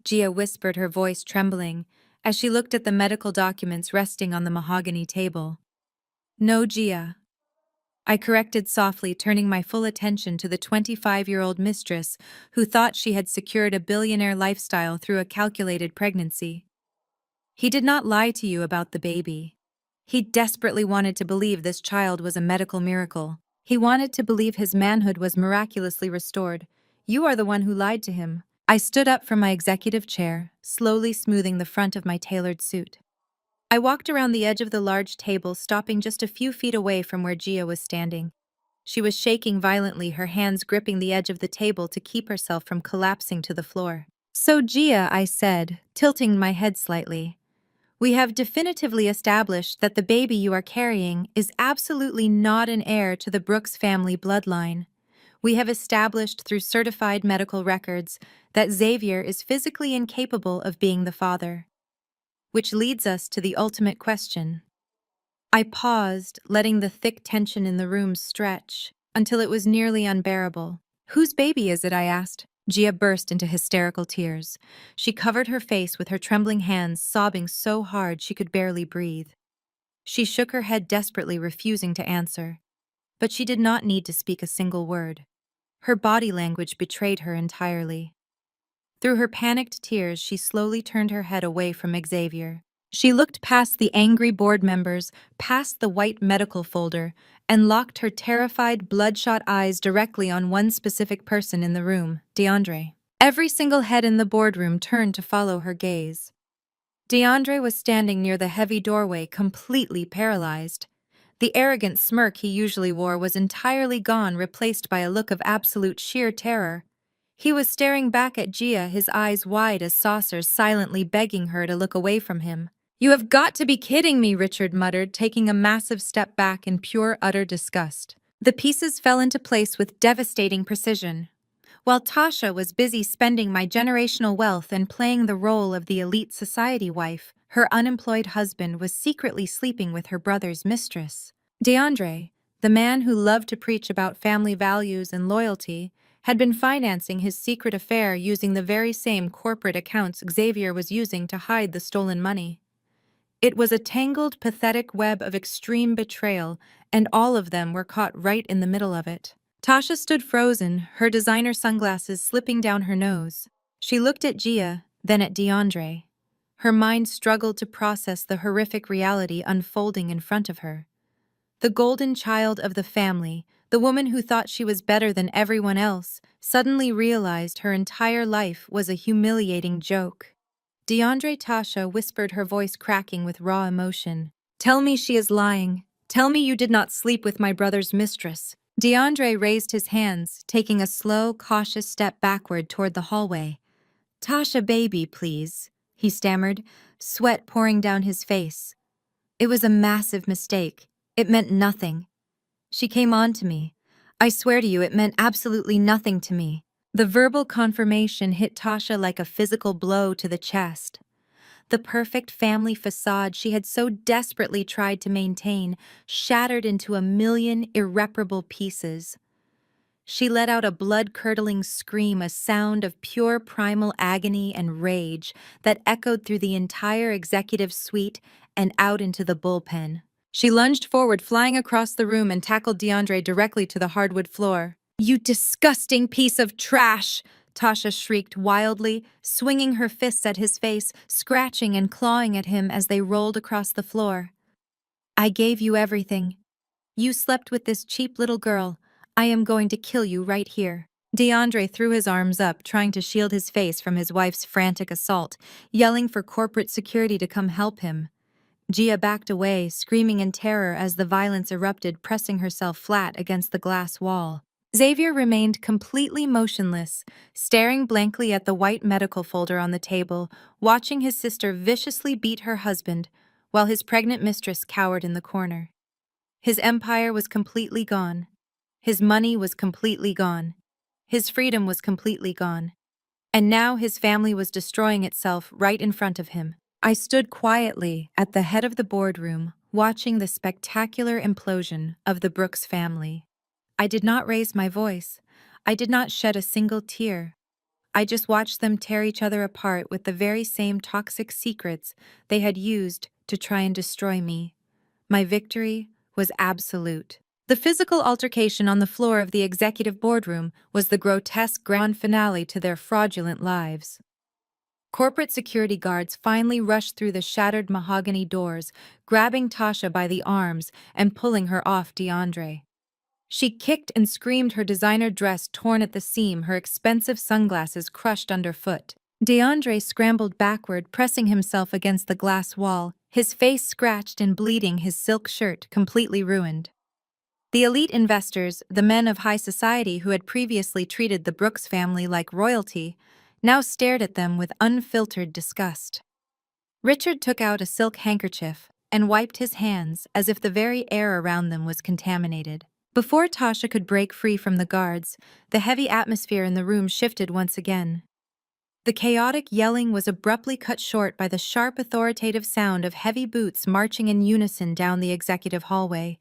Gia whispered, her voice trembling, as she looked at the medical documents resting on the mahogany table. No, Gia, I corrected softly, turning my full attention to the 25-year-old mistress who thought she had secured a billionaire lifestyle through a calculated pregnancy. He did not lie to you about the baby. He desperately wanted to believe this child was a medical miracle. He wanted to believe his manhood was miraculously restored. You are the one who lied to him. I stood up from my executive chair, slowly smoothing the front of my tailored suit. I walked around the edge of the large table, stopping just a few feet away from where Gia was standing. She was shaking violently, her hands gripping the edge of the table to keep herself from collapsing to the floor. So, Gia, I said, tilting my head slightly, we have definitively established that the baby you are carrying is absolutely not an heir to the Brooks family bloodline. We have established through certified medical records that Xavier is physically incapable of being the father. Which leads us to the ultimate question. I paused, letting the thick tension in the room stretch until it was nearly unbearable. Whose baby is it? I asked. Gia burst into hysterical tears. She covered her face with her trembling hands, sobbing so hard she could barely breathe. She shook her head desperately, refusing to answer. But she did not need to speak a single word. Her body language betrayed her entirely. Through her panicked tears, she slowly turned her head away from Xavier. She looked past the angry board members, past the white medical folder, and locked her terrified, bloodshot eyes directly on one specific person in the room, DeAndre. Every single head in the boardroom turned to follow her gaze. DeAndre was standing near the heavy doorway, completely paralyzed. The arrogant smirk he usually wore was entirely gone, replaced by a look of absolute sheer terror. He was staring back at Gia, his eyes wide as saucers, silently begging her to look away from him. "You have got to be kidding me," Richard muttered, taking a massive step back in pure, utter disgust. The pieces fell into place with devastating precision. While Tasha was busy spending my generational wealth and playing the role of the elite society wife, her unemployed husband was secretly sleeping with her brother's mistress. DeAndre, the man who loved to preach about family values and loyalty, had been financing his secret affair using the very same corporate accounts Xavier was using to hide the stolen money. It was a tangled, pathetic web of extreme betrayal, and all of them were caught right in the middle of it. Tasha stood frozen, her designer sunglasses slipping down her nose. She looked at Gia, then at DeAndre. Her mind struggled to process the horrific reality unfolding in front of her. The golden child of the family, the woman who thought she was better than everyone else, suddenly realized her entire life was a humiliating joke. DeAndre, Tasha whispered, her voice cracking with raw emotion. "Tell me she is lying. Tell me you did not sleep with my brother's mistress." DeAndre raised his hands, taking a slow, cautious step backward toward the hallway. "Tasha, baby, please," he stammered, sweat pouring down his face. "It was a massive mistake. It meant nothing. She came on to me. I swear to you, it meant absolutely nothing to me." The verbal confirmation hit Tasha like a physical blow to the chest. The perfect family facade she had so desperately tried to maintain shattered into a million irreparable pieces. She let out a blood-curdling scream, a sound of pure primal agony and rage that echoed through the entire executive suite and out into the bullpen. She lunged forward, flying across the room, and tackled DeAndre directly to the hardwood floor. "You disgusting piece of trash!" Tasha shrieked wildly, swinging her fists at his face, scratching and clawing at him as they rolled across the floor. "I gave you everything. You slept with this cheap little girl. I am going to kill you right here." DeAndre threw his arms up, trying to shield his face from his wife's frantic assault, yelling for corporate security to come help him. Gia backed away, screaming in terror as the violence erupted, pressing herself flat against the glass wall. Xavier remained completely motionless, staring blankly at the white medical folder on the table, watching his sister viciously beat her husband, while his pregnant mistress cowered in the corner. His empire was completely gone. His money was completely gone. His freedom was completely gone. And now his family was destroying itself right in front of him. I stood quietly at the head of the boardroom, watching the spectacular implosion of the Brooks family. I did not raise my voice. I did not shed a single tear. I just watched them tear each other apart with the very same toxic secrets they had used to try and destroy me. My victory was absolute. The physical altercation on the floor of the executive boardroom was the grotesque grand finale to their fraudulent lives. Corporate security guards finally rushed through the shattered mahogany doors, grabbing Tasha by the arms and pulling her off DeAndre. She kicked and screamed, her designer dress torn at the seam, her expensive sunglasses crushed underfoot. DeAndre scrambled backward, pressing himself against the glass wall, his face scratched and bleeding, his silk shirt completely ruined. The elite investors, the men of high society who had previously treated the Brooks family like royalty, now stared at them with unfiltered disgust. Richard took out a silk handkerchief and wiped his hands as if the very air around them was contaminated. Before Tasha could break free from the guards, the heavy atmosphere in the room shifted once again. The chaotic yelling was abruptly cut short by the sharp, authoritative sound of heavy boots marching in unison down the executive hallway.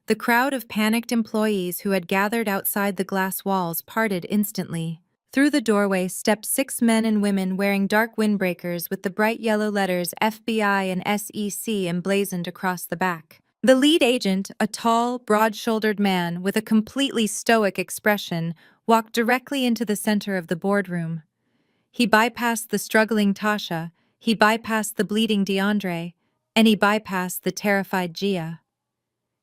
The crowd of panicked employees who had gathered outside the glass walls parted instantly. Through the doorway stepped 6 men and women wearing dark windbreakers with the bright yellow letters FBI and SEC emblazoned across the back. The lead agent, a tall, broad-shouldered man with a completely stoic expression, walked directly into the center of the boardroom. He bypassed the struggling Tasha, he bypassed the bleeding DeAndre, and he bypassed the terrified Gia.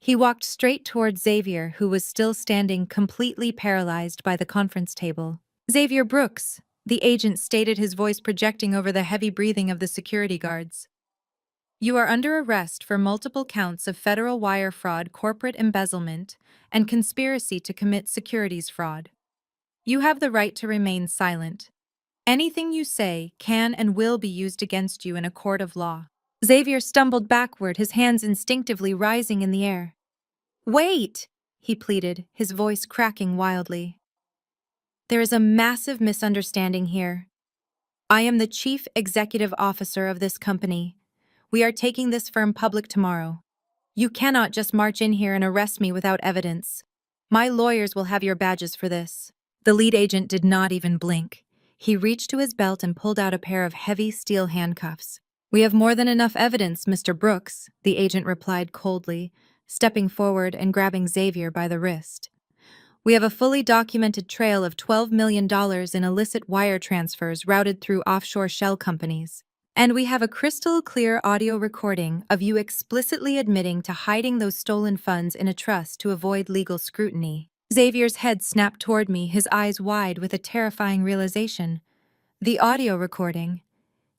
He walked straight toward Xavier, who was still standing completely paralyzed by the conference table. "Xavier Brooks," the agent stated, his voice projecting over the heavy breathing of the security guards. "You are under arrest for multiple counts of federal wire fraud, corporate embezzlement, and conspiracy to commit securities fraud. You have the right to remain silent. Anything you say can and will be used against you in a court of law." Xavier stumbled backward, his hands instinctively rising in the air. "Wait!" he pleaded, his voice cracking wildly. "There is a massive misunderstanding here. I am the chief executive officer of this company. We are taking this firm public tomorrow. You cannot just march in here and arrest me without evidence. My lawyers will have your badges for this." The lead agent did not even blink. He reached to his belt and pulled out a pair of heavy steel handcuffs. "We have more than enough evidence, Mr. Brooks," the agent replied coldly, stepping forward and grabbing Xavier by the wrist. "We have a fully documented trail of $12 million in illicit wire transfers routed through offshore shell companies. And we have a crystal clear audio recording of you explicitly admitting to hiding those stolen funds in a trust to avoid legal scrutiny." Xavier's head snapped toward me, his eyes wide with a terrifying realization. The audio recording.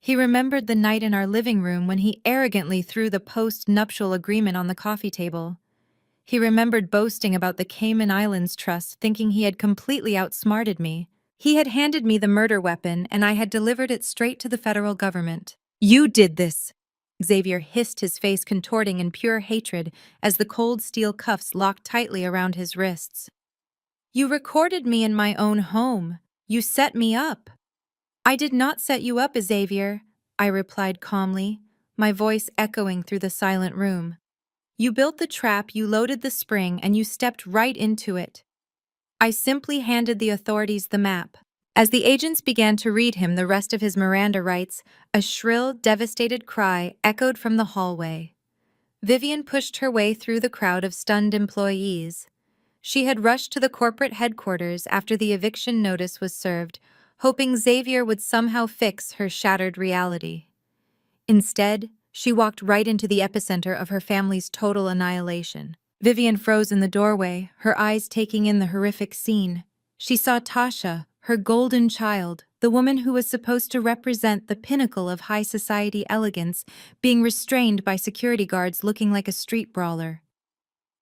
He remembered the night in our living room when he arrogantly threw the post-nuptial agreement on the coffee table. He remembered boasting about the Cayman Islands Trust, thinking he had completely outsmarted me. He had handed me the murder weapon, and I had delivered it straight to the federal government. "You did this!" Xavier hissed, his face contorting in pure hatred as the cold steel cuffs locked tightly around his wrists. "You recorded me in my own home. You set me up." "I did not set you up, Xavier," I replied calmly, my voice echoing through the silent room. "You built the trap, you loaded the spring, and you stepped right into it. I simply handed the authorities the map." As the agents began to read him the rest of his Miranda rights, a shrill, devastated cry echoed from the hallway. Vivian pushed her way through the crowd of stunned employees. She had rushed to the corporate headquarters after the eviction notice was served, hoping Xavier would somehow fix her shattered reality. Instead, she walked right into the epicenter of her family's total annihilation. Vivian froze in the doorway, her eyes taking in the horrific scene. She saw Tasha, her golden child, the woman who was supposed to represent the pinnacle of high society elegance, being restrained by security guards looking like a street brawler.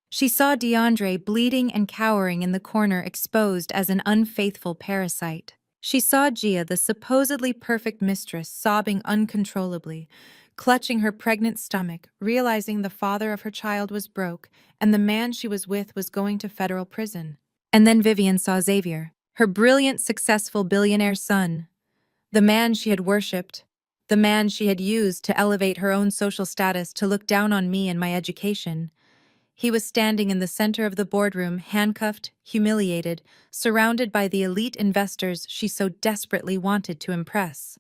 She saw DeAndre bleeding and cowering in the corner, exposed as an unfaithful parasite. She saw Gia, the supposedly perfect mistress, sobbing uncontrollably, clutching her pregnant stomach, realizing the father of her child was broke and the man she was with was going to federal prison. And then Vivian saw Xavier, her brilliant, successful billionaire son, the man she had worshipped, the man she had used to elevate her own social status, to look down on me and my education. He was standing in the center of the boardroom, handcuffed, humiliated, surrounded by the elite investors she so desperately wanted to impress.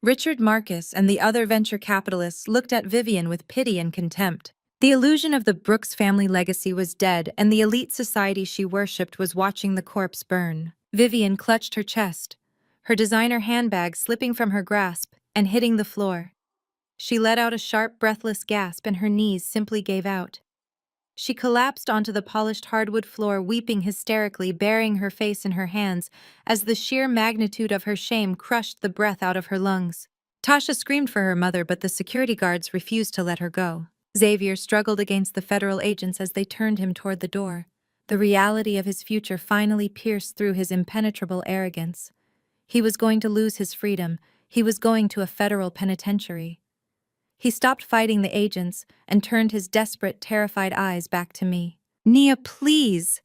Richard Marcus and the other venture capitalists looked at Vivian with pity and contempt. The illusion of the Brooks family legacy was dead, and the elite society she worshipped was watching the corpse burn. Vivian clutched her chest, her designer handbag slipping from her grasp and hitting the floor. She let out a sharp, breathless gasp, and her knees simply gave out. She collapsed onto the polished hardwood floor, weeping hysterically, burying her face in her hands as the sheer magnitude of her shame crushed the breath out of her lungs. Tasha screamed for her mother, but the security guards refused to let her go. Xavier struggled against the federal agents as they turned him toward the door. The reality of his future finally pierced through his impenetrable arrogance. He was going to lose his freedom. He was going to a federal penitentiary. He stopped fighting the agents and turned his desperate, terrified eyes back to me. "Nia, please!"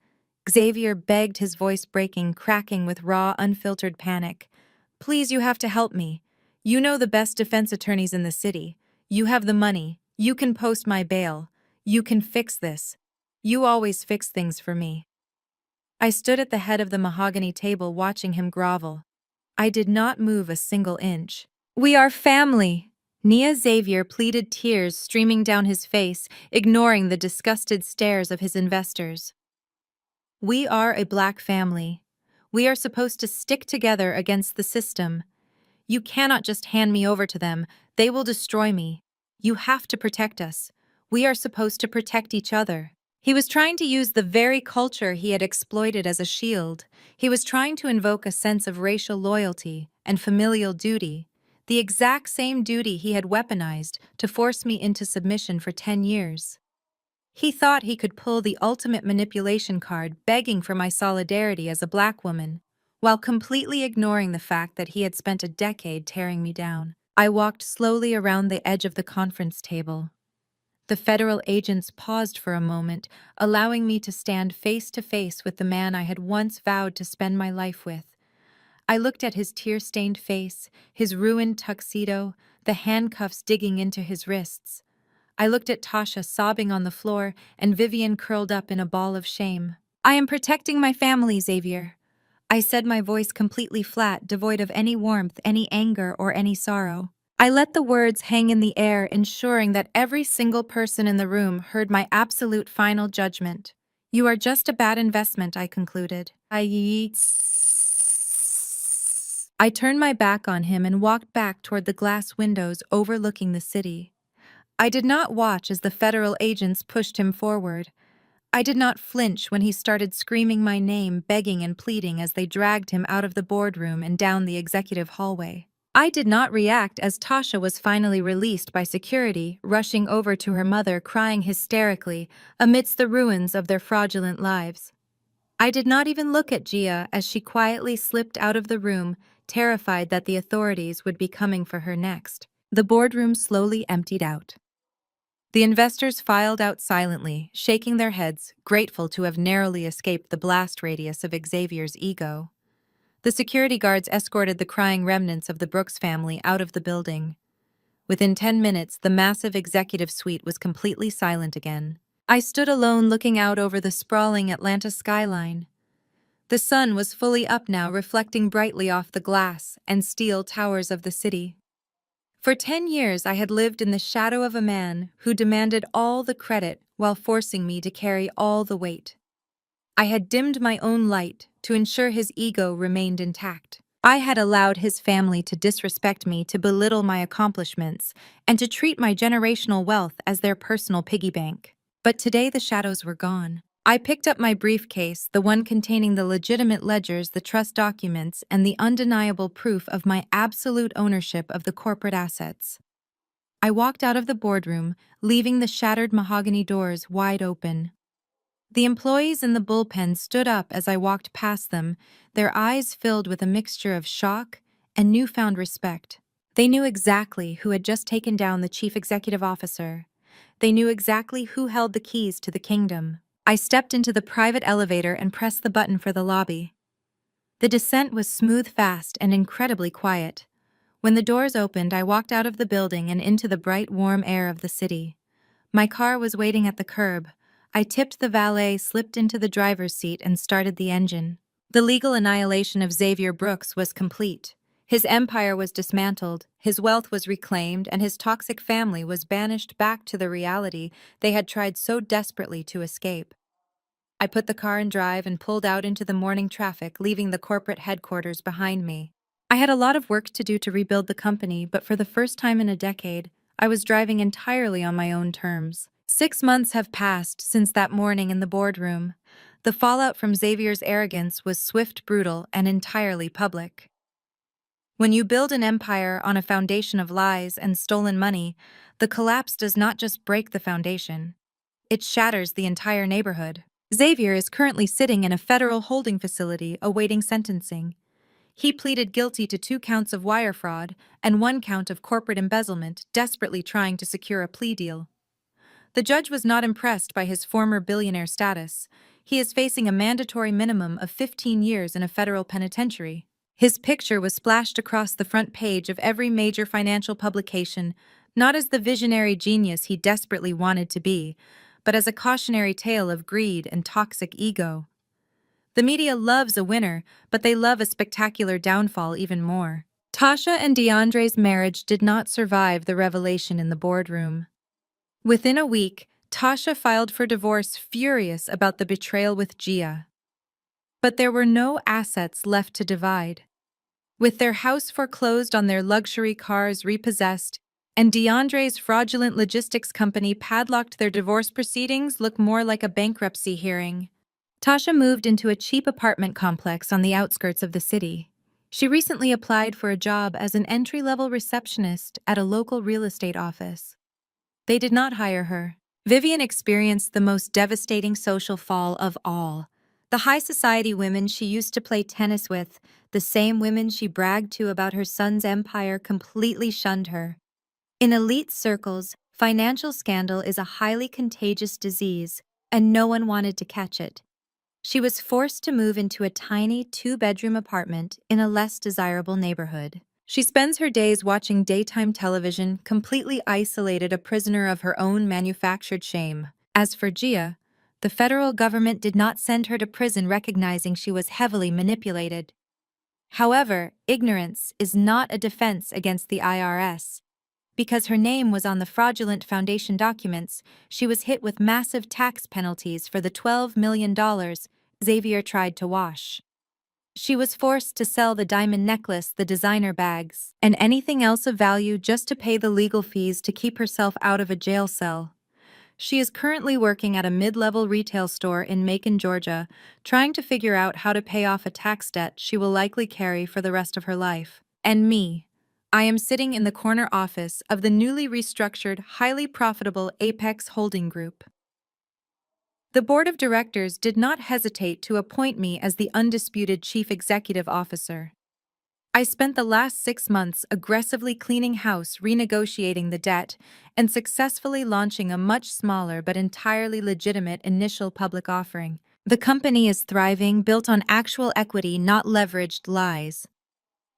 Xavier begged, his voice breaking, cracking with raw, unfiltered panic. "Please, you have to help me. You know the best defense attorneys in the city. You have the money. You can post my bail. You can fix this. You always fix things for me." I stood at the head of the mahogany table watching him grovel. I did not move a single inch. "We are family!" Nia, Xavier pleaded, tears streaming down his face, ignoring the disgusted stares of his investors. "We are a black family. We are supposed to stick together against the system. You cannot just hand me over to them. They will destroy me. You have to protect us. We are supposed to protect each other. He was trying to use the very culture he had exploited as a shield. He was trying to invoke a sense of racial loyalty and familial duty, the exact same duty he had weaponized to force me into submission for 10 years. He thought he could pull the ultimate manipulation card, begging for my solidarity as a black woman, while completely ignoring the fact that he had spent a decade tearing me down. I walked slowly around the edge of the conference table. The federal agents paused for a moment, allowing me to stand face to face with the man I had once vowed to spend my life with. I looked at his tear-stained face, his ruined tuxedo, the handcuffs digging into his wrists. I looked at Tasha sobbing on the floor and Vivian curled up in a ball of shame. "I am protecting my family, Xavier," I said, my voice completely flat, devoid of any warmth, any anger, or any sorrow. I let the words hang in the air, ensuring that every single person in the room heard my absolute final judgment. "You are just a bad investment," I concluded. I turned my back on him and walked back toward the glass windows overlooking the city. I did not watch as the federal agents pushed him forward. I did not flinch when he started screaming my name, begging and pleading as they dragged him out of the boardroom and down the executive hallway. I did not react as Tasha was finally released by security, rushing over to her mother, crying hysterically amidst the ruins of their fraudulent lives. I did not even look at Gia as she quietly slipped out of the room, terrified that the authorities would be coming for her next. The boardroom slowly emptied out. The investors filed out silently, shaking their heads, grateful to have narrowly escaped the blast radius of Xavier's ego. The security guards escorted the crying remnants of the Brooks family out of the building. Within 10 minutes, the massive executive suite was completely silent again. I stood alone looking out over the sprawling Atlanta skyline. The sun was fully up now, reflecting brightly off the glass and steel towers of the city. For 10 years, I had lived in the shadow of a man who demanded all the credit while forcing me to carry all the weight. I had dimmed my own light to ensure his ego remained intact. I had allowed his family to disrespect me, to belittle my accomplishments, and to treat my generational wealth as their personal piggy bank. But today the shadows were gone. I picked up my briefcase, the one containing the legitimate ledgers, the trust documents, and the undeniable proof of my absolute ownership of the corporate assets. I walked out of the boardroom, leaving the shattered mahogany doors wide open. The employees in the bullpen stood up as I walked past them, their eyes filled with a mixture of shock and newfound respect. They knew exactly who had just taken down the chief executive officer. They knew exactly who held the keys to the kingdom. I stepped into the private elevator and pressed the button for the lobby. The descent was smooth, fast, and incredibly quiet. When the doors opened, I walked out of the building and into the bright, warm air of the city. My car was waiting at the curb. I tipped the valet, slipped into the driver's seat, and started the engine. The legal annihilation of Xavier Brooks was complete. His empire was dismantled, his wealth was reclaimed, and his toxic family was banished back to the reality they had tried so desperately to escape. I put the car in drive and pulled out into the morning traffic, leaving the corporate headquarters behind me. I had a lot of work to do to rebuild the company, but for the first time in a decade, I was driving entirely on my own terms. 6 months have passed since that morning in the boardroom. The fallout from Xavier's arrogance was swift, brutal, and entirely public. When you build an empire on a foundation of lies and stolen money, the collapse does not just break the foundation. It shatters the entire neighborhood. Xavier is currently sitting in a federal holding facility awaiting sentencing. He pleaded guilty to 2 counts of wire fraud and 1 count of corporate embezzlement, desperately trying to secure a plea deal. The judge was not impressed by his former billionaire status. He is facing a mandatory minimum of 15 years in a federal penitentiary. His picture was splashed across the front page of every major financial publication, not as the visionary genius he desperately wanted to be, but as a cautionary tale of greed and toxic ego. The media loves a winner, but they love a spectacular downfall even more. Tasha and DeAndre's marriage did not survive the revelation in the boardroom. Within a week, Tasha filed for divorce, furious about the betrayal with Gia. But there were no assets left to divide. With their house foreclosed on their luxury cars repossessed, and DeAndre's fraudulent logistics company padlocked, their divorce proceedings look more like a bankruptcy hearing. Tasha moved into a cheap apartment complex on the outskirts of the city. She recently applied for a job as an entry-level receptionist at a local real estate office. They did not hire her. Vivian experienced the most devastating social fall of all. The high society women she used to play tennis with, the same women she bragged to about her son's empire, completely shunned her. In elite circles, financial scandal is a highly contagious disease, and no one wanted to catch it. She was forced to move into a tiny two-bedroom apartment in a less desirable neighborhood. She spends her days watching daytime television, completely isolated, a prisoner of her own manufactured shame. As for Gia, the federal government did not send her to prison, recognizing she was heavily manipulated. However, ignorance is not a defense against the IRS. Because her name was on the fraudulent foundation documents, she was hit with massive tax penalties for the $12 million Xavier tried to wash. She was forced to sell the diamond necklace, the designer bags, and anything else of value just to pay the legal fees to keep herself out of a jail cell. She is currently working at a mid-level retail store in Macon, Georgia, trying to figure out how to pay off a tax debt she will likely carry for the rest of her life. And me. I am sitting in the corner office of the newly restructured, highly profitable Apex Holding Group. The board of directors did not hesitate to appoint me as the undisputed chief executive officer. I spent the last 6 months aggressively cleaning house, renegotiating the debt, and successfully launching a much smaller but entirely legitimate initial public offering. The company is thriving, built on actual equity, not leveraged lies.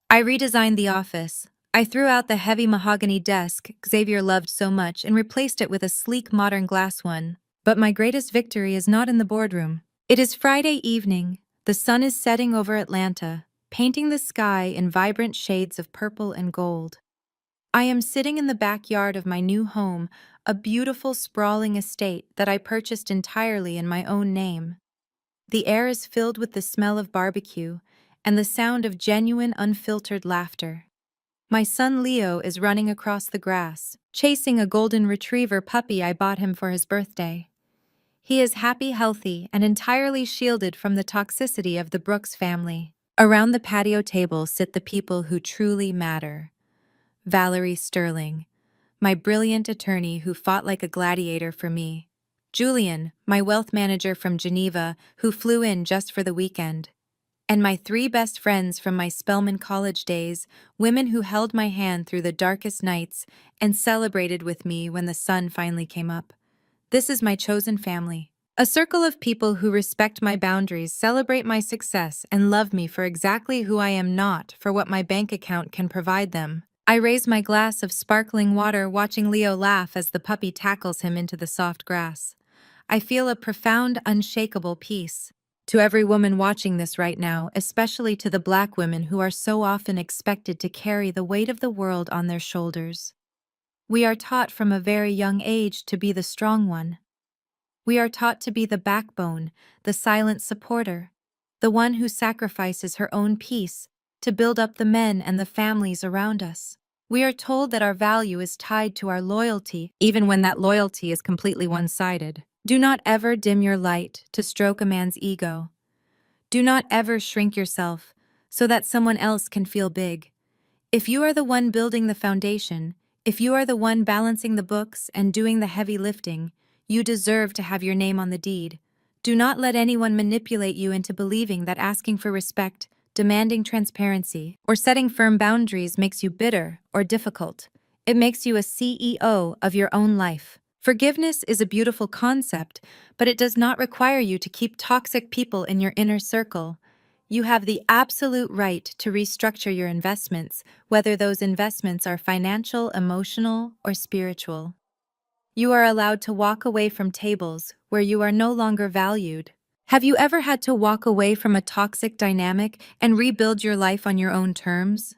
I redesigned the office. I threw out the heavy mahogany desk Xavier loved so much and replaced it with a sleek modern glass one. But my greatest victory is not in the boardroom. It is Friday evening. The sun is setting over Atlanta, painting the sky in vibrant shades of purple and gold. I am sitting in the backyard of my new home, a beautiful sprawling estate that I purchased entirely in my own name. The air is filled with the smell of barbecue and the sound of genuine, unfiltered laughter. My son Leo is running across the grass, chasing a golden retriever puppy I bought him for his birthday. He is happy, healthy, and entirely shielded from the toxicity of the Brooks family. Around the patio table sit the people who truly matter. Valerie Sterling, my brilliant attorney who fought like a gladiator for me. Julian, my wealth manager from Geneva, who flew in just for the weekend. And my 3 best friends from my Spelman college days, women who held my hand through the darkest nights and celebrated with me when the sun finally came up. This is my chosen family. A circle of people who respect my boundaries, celebrate my success, and love me for exactly who I am, not for what my bank account can provide them. I raise my glass of sparkling water, watching Leo laugh as the puppy tackles him into the soft grass. I feel a profound, unshakable peace. To every woman watching this right now, especially to the Black women who are so often expected to carry the weight of the world on their shoulders. We are taught from a very young age to be the strong one. We are taught to be the backbone, the silent supporter, the one who sacrifices her own peace to build up the men and the families around us. We are told that our value is tied to our loyalty, even when that loyalty is completely one-sided. Do not ever dim your light to stroke a man's ego. Do not ever shrink yourself so that someone else can feel big. If you are the one building the foundation, if you are the one balancing the books and doing the heavy lifting, you deserve to have your name on the deed. Do not let anyone manipulate you into believing that asking for respect, demanding transparency, or setting firm boundaries makes you bitter or difficult. It makes you a CEO of your own life. Forgiveness is a beautiful concept, but it does not require you to keep toxic people in your inner circle. You have the absolute right to restructure your investments, whether those investments are financial, emotional, or spiritual. You are allowed to walk away from tables where you are no longer valued. Have you ever had to walk away from a toxic dynamic and rebuild your life on your own terms?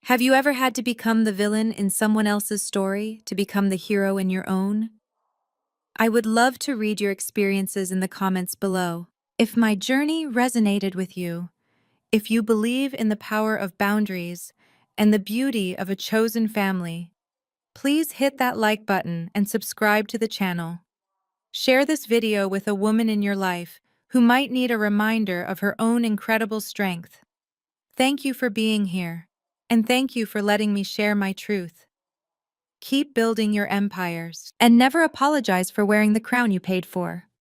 Have you ever had to become the villain in someone else's story to become the hero in your own? I would love to read your experiences in the comments below. If my journey resonated with you, if you believe in the power of boundaries and the beauty of a chosen family, please hit that like button and subscribe to the channel. Share this video with a woman in your life who might need a reminder of her own incredible strength. Thank you for being here, and thank you for letting me share my truth. Keep building your empires, and never apologize for wearing the crown you paid for.